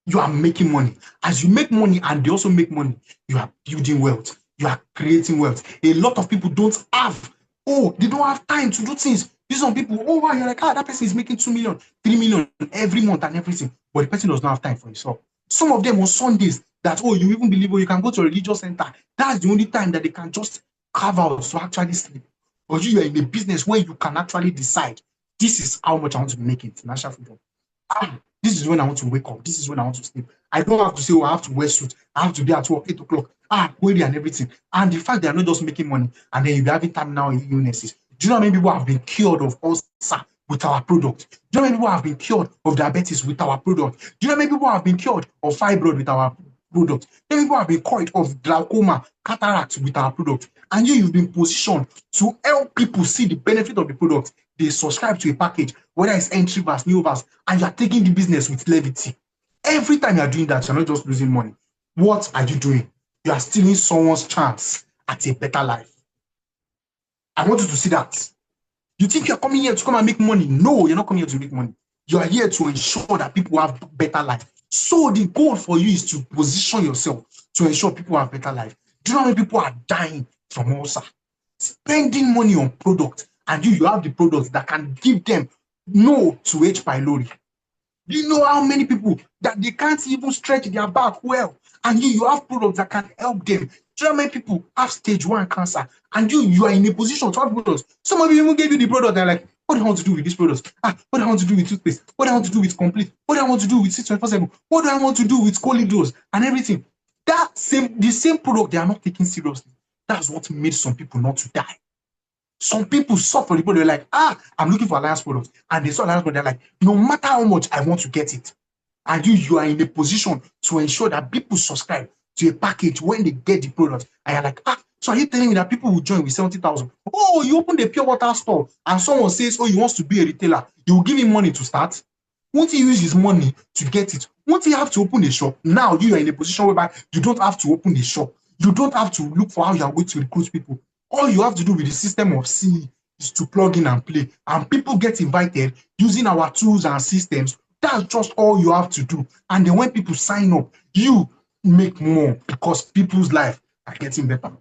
You are making money. As you make money and they also make money, you are building wealth. You are creating wealth. A lot of people don't have, they don't have time to do things. These some people, wow, you're like, that person is making 2 million, 3 million every month and everything. But the person does not have time for himself. Some of them on Sundays, that, oh, you even believe, oh, you can go to a religious center. That's the only time that they can just carve out to actually sleep. But you are in a business where you can actually decide, this is how much I want to make in financial freedom. This is when I want to wake up. This is when I want to sleep. I don't have to say, oh, I have to wear suit. I have to be at work 8 o'clock. Query and everything. And the fact they are not just making money and then you'll be having terminal illnesses. Do you know how many people have been cured of ulcer with our product? Do you know how many people have been cured of diabetes with our product? Do you know how many people have been cured of fibroid with our product? Do you know how many people have been cured of glaucoma, cataract with our product? And you've been positioned to help people see the benefit of the product. They subscribe to a package, whether it's entry verse, new verse, and you're taking the business with levity. Every time you're doing that, you're not just losing money. What are you doing? You are stealing someone's chance at a better life. I want you to see that. You think you're coming here to come and make money? No, you're not coming here to make money. You are here to ensure that people have better life. So the goal for you is to position yourself to ensure people have better life. Do you know how many people are dying from ulcer? Spending money on products, and you have the products that can give them no to H. pylori. Do you know how many people that they can't even stretch their back well, and you have products that can help them? Do you know how many people have stage 1 cancer, and you are in a position to have products? Some of you even gave you the product, they're like, what do I want to do with this product? What do I want to do with toothpaste? What do I want to do with complete? What do I want to do with 624/7? What do I want to do with Colidose and everything? The same product they are not taking seriously. That's what made some people not to die. Some people suffer the product, they're like, I'm looking for Alliance products. And they saw Alliance product, they're like, no matter how much I want to get it. And you are in a position to ensure that people subscribe to a package when they get the product. And you're like, so are you telling me that people will join with 70,000? Oh, you open the pure water store and someone says, oh, he wants to be a retailer. You will give him money to start. Won't he use his money to get it? Won't he have to open a shop? Now you are in a position whereby you don't have to open a shop. You don't have to look for how you are going to recruit people. All you have to do with the system of C is to plug in and play. And people get invited using our tools and systems. That's just all you have to do. And then when people sign up, you make more because people's life are getting better.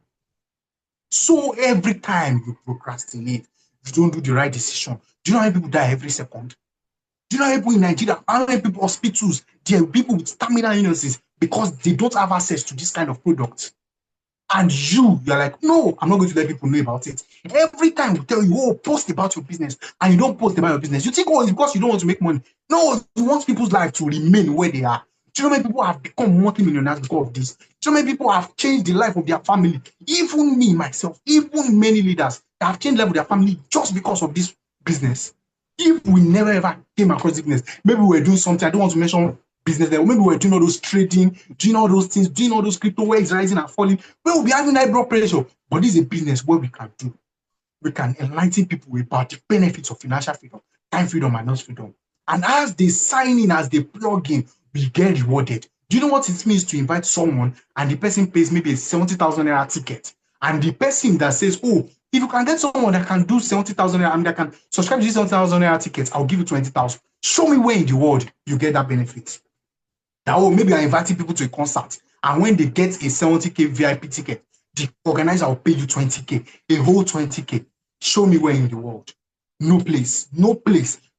So every time you procrastinate, you don't do the right decision. Do you know how many people die every second? Do you know how many people in Nigeria, how many people hospitals, there are people with terminal illnesses because they don't have access to this kind of product? And you're like, no, I'm not going to let people know about it. Every time we tell you, oh, post about your business, and you don't post about your business, you think, oh, it's because you don't want to make money. No, you want people's life to remain where they are. Do you know how many people have become multi-millionaires because of this? Do you know how many people have changed the life of their family? Even me, myself, even many leaders that have changed the life of their family just because of this business. If we never ever came across this business, maybe we were doing something, I don't want to mention business level, maybe we're doing all those trading, doing all those things, doing all those crypto where it's rising and falling, we'll be having high blood pressure. But this is a business where we can enlighten people about the benefits of financial freedom, time freedom, and not freedom. And as they sign in, as they plug in, we get rewarded. Do you know what it means to invite someone and the person pays maybe a 70,000 naira ticket? And the person that says, oh, if you can get someone that can do 70,000 naira, that can subscribe to this 70,000 naira tickets, I'll give you 20,000. Show me where in the world you get that benefit. That, oh, maybe I'm inviting people to a concert, and when they get a 70K VIP ticket, the organizer will pay you 20K, a whole 20K. Show me where in the world. No place,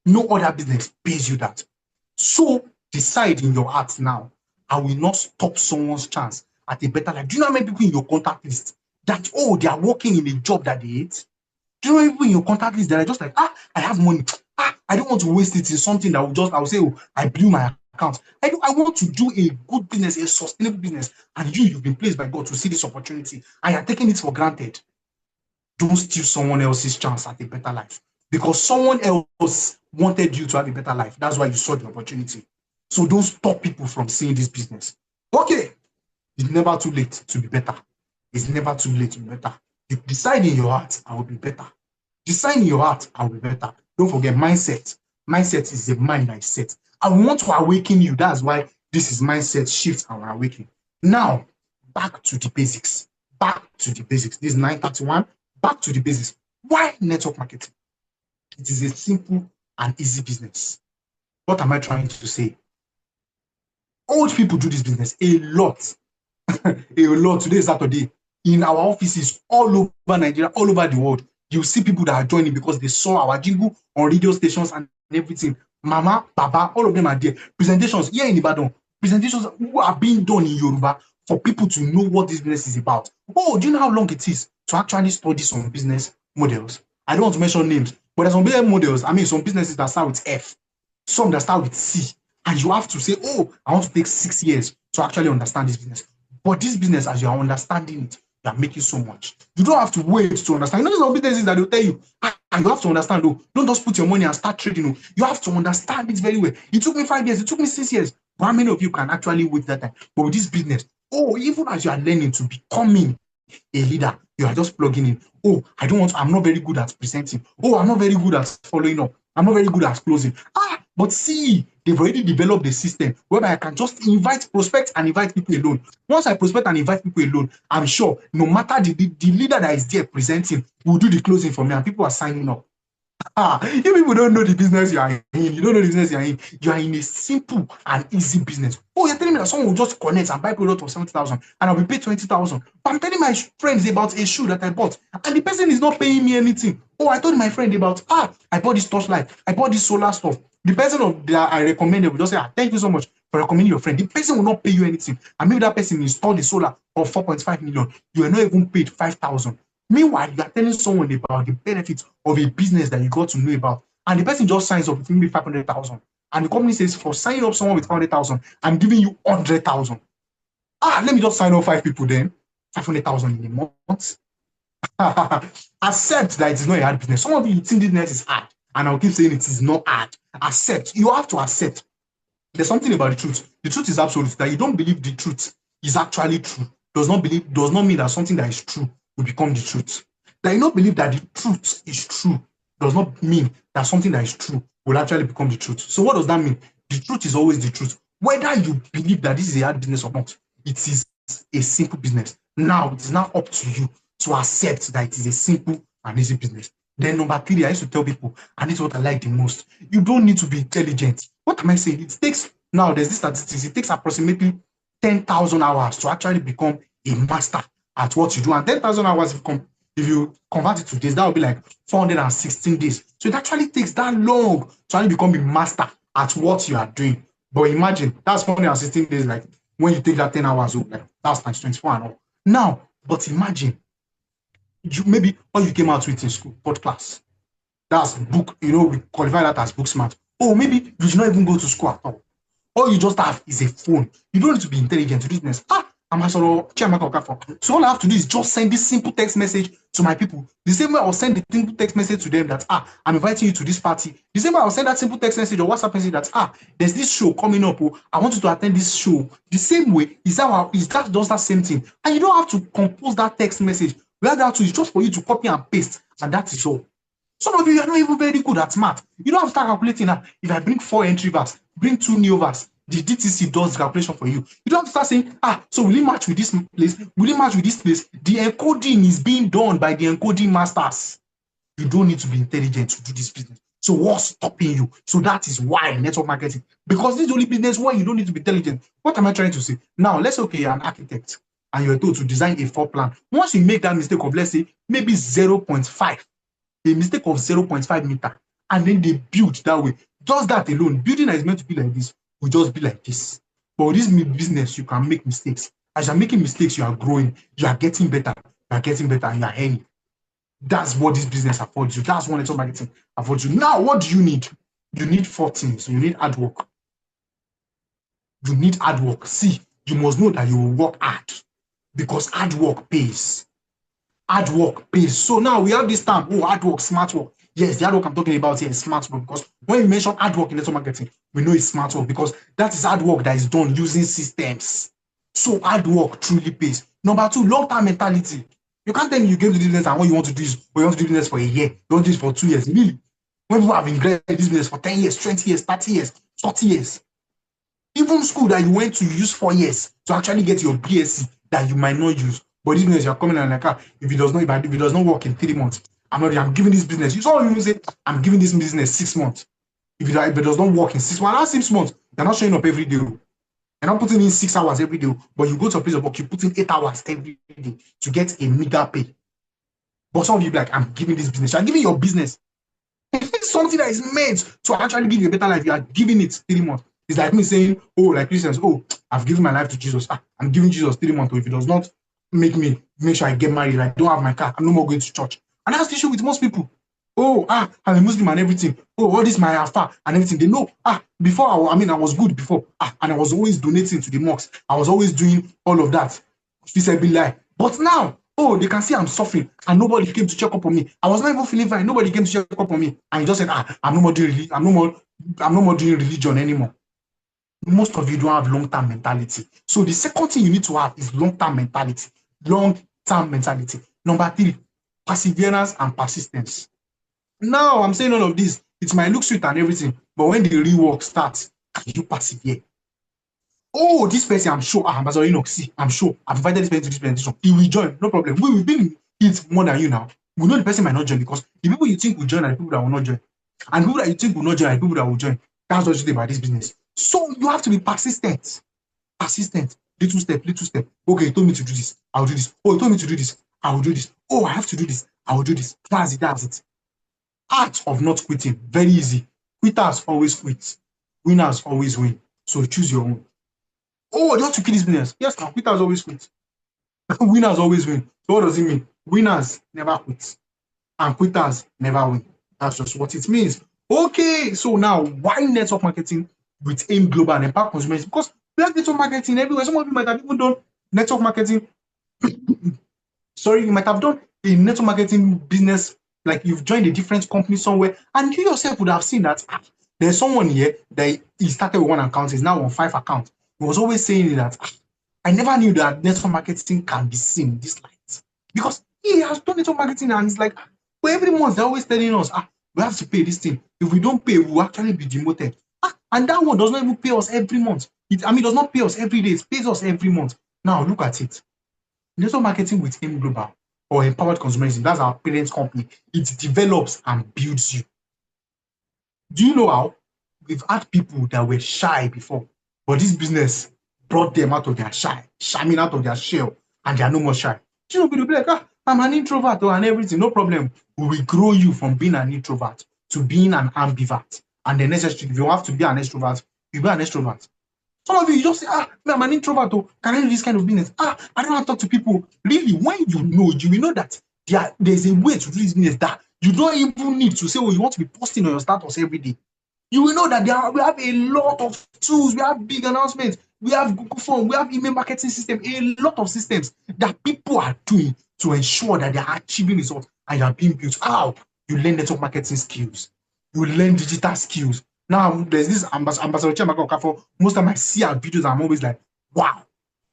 no other business pays you that. So decide in your heart now, I will not stop someone's chance at a better life. Do you know how many people in your contact list that, oh, they are working in a job that they hate? Do you know how many people in your contact list that are just like, I have money. I don't want to waste it in something that I'll say, oh, I blew my account. I want to do a good business, a sustainable business. And you've been placed by God to see this opportunity and you're taking it for granted. Don't steal someone else's chance at a better life. Because someone else wanted you to have a better life. That's why you saw the opportunity. So don't stop people from seeing this business. Okay, it's never too late to be better. It's never too late to be better. You decide in your heart, I will be better. Decide in your heart, I will be better. Don't forget mindset. Mindset is the mind I set. I want to awaken you. That's why this is mindset shift and awakening. Now, back to the basics. Back to the basics. This is 931. Back to the basics. Why network marketing? It is a simple and easy business. What am I trying to say? Old people do this business a lot. A lot. Today is Saturday. In our offices all over Nigeria, all over the world, you see people that are joining because they saw our jingle on radio stations and everything. Mama, Baba, all of them are there. Presentations here in Ibadan. presentations who are being done in Yoruba for people to know what this business is about. Oh, do you know how long it is to actually study some business models? I don't want to mention names, but there's some business models. I mean, some businesses that start with F, some that start with C, and you have to say, oh, I want to take 6 years to actually understand this business. But this business, as you are understanding it, you are making so much. You don't have to wait to understand. You know, some businesses that they'll tell you, and you have to understand, though, don't just put your money and start trading. You have to understand it very well. It took me 5 years, it took me 6 years. But how many of you can actually wait that time? But with this business, oh, even as you are learning to becoming a leader, you are just plugging in. Oh, I'm not very good at presenting. Oh, I'm not very good at following up. I'm not very good at closing. But see, they've already developed a system whereby I can just prospect and invite people alone. Once I prospect and invite people alone, I'm sure no matter the leader that is there presenting will do the closing for me, and people are signing up. You people don't know the business you are in. You don't know the business you are in. You are in a simple and easy business. Oh, you're telling me that someone will just connect and buy product of 70,000 and I'll be paid 20,000. But I'm telling my friends about a shoe that I bought and the person is not paying me anything. Oh, I told my friend about, I bought this torchlight. I bought this solar stuff. The person that I recommended will just say, thank you so much for recommending your friend. The person will not pay you anything. And maybe that person installed the solar of 4.5 million. You are not even paid 5,000. Meanwhile, you are telling someone about the benefits of a business that you got to know about, and the person just signs up with maybe 500,000, and the company says, for signing up someone with 500,000, I'm giving you 100,000. Let me just sign up 5 people then, 500,000 in a month. Accept that it is not a hard business. Some of you think business is hard, and I'll keep saying it is not hard. Accept. You have to accept. There's something about the truth. The truth is absolute. That you don't believe the truth is actually true does not mean that something that is true will become the truth. That you not believe that the truth is true does not mean that something that is true will actually become the truth. So what does that mean? The truth is always the truth. Whether you believe that this is a hard business or not, it is a simple business. Now, it is now up to you to accept that it is a simple and easy business. Then number 3, I used to tell people, and this is what I like the most, you don't need to be intelligent. What am I saying? It takes, now there's this statistics, it takes approximately 10,000 hours to actually become a master at what you do. And 10,000 hours, if you convert it to days, that will be like 416 days. So it actually takes that long to actually become a master at what you are doing. But imagine, that's 416 days, like when you take that 10 hours, like that's times 24 and all. Now, but imagine, maybe what you came out with in school, third class, that's book, we qualify that as book smart. Or maybe you did not even go to school at all. All you just have is a phone. You don't need to be intelligent to do business. So all I have to do is just send this simple text message to my people. The same way I'll send the simple text message to them that I'm inviting you to this party. The same way I'll send that simple text message or WhatsApp message that there's this show coming up. I want you to attend this show. The same way is that does that same thing. And you don't have to compose that text message. Where that is just for you to copy and paste, and that is all. Some of you are not even very good at math. You don't have to start calculating that. If I bring 4 entry verse, bring 2 new verse, the DTC does the calculation for you. You don't have to start saying, so will it match with this place? Will it match with this place? The encoding is being done by the encoding masters. You don't need to be intelligent to do this business. So what's stopping you? So that is why network marketing. Because this is the only business where you don't need to be intelligent. What am I trying to say? Now, let's say, okay, you're an architect and you're told to design a floor plan. Once you make that mistake of, let's say, maybe 0.5, a mistake of 0.5 meter, and then they build that way. Just that alone, building that is meant to be like this will just be like this. But with this business, you can make mistakes. As you're making mistakes, you are growing, you are getting better, and you are earning. That's what this business affords you. That's what network marketing affords you. Now, what do you need? You need 4 things. You need hard work. You need hard work. See, you must know that you will work hard because hard work pays. Hard work pays. So now we have this term, hard work, smart work. Yes, the hard work I'm talking about here is smart work, because when you mention hard work in network marketing, we know it's smart work because that is hard work that is done using systems. So hard work truly pays. Number 2, long-term mentality. You can't tell me you gave the business and what you want to do is, you want to do business for a year, you want to do this for 2 years. Really? When people have been in this business for 10 years, 20 years, 30 years, 40 years. Even school that you went to use 4 years to actually get your BSc that you might not use. But this business, you're coming and like, if it does not work in 3 months, I'm giving this business. You saw you say, I'm giving this business 6 months. If it does not work in 6 months, not 6 months, you're not showing up every day. You're not putting in 6 hours every day, but you go to a place of work, you put in 8 hours every day to get a meager pay. But some of you be like, I'm giving this business. You're giving your business. If it's something that is meant to actually give you a better life, you are giving it 3 months. It's like me saying, oh, like Christians, oh, I've given my life to Jesus. I'm giving Jesus 3 months. If he does not make sure I get married, I don't have my car, I'm no more going to church. And that's the issue with most people. Oh, I'm a Muslim and everything. Oh, all this my alpha and everything. They know, before I was good before. And I was always donating to the mosque. I was always doing all of that. But now, oh, they can see I'm suffering and nobody came to check up on me. I was not even feeling fine. Nobody came to check up on me. And he just said, I'm no more doing religion anymore. Most of you don't have long-term mentality. So the second thing you need to have is long-term mentality. Long-term mentality. Number 3, perseverance and persistence. Now I'm saying all of this, it might look sweet and everything, but when the real work starts, can you persevere? Oh, this person, I'm sure, Ambassador Enoch, see, I'm sure, I've invited this person to this presentation. He will join, no problem. We've been in it more than you now. We know the person might not join because the people you think will join are the people that will not join. And people that you think will not join are the people that will join. That's what you say about this business. So you have to be persistent. Persistent. Little step, little step. Okay, he told me to do this. I'll do this. Oh, he told me to do this. I will do this. Oh, I have to do this. I will do this. That's it. That's it. Art of not quitting. Very easy. Quitters always quit. Winners always win. So choose your own. Oh, you have to kill this business. Yes, now quitters always quit. Winners always win. So what does it mean? Winners never quit. And quitters never win. That's just what it means. Okay, so now why network marketing with AIM Global and Empower Consumers? Because we have network marketing everywhere. Some of you might have even done network marketing. Sorry, you might have done a network marketing business, like you've joined a different company somewhere, and you yourself would have seen that there's someone here that he started with 1 account, is now on 5 accounts. He was always saying that I never knew that network marketing can be seen in this light. Because he has done network marketing and he's like, but every month they're always telling us, we have to pay this thing. If we don't pay, we'll actually be demoted. And that one does not even pay us every month. It does not pay us every day. It pays us every month. Now look at it. Network marketing with AIM Global or Empowered Consumerism, that's our parent company. It develops and builds you. Do you know how? We've had people that were shy before, but this business brought them out of their shining out of their shell, and they are no more shy. You know, people be like, I'm an introvert and everything, no problem. We will grow you from being an introvert to being an ambivert. And the necessary, if you have to be an extrovert, you be an extrovert. Some of you just say, I'm an introvert, can I do this kind of business? I don't want to talk to people. Really, when you will know that there's a way to do this business that you don't even need to say, you want to be posting on your status every day. You will know that we have a lot of tools, we have big announcements, we have Google Form, we have email marketing system, a lot of systems that people are doing to ensure that they are achieving results and you are being built. How? You learn network marketing skills, you learn digital skills. Now, there's this Ambassador Chiamaka for most of I see her videos, I'm always like, wow,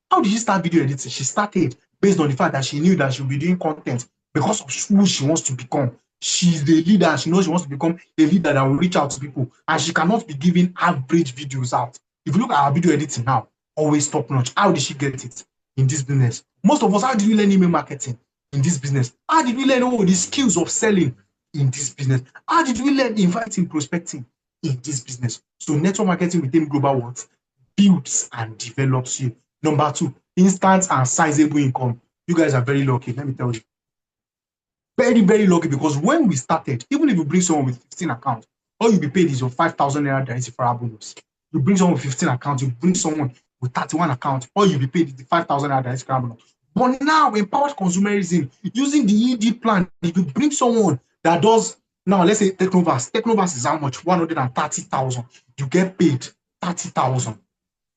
how did she start video editing? She started based on the fact that she knew that she would be doing content because of who she wants to become. She's the leader and she knows she wants to become a leader that will reach out to people, and she cannot be giving average videos out. If you look at her video editing now, always top notch. How did she get it in this business? Most of us, how did we learn email marketing in this business? How did we learn all the skills of selling in this business? How did we learn inviting, prospecting in this business? So network marketing with AIM Global what builds and develops you. Number 2, instant and sizable income. You guys are very lucky, let me tell you. Very, very lucky, because when we started, even if you bring someone with 15 accounts, all you'll be paid is your 5,000 naira direct referral bonus. You bring someone with 15 accounts, you bring someone with 31 accounts, all you'll be paid is the 5,000 naira direct referral bonus. But now, empowered consumerism, using the ED plan, if you bring someone that does, now let's say Technovas is how much? 130,000. You get paid 30,000.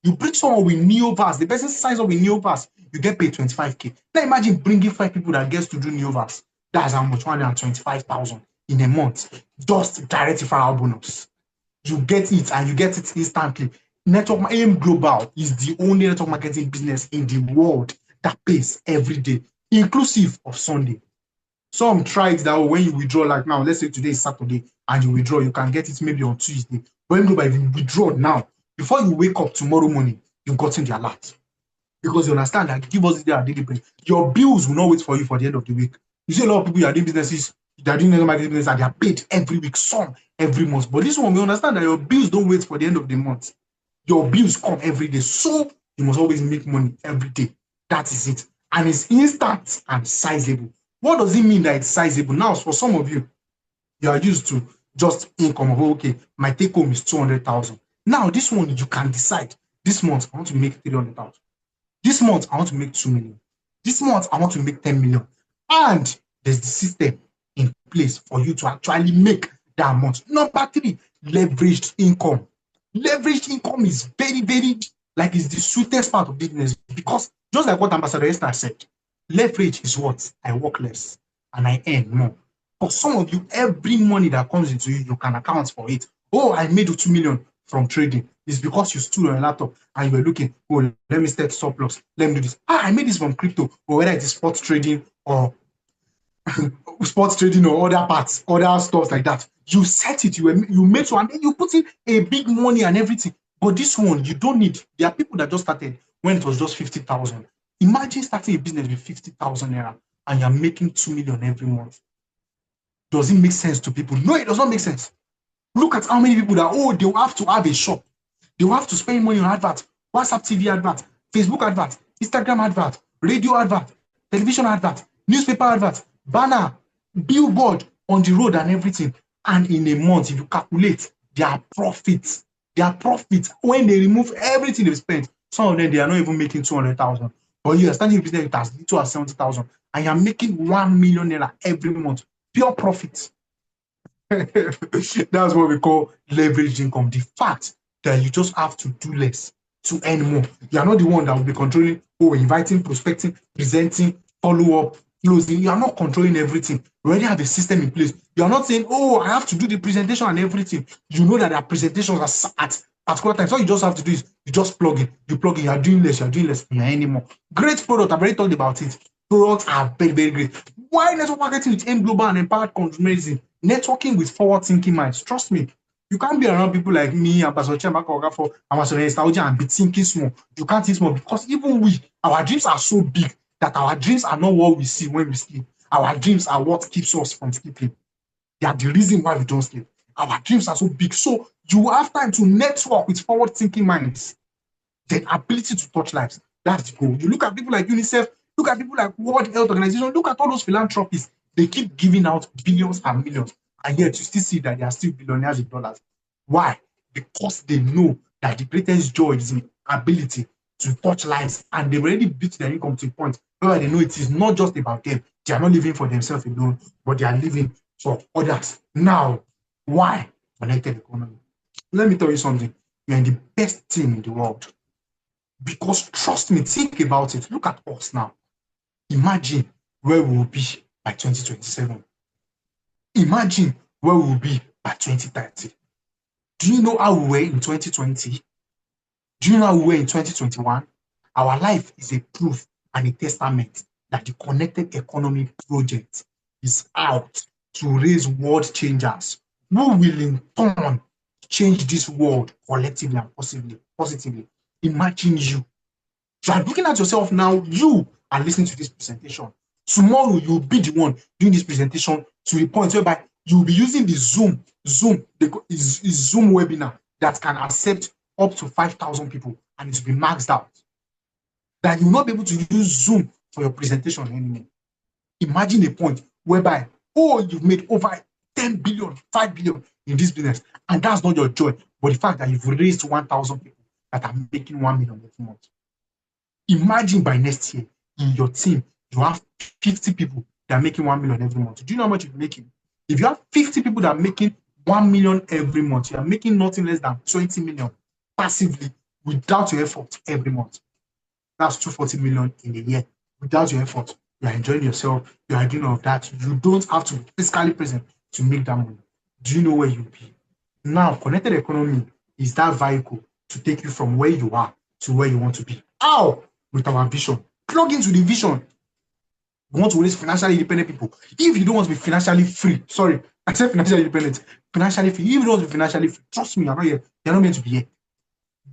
You bring someone with Neovas, the person signs up with Neovas, you get paid 25k. Now imagine bringing 5 people that gets to do Neovas. That's how much, 125,000 in a month. Just direct referral bonus. You get it, and you get it instantly. Network AIM Global is the only network marketing business in the world that pays every day, inclusive of Sunday. Some try it that when you withdraw, like now, let's say today is Saturday, and you withdraw, you can get it maybe on Tuesday. But if you withdraw now, before you wake up tomorrow morning, you've gotten the alert. Because you understand that give us the daily bread. Your bills will not wait for you for the end of the week. You see a lot of people who are doing businesses, they are doing network marketing business, and they are paid every week, some every month. But this one, we understand that your bills don't wait for the end of the month. Your bills come every day. So you must always make money every day. That is it. And it's instant and sizable. What does it mean that it's sizable? Now, for some of you, you are used to just income of, okay, my take home is 200,000. Now, this one, you can decide. This month, I want to make 300,000. This month, I want to make 2 million. This month, I want to make 10 million. And there's the system in place for you to actually make that amount. Number 3, leveraged income. Leveraged income is very, very, like, it's the sweetest part of business, because just like what Ambassador Esther said, leverage is what? I work less and I earn more. For some of you, every money that comes into you, you can account for it. Oh, I made 2 million from trading. It's because you stood on a laptop and you were looking, oh, let me set stop loss. Let me do this. Ah, I made this from crypto, or whether it is sports trading or other parts, other stuff like that. You set it, you made so, and then you put in a big money and everything. But this one, you don't need. There are people that just started when it was just 50,000. Imagine starting a business with 50,000 naira and you're making 2 million every month. Does it make sense to people? No, it does not make sense. Look at how many people that, oh, they will have to have a shop. They will have to spend money on advert, WhatsApp TV advert, Facebook advert, Instagram advert, radio advert, television advert, newspaper advert, banner, billboard on the road and everything. And in a month, if you calculate their profits, when they remove everything they've spent, some of them, they are not even making 200,000. But you are starting a business with as little as 70,000 and you're making 1 million naira every month. Pure profit. That's what we call leveraged income. The fact that you just have to do less to earn more. You are not the one that will be controlling, inviting, prospecting, presenting, follow up, closing. You are not controlling everything. You already have a system in place. You are not saying, oh, I have to do the presentation and everything. You know that there are presentations at particular times. All you just have to do is you just plug in. You plug in, you are doing less, and you are earning more. Great product. I've already talked about it. Products are very, very great. Why network marketing with M Global and Empowered Consumerism? Networking with forward-thinking minds. Trust me, you can't be around people like me, Ambassador Chiamaka for Ambassador Esther, and be thinking small. You can't think small because even our dreams are so big that our dreams are not what we see when we sleep. Our dreams are what keeps us from sleeping. They are the reason why we don't sleep. Our dreams are so big. So you have time to network with forward-thinking minds. The ability to touch lives. That's the goal. You look at people like UNICEF, look at people like World Health Organization, look at all those philanthropists. They keep giving out billions and millions, and yet you still see that they are still billionaires in dollars. Why? Because they know that the greatest joy is in ability to touch lives, and they've already built their income to a point where they know it is not just about them. They are not living for themselves alone, but they are living for others. Now, why? Connected economy. Let me tell you something. You're in the best team in the world. Because trust me, think about it. Look at us now. Imagine where we will be by 2027. Imagine where we will be by 2030. Do you know how we were in 2020? Do you know how we were in 2021? Our life is a proof and a testament that the Connected Economy Project is out to raise world changers who will in turn change this world collectively and positively. Imagine you. You are looking at yourself now, you are listening to this presentation. Tomorrow, you'll be the one doing this presentation to the point whereby you'll be using the Zoom webinar that can accept up to 5,000 people and it will be maxed out. That you will not be able to use Zoom for your presentation anymore. Imagine a point whereby, you've made over 10 billion, 5 billion in this business, and that's not your joy, but the fact that you've raised 1,000 people that are making 1 million every month. Imagine by next year, in your team, you have 50 people that are making 1 million every month. Do you know how much you're making? If you have 50 people that are making 1 million every month, you are making nothing less than 20 million passively without your effort every month. That's 240 million in a year. Without your effort, you are enjoying yourself, you are doing all of that. You don't have to be physically present to make that money. Do you know where you'll be? Now, Connected Economy is that vehicle to take you from where you are to where you want to be. How? With our vision. Plug into the vision. We want to raise financially independent people. If you don't want to be financially free, I said financially independent, financially free. If you don't want to be financially free, trust me, you're not meant to be here.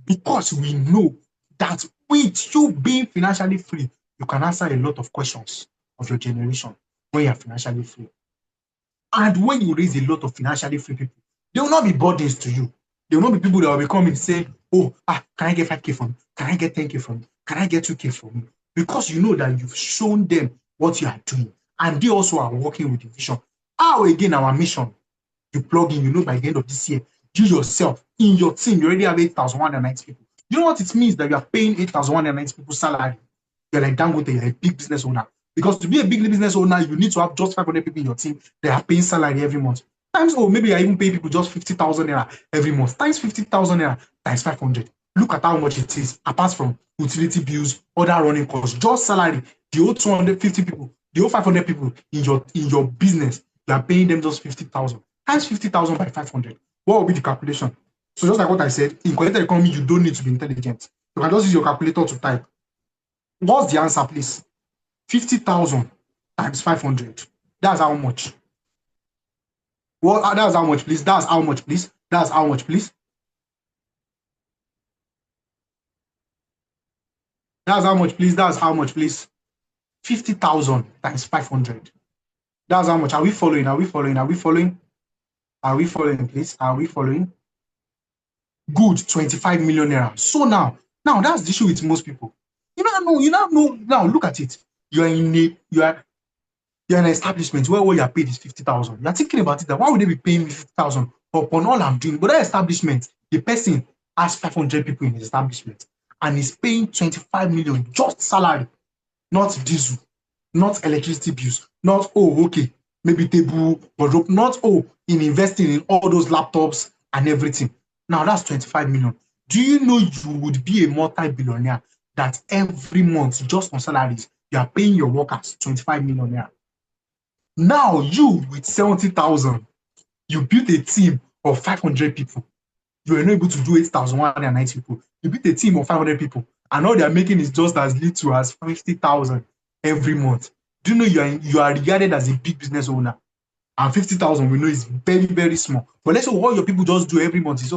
Because we know that with you being financially free, you can answer a lot of questions of your generation when you're financially free. And when you raise a lot of financially free people, they will not be burdens to you. They will not be people that will be coming and say, can I get 5K from you? Can I get 10K from you? Can I get 2K from you? Because you know that you've shown them what you are doing. And they also are working with the vision. How again our mission? You plug in, by the end of this year, you yourself in your team, you already have 8,190 people. You know what it means that you are paying 8,190 people salary? You're like Dangote, you're a big business owner. Because to be a big business owner, you need to have just 500 people in your team that are paying salary every month. Times, maybe I even pay people just 50,000 naira every month. Times 50,000 naira times 500. Look at how much it is, apart from utility bills, other running costs, just salary. The whole 250 people, the whole 500 people in your business, you are paying them just 50,000. Times 50,000 by 500. What will be the calculation? So just like what I said, in connected economy, you don't need to be intelligent. You can just use your calculator to type. What's the answer, please? 50,000 times 500. That's how much? Well, that's how much, please? That's how much, please? That's how much, please? That's how much, please? That's how much, please? 50,000 times 500. That's how much. Are we following? Are we following? Are we following? Are we following, please? Are we following? Good, 25 million naira. So now that's the issue with most people. You know, now look at it. You're in an establishment where what you are paid is 50,000. You're thinking about it, that why would they be paying me 50,000 upon all I'm doing? But that establishment, the person has 500 people in his establishment and is paying 25 million just salary, not diesel, not electricity bills, not, maybe table, wardrobe, not, in investing in all those laptops and everything. Now that's 25 million. Do you know you would be a multi-billionaire that every month, just on salaries, you are paying your workers 25 million naira? Now you, with 70,000, you built a team of 500 people. You were not able to do 8,190 people. You built a team of 500 people, and all they are making is just as little as 50,000 every month. Do you know you are regarded as a big business owner? And 50,000 we know is very, very small. But let's say what your people just do every month is,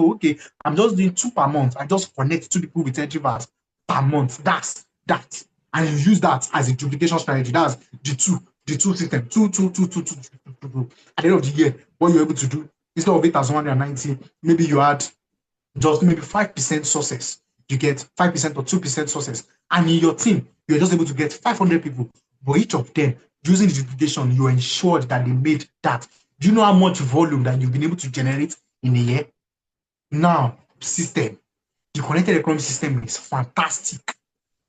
I'm just doing 2 per month. I just connect 2 people with entry bars per month. That's that. And you use that as a duplication strategy. That's the two system. Two. At the end of the year, what you're able to do, instead of 8,190, maybe you add just maybe 5% success. You get 5% or 2% success. And in your team, you're just able to get 500 people. But each of them, using the duplication, you ensured that they made that. Do you know how much volume that you've been able to generate in a year? Now, system. The connected economy system is fantastic.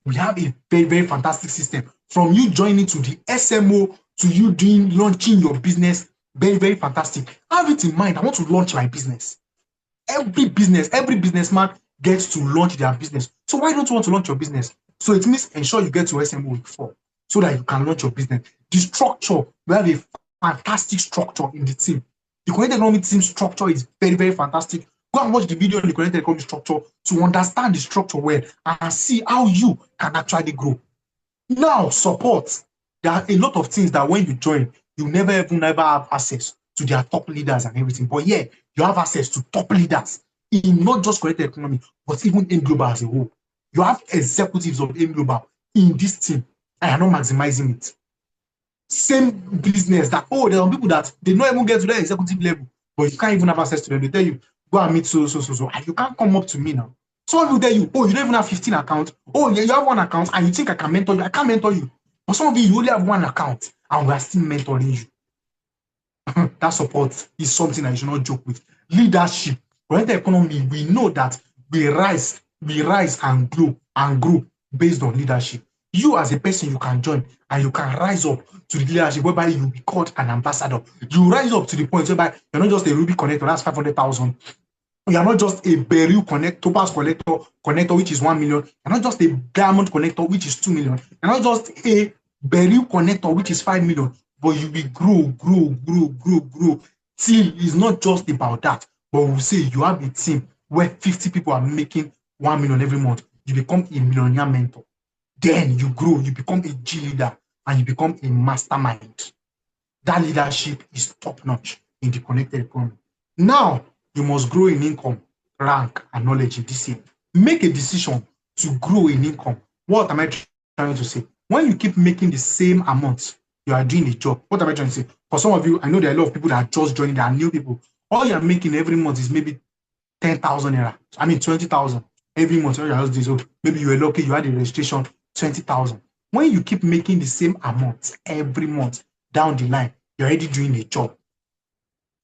We have a very, very fantastic system. From you joining to the SMO to you launching your business, very, very fantastic. Have it in mind. I want to launch my business. Every businessman gets to launch their business. So why don't you want to launch your business? So it means ensure you get to SMO week 4 so that you can launch your business. The structure, we have a fantastic structure in the team. The connected economy team structure is very, very fantastic. Go and watch the video on the connected economy structure to understand the structure well and see how you can actually grow. Now, support. There are a lot of things that when you join, you never have access to their top leaders and everything. But yeah, you have access to top leaders in not just connected economy, but even in global as a whole. You have executives of in global in this team and you're not maximizing it. Same business that, there are people that they don't even get to their executive level, but you can't even have access to them. They tell you, go and meet so. And you can't come up to me now. Someone will tell you, you don't even have 15 accounts. Yeah, you have 1 account and you think I can mentor you. I can't mentor you. But some of you only have 1 account and we are still mentoring you. That support is something that you should not joke with. Leadership. When the economy, we know that we rise and grow based on leadership. You as a person, you can join and you can rise up to the leadership whereby you will be called an ambassador. You rise up to the point whereby you're not just a Ruby connector, that's 500,000. You are not just a Beryl topaz connector, which is 1 million. You're not just a diamond connector, which is 2 million. You're not just a Beryl connector, which is 5 million. But you will grow. Till it's not just about that. But we'll say you have a team where 50 people are making 1 million every month. You become a millionaire mentor. Then you grow, you become a G leader, and you become a mastermind. That leadership is top-notch in the connected economy. Now, you must grow in income, rank, and knowledge in this year. Make a decision to grow in income. What am I trying to say? When you keep making the same amount, you are doing a job. What am I trying to say? For some of you, I know there are a lot of people that are just joining, that are new people. All you're making every month is maybe 10,000 naira. 20,000 every month. So maybe you were lucky, you had a registration, 20,000. When you keep making the same amount every month down the line, you're already doing a job.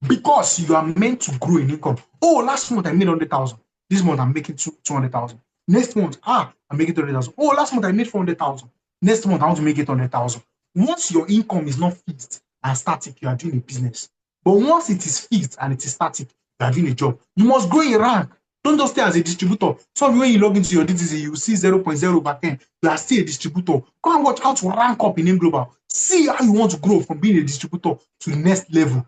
because you are meant to grow in income. Oh, last month I made 100,000. This month I'm making 200,000. Next month, I'm making 300,000. Oh, last month I made 400,000. Next month I want to make 800,000. Once your income is not fixed and static, you are doing a business. But once it is fixed and it is static, you are doing a job. You must grow in rank. Don't just stay as a distributor. So when you log into your DTC, you see 0.0/10. You are still a distributor. Go and watch how to rank up in M Global. See how you want to grow from being a distributor to the next level.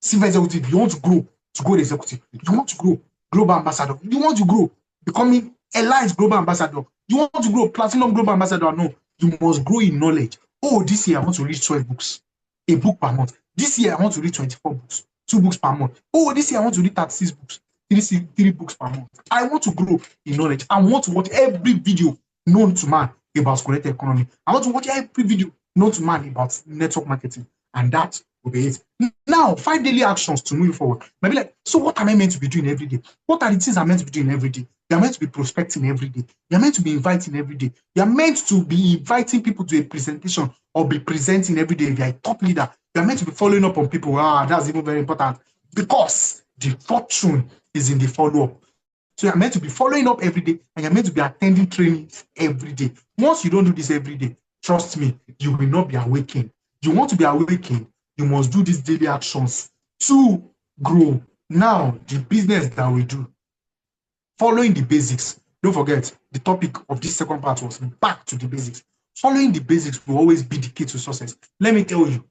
Silver executive, you want to grow to go the executive. You want to grow global ambassador. You want to grow becoming elite global ambassador. You want to grow platinum global ambassador. No, you must grow in knowledge. Oh, this year I want to read 12 books, a book per month. This year I want to read 24 books, 2 books per month. Oh, this year I want to read 36 books, 3 books per month. I want to grow in knowledge. I want to watch every video known to man about connected economy. I want to watch every video known to man about network marketing, and that will be it. Now, 5 daily actions to move forward. Maybe like, so what am I meant to be doing every day? What are the things I'm meant to be doing every day? You're meant to be prospecting every day. You're meant to be inviting every day. You're meant to be inviting people to a presentation or be presenting every day. If you're a top leader, you're meant to be following up on people. That's even very important because the fortune is in the follow-up. So you're meant to be following up every day and you're meant to be attending training every day. Once you don't do this every day, trust me, you will not be awakened. You want to be awakened, you must do these daily actions to grow. Now, the business that we do, following the basics. Don't forget, the topic of this second part was back to the basics. Following the basics will always be the key to success. Let me tell you,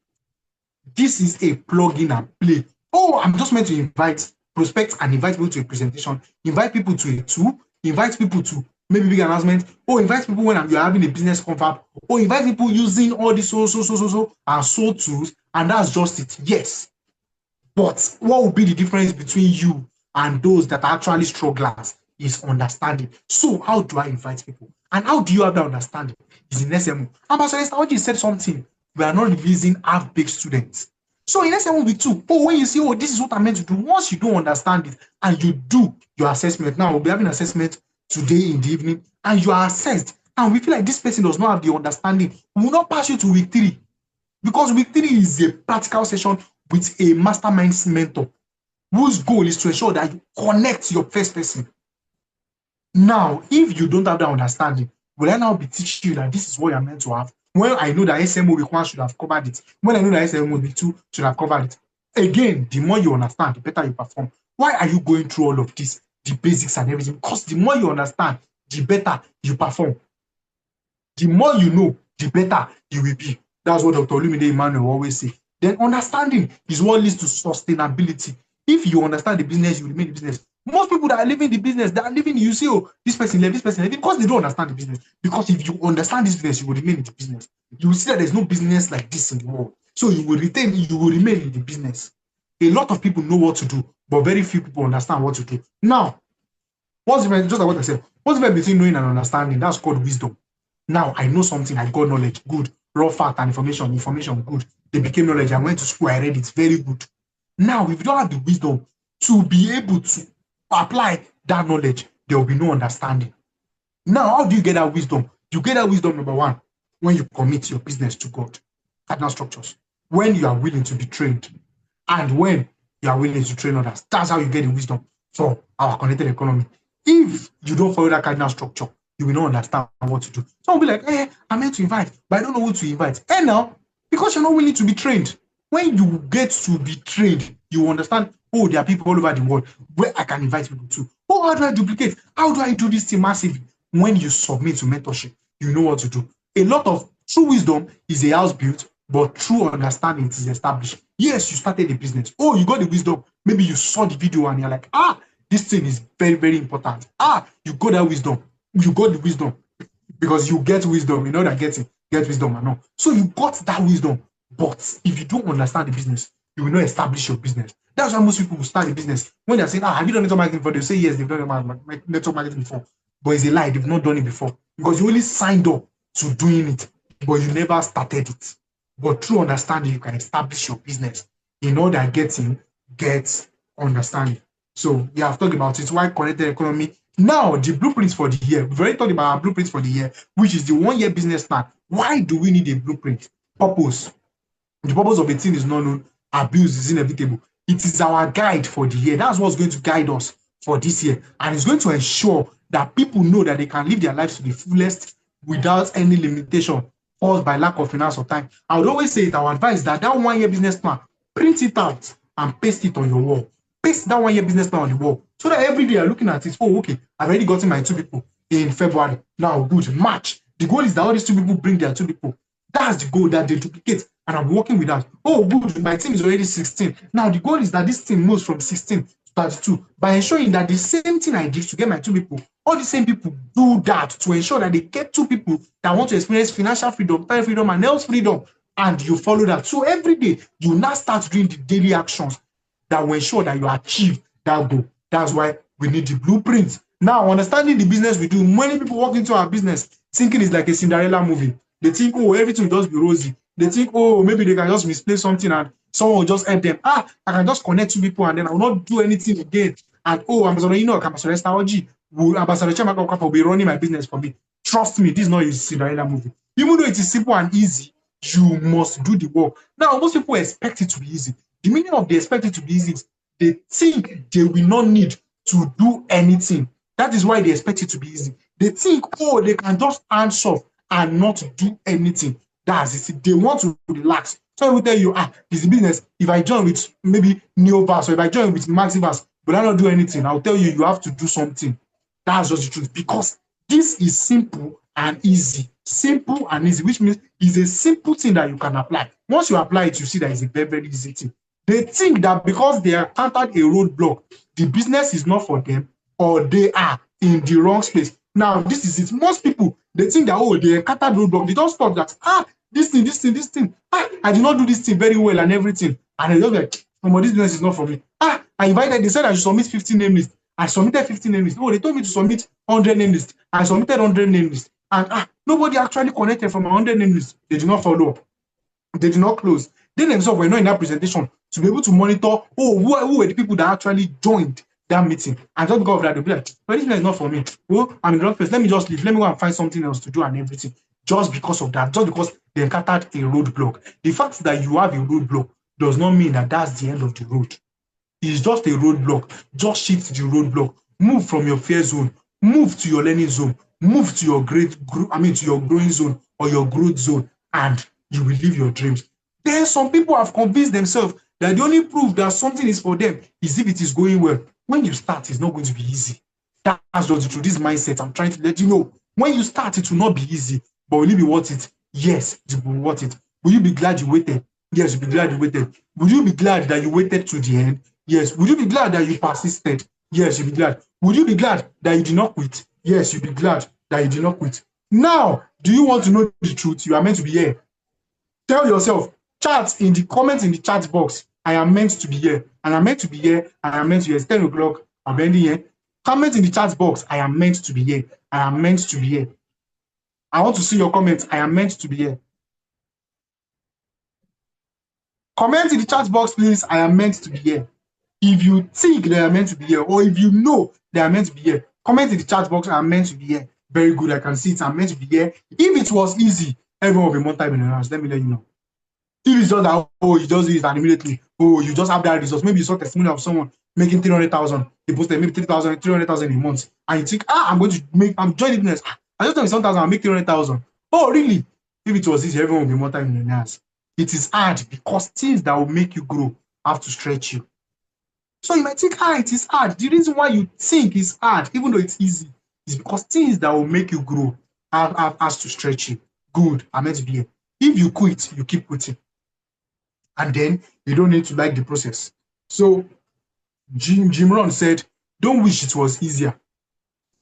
this is a plug-in and play. Oh, I'm just meant to invite, prospect and invite people to a presentation, invite people to a tool, invite people to maybe big announcement, or invite people when you're having a business confab, or invite people using all these so and so tools, and that's just it. Yes. But what will be the difference between you and those that are actually strugglers is understanding. So how do I invite people? And how do you have that understanding? Is in SMO. Ambassador Esther said something. We are not releasing half-baked students. So in SMO week 2, when you see, this is what I'm meant to do, once you don't understand it and you do your assessment, now we'll be having assessment today in the evening, and you are assessed, and we feel like this person does not have the understanding, we will not pass you to week 3. Because week 3 is a practical session with a masterminds mentor whose goal is to ensure that you connect your first person. Now, if you don't have that understanding, will I now be teaching you that this is what you're meant to have? When I know that SMO week 1 should have covered it, when I know that SMO week 2 should have covered it. Again, the more you understand, the better you perform. Why are you going through all of this, the basics and everything? Because the more you understand, the better you perform. The more you know, the better you will be. That's what Dr. Olumide Emmanuel always say. Then understanding is what leads to sustainability. If you understand the business, you remain in the business. Most people that are living the business, that are living, you see, this person left, because they don't understand the business. Because if you understand this business, you will remain in the business. You will see that there's no business like this in the world. So you will remain in the business. A lot of people know what to do, but very few people understand what to do. Now, what's the difference? Just like what I said, what's the difference between knowing and understanding? That's called wisdom. Now I know something, I got knowledge, good. Raw fact and information, good. They became knowledge. I went to school, I read it, very good. Now, if you don't have the wisdom to be able to apply that knowledge, there will be no understanding. Now, how do you get that wisdom? You get that wisdom, number 1, when you commit your business to God. Cardinal structures. When you are willing to be trained, and when you are willing to train others. That's how you get the wisdom for our connected economy. If you don't follow that cardinal structure, you will not understand what to do. Some will be like, I'm meant to invite, but I don't know who to invite. And now, because you're not willing to be trained, when you get to be trained, you understand, there are people all over the world where I can invite people to. How do I duplicate? How do I do this thing massively? When you submit to mentorship, you know what to do. A lot of true wisdom is a house built, but true understanding is established. Yes, you started a business. You got the wisdom. Maybe you saw the video and you're like, this thing is very, very important. You got that wisdom. You got the wisdom because you get wisdom. You know that get wisdom or not. So you got that wisdom. But if you don't understand the business, you will not establish your business. That's why most people will start a business. When they're saying, have you done network marketing before? They say, yes, they've done network marketing before. But it's a lie. They've not done it before. Because you only signed up to doing it, but you never started it. But through understanding, you can establish your business. In order getting, get understanding. So we have talked about it. Why connected economy? Now, the blueprints for the year. We've already talked about our blueprints for the year, which is the 1-year business plan. Why do we need a blueprint? Purpose. The purpose of a thing is not known. Abuse is inevitable. It is our guide for the year. That's what's going to guide us for this year. And it's going to ensure that people know that they can live their lives to the fullest without any limitation caused by lack of finance or time. I would always say it, our advice that 1 year business plan, print it out and paste it on your wall. Paste that 1 year business plan on the wall so that every day you're looking at it. Oh, okay, I've already gotten my 2 people in February. Now, good, March. The goal is that all these 2 people bring their 2 people. That's the goal, that they duplicate, and I'm working with that. Oh, good, my team is already 16. Now, the goal is that this team moves from 16 to 32 by ensuring that the same thing I did to get my 2 people, all the same people do that to ensure that they get 2 people that want to experience financial freedom, time freedom, and health freedom, and you follow that. So every day, you now start doing the daily actions that will ensure that you achieve that goal. That's why we need the blueprint. Now, understanding the business we do, many people walk into our business thinking it's like a Cinderella movie. They think, oh, everything will just be rosy. They think, oh, maybe they can just misplace something and someone will just help them. I can just connect 2 people and then I will not do anything again. And Ambassador, Ambassador Strategy, Ambassador Chamaka will be running my business for me. Trust me, this is not a Cinderella movie. Even though it is simple and easy, you must do the work. Now, most people expect it to be easy. The meaning of they expect it to be easy is they think they will not need to do anything. That is why they expect it to be easy. They think, oh, they can just answer and not do anything. That's it. They want to relax. So I will tell you, it's a business. If I join with maybe Neovas or if I join with Maxivas, but I not do anything, I'll tell you, you have to do something. That's just the truth. Because this is simple and easy. Simple and easy, which means it's a simple thing that you can apply. Once you apply it, you see that it's a very, very easy thing. They think that because they have encountered a roadblock, the business is not for them or they are in the wrong space. Now, this is it. Most people, they think that, oh, they encountered roadblock. They don't stop that. This thing. I did not do this thing very well and everything. And they just like, oh, this business is not for me. I invited, they said I should submit 15 name lists. I submitted 15 name lists. No, they told me to submit 100 name lists. I submitted 100 name lists. And nobody actually connected from 100 name lists. They did not follow up. They did not close. They themselves were not in that presentation to be able to monitor, who were the people that actually joined that meeting. And just because of that, they'll be like, well, this is not for me. Well, I'm in the wrong place. Let me just leave. Let me go and find something else to do and everything. Just because of that, just because they encountered a roadblock. The fact that you have a roadblock does not mean that that's the end of the road. It's just a roadblock. Just shift the roadblock. Move from your fear zone. Move to your learning zone. Move to your to your growing zone or your growth zone, and you will live your dreams. Then some people have convinced themselves that the only proof that something is for them is if it is going well. When you start, it's not going to be easy. That's just the truth. This mindset, I'm trying to let you know. When you start, it will not be easy, but will it be worth it? Yes, it will be worth it. Will you be glad you waited? Yes, you'll be glad you waited. Will you be glad that you waited to the end? Yes. Will you be glad that you persisted? Yes, you'll be glad. Will you be glad that you did not quit? Yes, you'll be glad that you did not quit. Now, do you want to know the truth? You are meant to be here. Tell yourself, chat in the comments in the chat box, I am meant to be here. And I'm meant to be here. And I'm meant to be here. It's 10 o'clock. I'm ending here. Comment in the chat box, I am meant to be here. I am meant to be here. I want to see your comments. I am meant to be here. Comment in the chat box, please. I am meant to be here. If you think they are meant to be here, or if you know they are meant to be here, comment in the chat box. I am meant to be here. Very good. I can see it. I'm meant to be here. If it was easy, everyone will be multi-millionaires. Let me let you know. If it's just that, you just do it and immediately, you just have that result. Maybe you saw testimony of someone making 300,000. They posted maybe 3,000, 300,000 a month. And you think, I'm joining business. I just tell me 1,000, I'll make 300,000. Oh, really? If it was easy, everyone will be multi-millionaires. It is hard because things that will make you grow have to stretch you. So you might think, it is hard. The reason why you think it's hard, even though it's easy, is because things that will make you grow has to stretch you. Good, I'm meant to be here. If you quit, you keep quitting. And then you don't need to like the process. So Jim Rohn said, don't wish it was easier.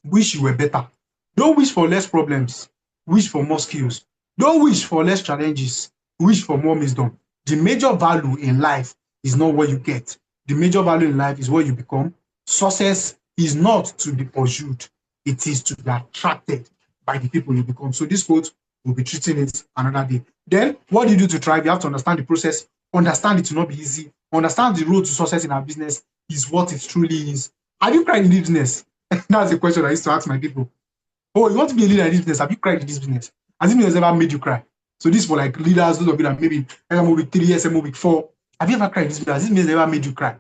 Wish you were better. Don't wish for less problems. Wish for more skills. Don't wish for less challenges. Wish for more wisdom. The major value in life is not what you get. The major value in life is what you become. Success is not to be pursued. It is to be attracted by the people you become. So this quote, we'll be treating it another day. Then, what do you do to thrive? You have to understand the process. Understand it will not be easy. Understand the road to success in our business is what it truly is. Have you cried in this business? That's a question I used to ask my people. Oh, you want to be a leader in this business? Have you cried in this business? Has this business ever made you cry? So this is for like leaders, those of you that maybe SMO week 3, SMO week 4. Have you ever cried in this business? Has this business ever made you cry?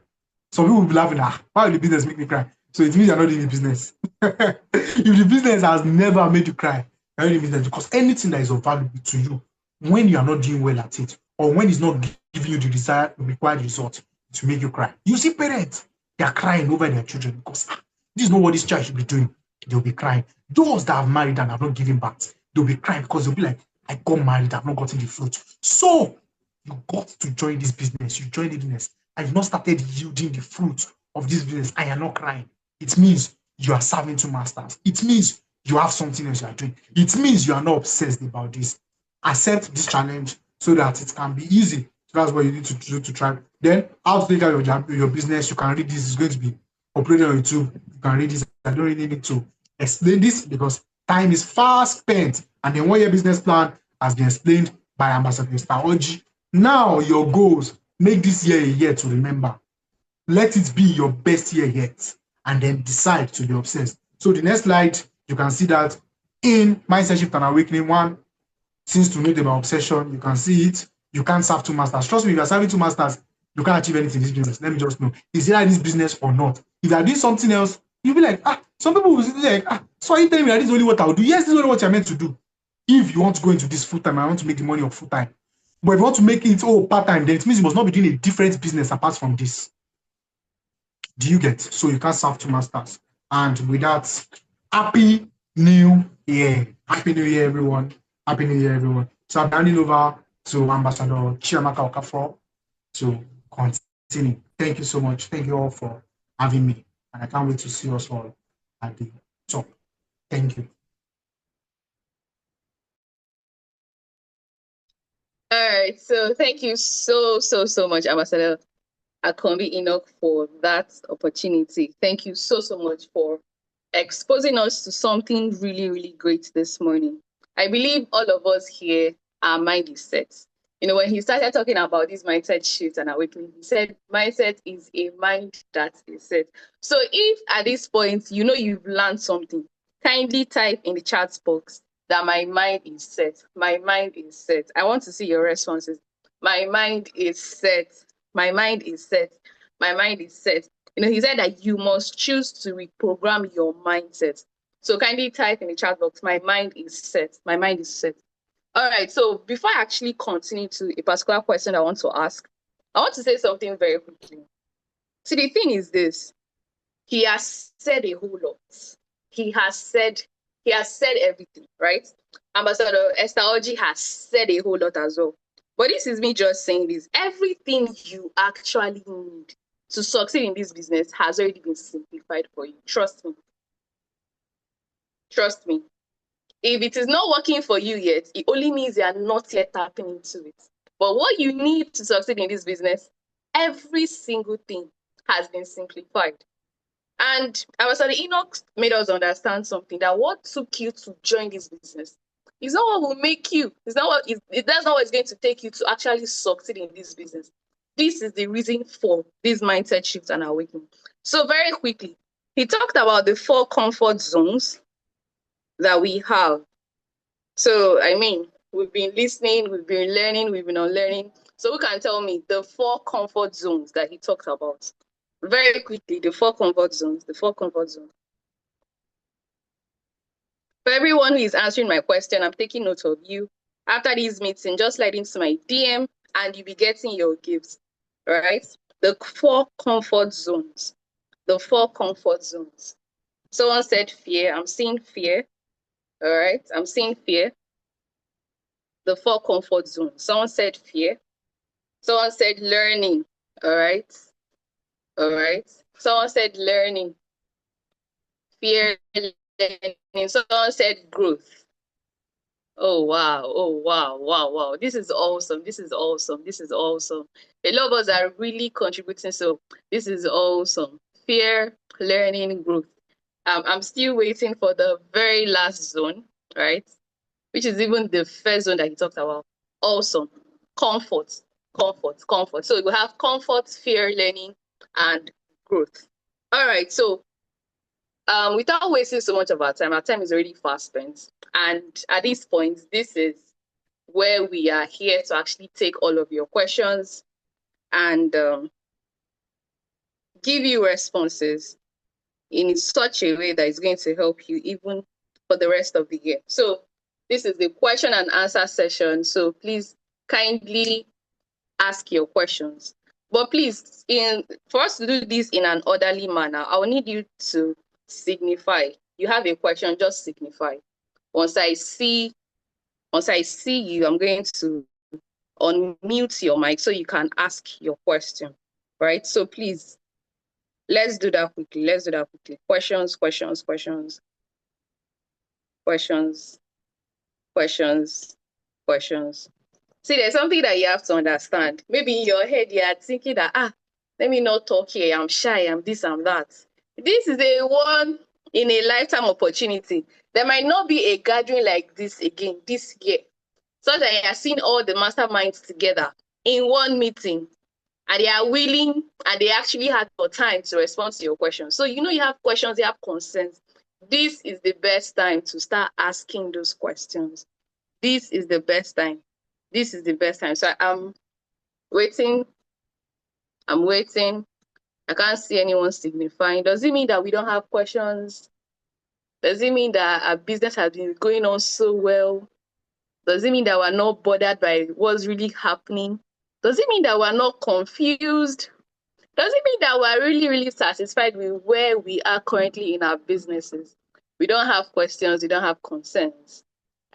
Some people will be laughing, why will the business make me cry? So it means you're not in the business. If the business has never made you cry, you're in the business, because anything that is of value to you, when you are not doing well at it, or when it's not giving you the desired required result, to make you cry. You see parents, they are crying over their children because this is not what this child should be doing. They'll be crying. Those that have married and have not given birth, they'll be crying because they'll be like, I got married, I've not gotten the fruit. So you got to join this business. You joined the business and you've not started yielding the fruit of this business and you're not crying. It means you are serving two masters. It means you have something else you are doing. It means you are not obsessed about this. Accept this challenge so that it can be easy. So that's what you need to do to try. Then how to take care of your business. You can read this. It's going to be uploaded on YouTube. You can read this. I don't really need to explain this because time is fast spent. And the 1 year business plan has been explained by Ambassador Oji. Now your goals, make this year a year to remember. Let it be your best year yet, and then decide to be obsessed. So the next slide, you can see that in Mindset Shift and Awakening 1, since to know about obsession, you can see it. You can't serve two masters. Trust me, if you're serving two masters, you can't achieve anything in this business. Let me just know. Is it this business or not? If you're doing something else, you'll be like, some people will be like, so are you telling me that this is only what I'll do? Yes, this is only what you're meant to do. If you want to go into this full time, I want to make the money of full time. But if you want to make it part time, then it means you must not be doing a different business apart from this. Do you get? So you can't serve two masters. And with that, happy new year. Happy new year, everyone. Happy new year, everyone. So I'm handing over to Ambassador Chiamaka Okafor to continue. Thank you so much. Thank you all for having me. And I can't wait to see us all at the top. Thank you. All right, so thank you so much, Ambassador Akombi Enoch, for that opportunity. Thank you so much for exposing us to something really great this morning. I believe all of us here, our mind is set. You know, when he started talking about this mindset shift and awakening, he said mindset is a mind that is set. So if at this point, you know you've learned something, kindly type in the chat box that my mind is set. My mind is set. I want to see your responses. My mind is set. My mind is set. My mind is set. You know, he said that you must choose to reprogram your mindset. So kindly type in the chat box, my mind is set. My mind is set. All right, so before I actually continue to a particular question I want to ask, I want to say something very quickly. See, the thing is this. He has said a whole lot. He has said everything, right? Ambassador Esther Oji has said a whole lot as well. But this is me just saying this. Everything you actually need to succeed in this business has already been simplified for you. Trust me. Trust me. If it is not working for you yet, it only means you are not yet tapping into it. But what you need to succeed in this business, every single thing has been simplified. And Ambassador Enoch made us understand something, that what took you to join this business is not what will make you. That's not what it's going to take you to actually succeed in this business. This is the reason for this mindset shift and awakening. So very quickly, he talked about the 4 comfort zones that we have. So, I mean, we've been listening, we've been learning, we've been unlearning. So who can tell me the 4 comfort zones that he talked about? Very quickly, the 4 comfort zones, the 4 comfort zones. For everyone who is answering my question, I'm taking note of you. After this meeting, just slide into my DM and you'll be getting your gifts, right? The 4 comfort zones, the 4 comfort zones. Someone said fear. I'm seeing fear, all right? I'm seeing fear. The 4 comfort zones. Someone said fear. Someone said learning, all right? All right. Someone said learning, fear, learning. Someone said growth. Oh, wow. Oh, wow. Wow. Wow. This is awesome. This is awesome. This is awesome. A lot of us are really contributing. So this is awesome. Fear, learning, growth. I'm still waiting for the very last zone, right? Which is even the first zone that he talked about. Awesome. Comfort, comfort, comfort. So we have comfort, fear, learning, and growth. All right. So without wasting so much of our time is already fast spent. And at this point, this is where we are here to actually take all of your questions and give you responses in such a way that is going to help you even for the rest of the year. So this is the question and answer session. So please kindly ask your questions. But please, for us to do this in an orderly manner, I'll need you to signify. You have a question, just signify. Once I see you, I'm going to unmute your mic so you can ask your question. Right? So please, let's do that quickly. Let's do that quickly. Questions, questions, questions, questions, questions, questions. See, there's something that you have to understand. Maybe in your head, you are thinking that, let me not talk here. I'm shy. I'm this, I'm that. This is a one in a lifetime opportunity. There might not be a gathering like this again this year. So that you are seeing all the masterminds together in one meeting, and they are willing and they actually had the time to respond to your questions. So you have questions, you have concerns. This is the best time to start asking those questions. This is the best time. This is the best time. So I'm waiting. I'm waiting. I can't see anyone signifying. Does it mean that we don't have questions? Does it mean that our business has been going on so well? Does it mean that we're not bothered by what's really happening? Does it mean that we're not confused? Does it mean that we're really, really satisfied with where we are currently in our businesses? We don't have questions. We don't have concerns.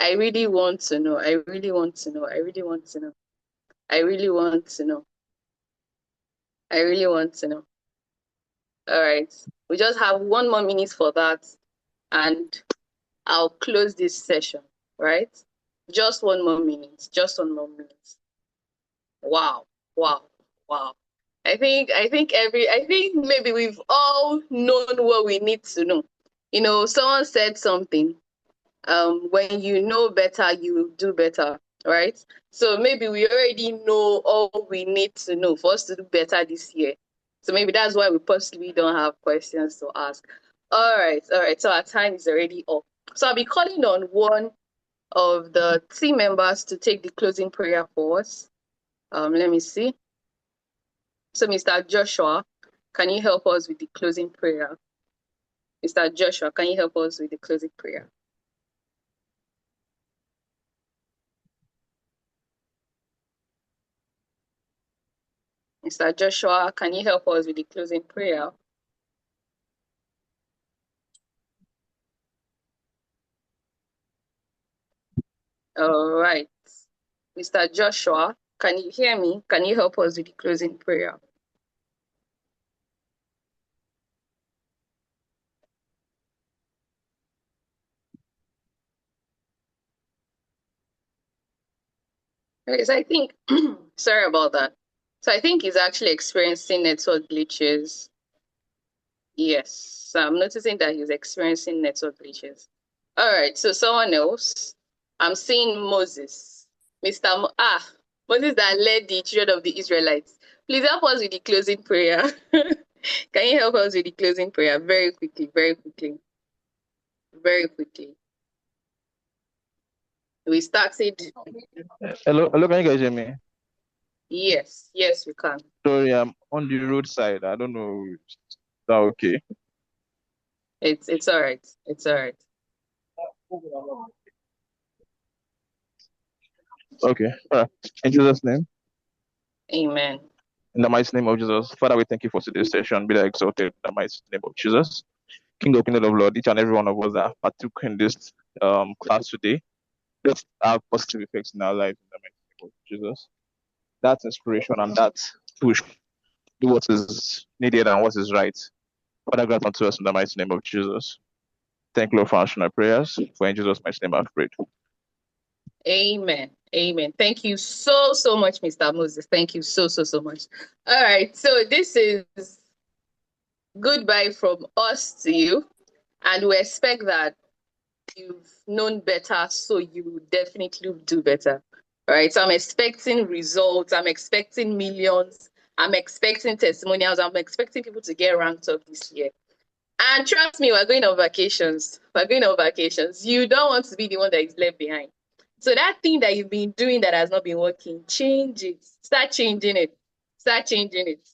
I really want to know. I really want to know. I really want to know. I really want to know. I really want to know. All right. We just have 1 more minute for that, and I'll close this session, right? Just 1 more minute. Just 1 more minute. Wow. Wow. Wow. I think maybe we've all known what we need to know. Someone said something. When you know better, you do better, right? So maybe we already know all we need to know for us to do better this year. So maybe that's why we possibly don't have questions to ask. All right. So our time is already up. So I'll be calling on one of the team members to take the closing prayer for us. Let me see. So Mr. Joshua, can you help us with the closing prayer? Mr. Joshua, can you help us with the closing prayer? Mr. Joshua, can you help us with the closing prayer? All right. Mr. Joshua, can you hear me? Can you help us with the closing prayer? Okay, so I think, sorry about that. So I think he's actually experiencing network glitches. Yes, so I'm noticing that he's experiencing network glitches. All right, so someone else. I'm seeing Moses. Moses that led the children of the Israelites. Please help us with the closing prayer. Can you help us with the closing prayer very quickly, very quickly, very quickly? We started. Hello, can you guys hear me? Yes, we can. Sorry, I'm on the roadside. I don't know. Is that okay? It's all right. It's all right. Okay. All right. In Jesus' name. Amen. In the mighty name of Jesus. Father, we thank you for today's session. Be thou exalted in the mighty name of Jesus. King of Kingdom of Lord, each and every one of us that partook in this class today, let have positive effects in our lives in the mighty name of Jesus. That inspiration and that push, do what is needed and what is right. Father, grant unto us in the mighty name of Jesus. Thank you, Lord, for answering our prayers. For in Jesus' mighty name I've prayed. Amen. Amen. Thank you so much, Mr. Moses. Thank you so much. All right. So this is goodbye from us to you. And we expect that you've known better, so you will definitely do better. All right. So I'm expecting results. I'm expecting millions. I'm expecting testimonials. I'm expecting people to get ranked up this year. And trust me, we're going on vacations. You don't want to be the one that is left behind. So that thing that you've been doing that has not been working, change it. Start changing it. Start changing it.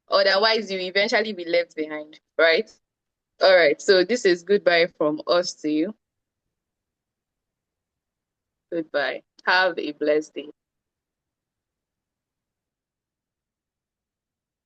Otherwise, you eventually be left behind, right? All right. So this is goodbye from us to you. Goodbye. Have a blessed day.